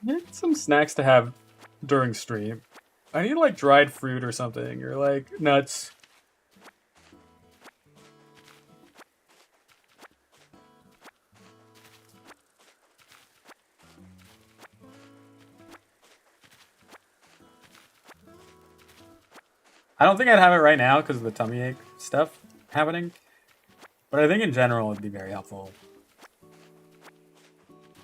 S1: I need some snacks to have during stream. I need like dried fruit or something, or like nuts. I don't think I'd have it right now because of the tummy ache stuff happening. But I think in general it'd be very helpful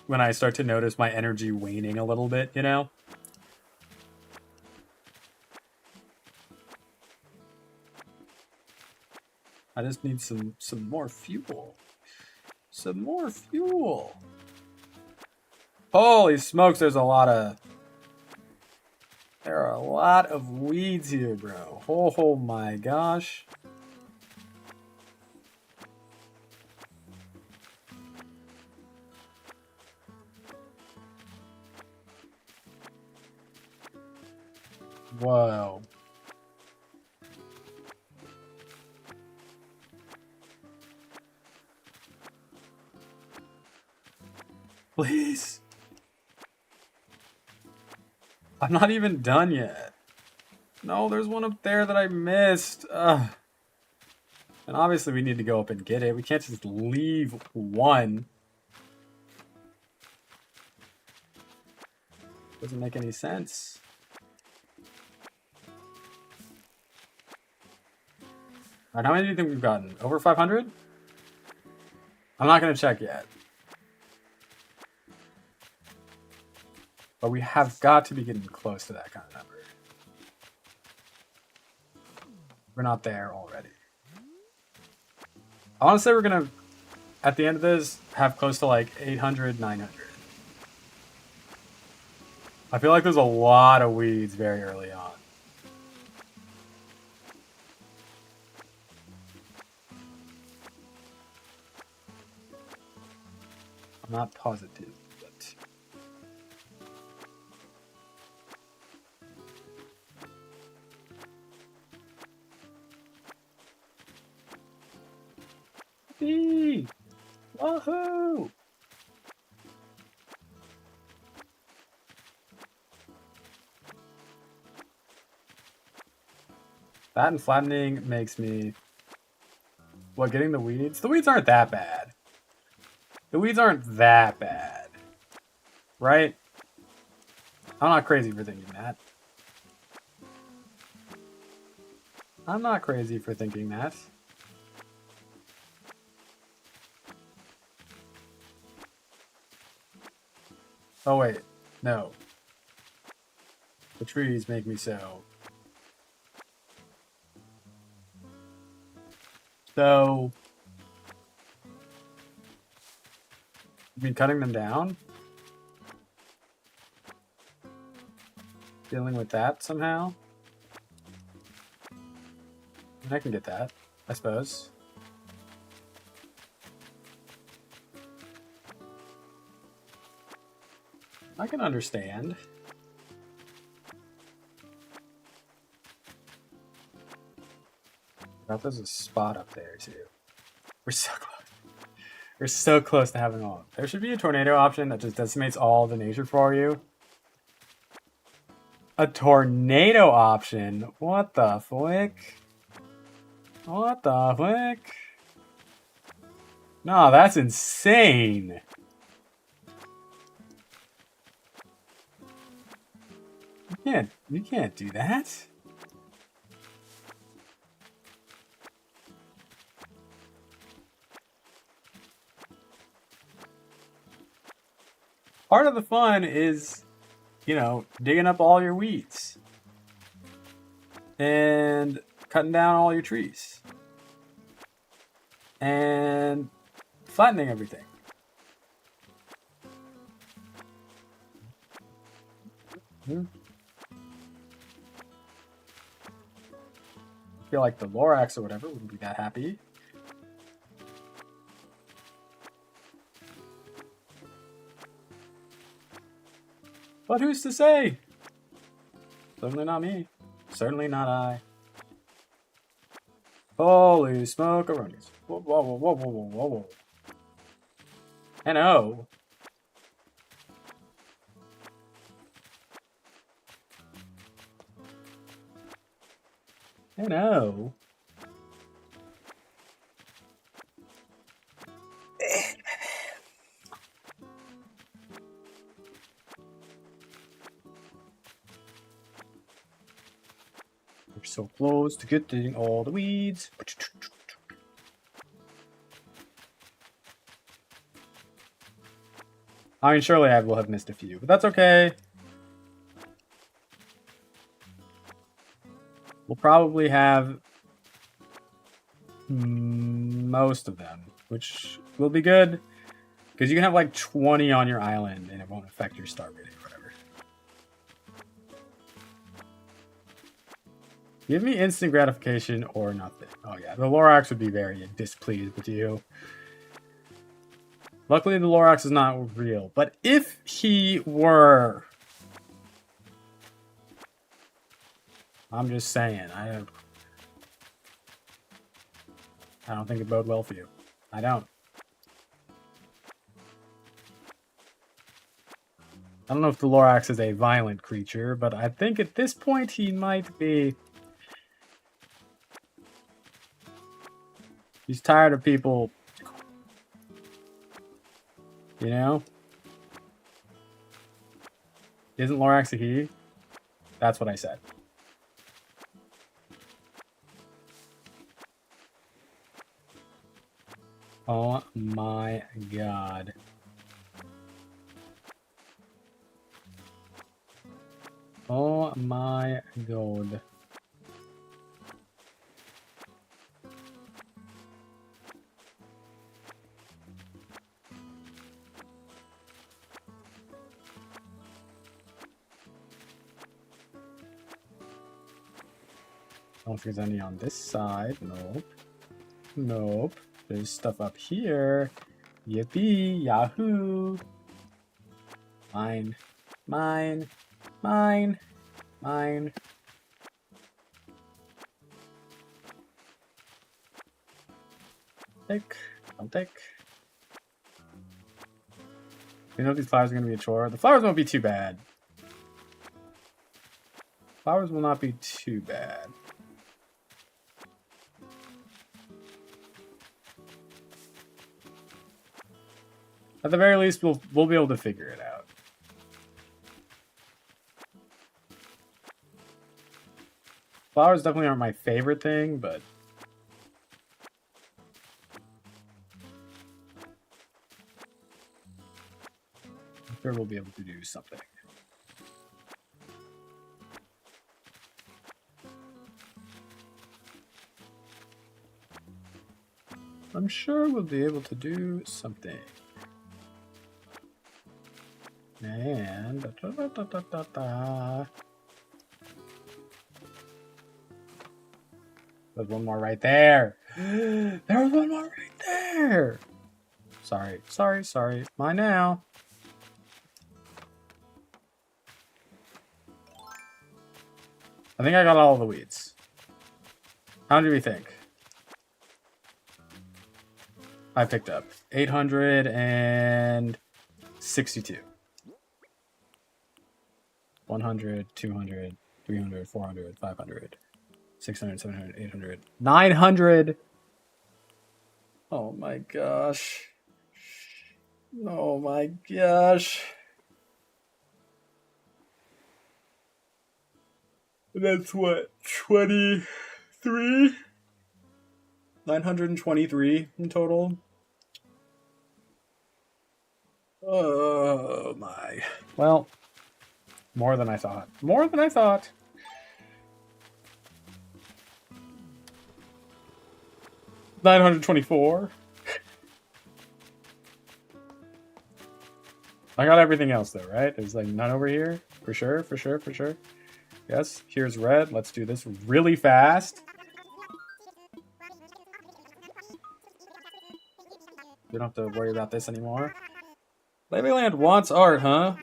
S1: when I start to notice my energy waning a little bit, you know? I just need some more fuel. Some more fuel. Holy smokes, there are a lot of weeds here, bro. Oh my gosh. Whoa. Please. I'm not even done yet. No, there's one up there that I missed. Ugh. And obviously we need to go up and get it. We can't just leave one. Doesn't make any sense. Alright, how many do you think we've gotten? Over 500? I'm not going to check yet. But we have got to be getting close to that kind of number. We're not there already. I want to say we're going to, at the end of this, have close to like 800, 900. I feel like there's a lot of weeds very early on. I'm not positive, but... Eee! Woohoo! That and flattening makes me... What, getting the weeds? The weeds aren't that bad. The weeds aren't that bad. Right? I'm not crazy for thinking that. I'm not crazy for thinking that. Oh wait, no. The trees make me so. So... You mean cutting them down? Dealing with that somehow? I can get that, I suppose. I can understand. But there's a spot up there too. We're so close. We're so close to having all. There should be a tornado option that just decimates all the nature for you. A tornado option? What the flick? What the flick? No, that's insane. You can't do that. Part of the fun is, you know, digging up all your weeds and cutting down all your trees and flattening everything. I feel like the Lorax or whatever wouldn't be that happy. But who's to say? Certainly not me. Certainly not I. Holy smoke-a-ronies. Whoa, whoa, whoa, whoa, whoa, whoa, whoa. N-O. N-O. We're so close to getting all the weeds. I mean, surely I will have missed a few, but that's okay. We'll probably have most of them, which will be good, because you can have like 20 on your island and it won't affect your star rating or whatever. Give me instant gratification or nothing. Oh yeah, the Lorax would be very displeased with you. Luckily, the Lorax is not real, but if he were... I'm just saying, I don't think it bode well for you. I don't. I don't know if the Lorax is a violent creature, but I think at this point he might be. He's tired of people, you know? Isn't Lorax a he? That's what I said. Oh my god. Oh my god. I don't think there's any on this side. Nope. Nope. There's stuff up here. Yippee! Yahoo! Mine. Mine. Mine. Mine. Take. Don't take. You know these flowers are going to be a chore? The flowers won't be too bad. Flowers will not be too bad. At the very least, we'll be able to figure it out. Flowers definitely aren't my favorite thing, but I'm sure we'll be able to do something. I'm sure we'll be able to do something. And there's one more right there. There's one more right there. Sorry, sorry, sorry. Mine now. I think I got all the weeds. How do we think? I picked up 862. 100, 200, 300, 400, 500, 600, 700, 800, 900. Oh my gosh. Oh my gosh. That's what, 23? 923 in total. Oh my. Well, more than I thought. More than I thought. $924. I got everything else though, right? There's like none over here. For sure, for sure, for sure. Yes, here's red. Let's do this really fast. We don't have to worry about this anymore. Laufeyland wants art, huh?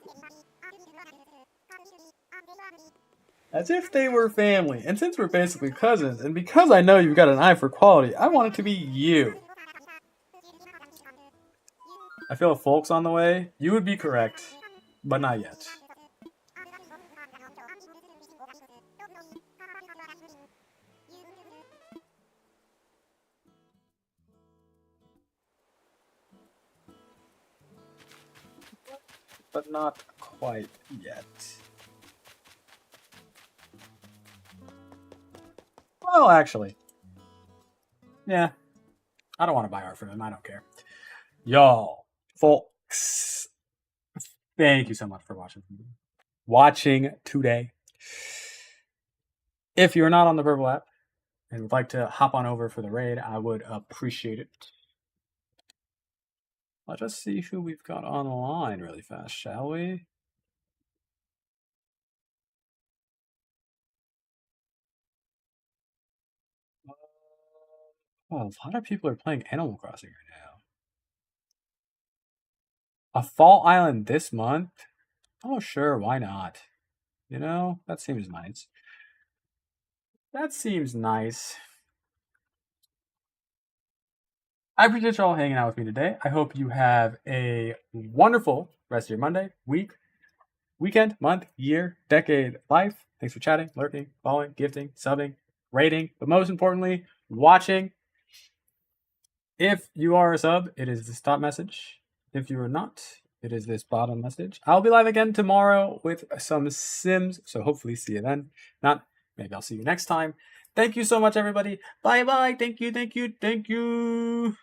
S1: As if they were family. And since we're basically cousins, and because I know you've got an eye for quality, I want it to be you. I feel a folk's on the way. You would be correct, but not yet. But not quite yet. Well, actually. Yeah. I don't want to buy art from him. I don't care. Y'all, folks, thank you so much for watching today. If you're not on the Purple app and would like to hop on over for the raid, I would appreciate it. Let's just see who we've got online really fast, shall we? Oh, a lot of people are playing Animal Crossing right now. A fall island this month? Oh, sure, why not? You know, that seems nice. That seems nice. I appreciate y'all hanging out with me today. I hope you have a wonderful rest of your Monday, week, weekend, month, year, decade, life. Thanks for chatting, lurking, following, gifting, subbing, rating, but most importantly, watching. If you are a sub, it is this top message. If you are not, it is this bottom message. I'll be live again tomorrow with some Sims, so hopefully see you then. Not, maybe I'll see you next time. Thank you so much, everybody. Bye-bye. Thank you, thank you, thank you.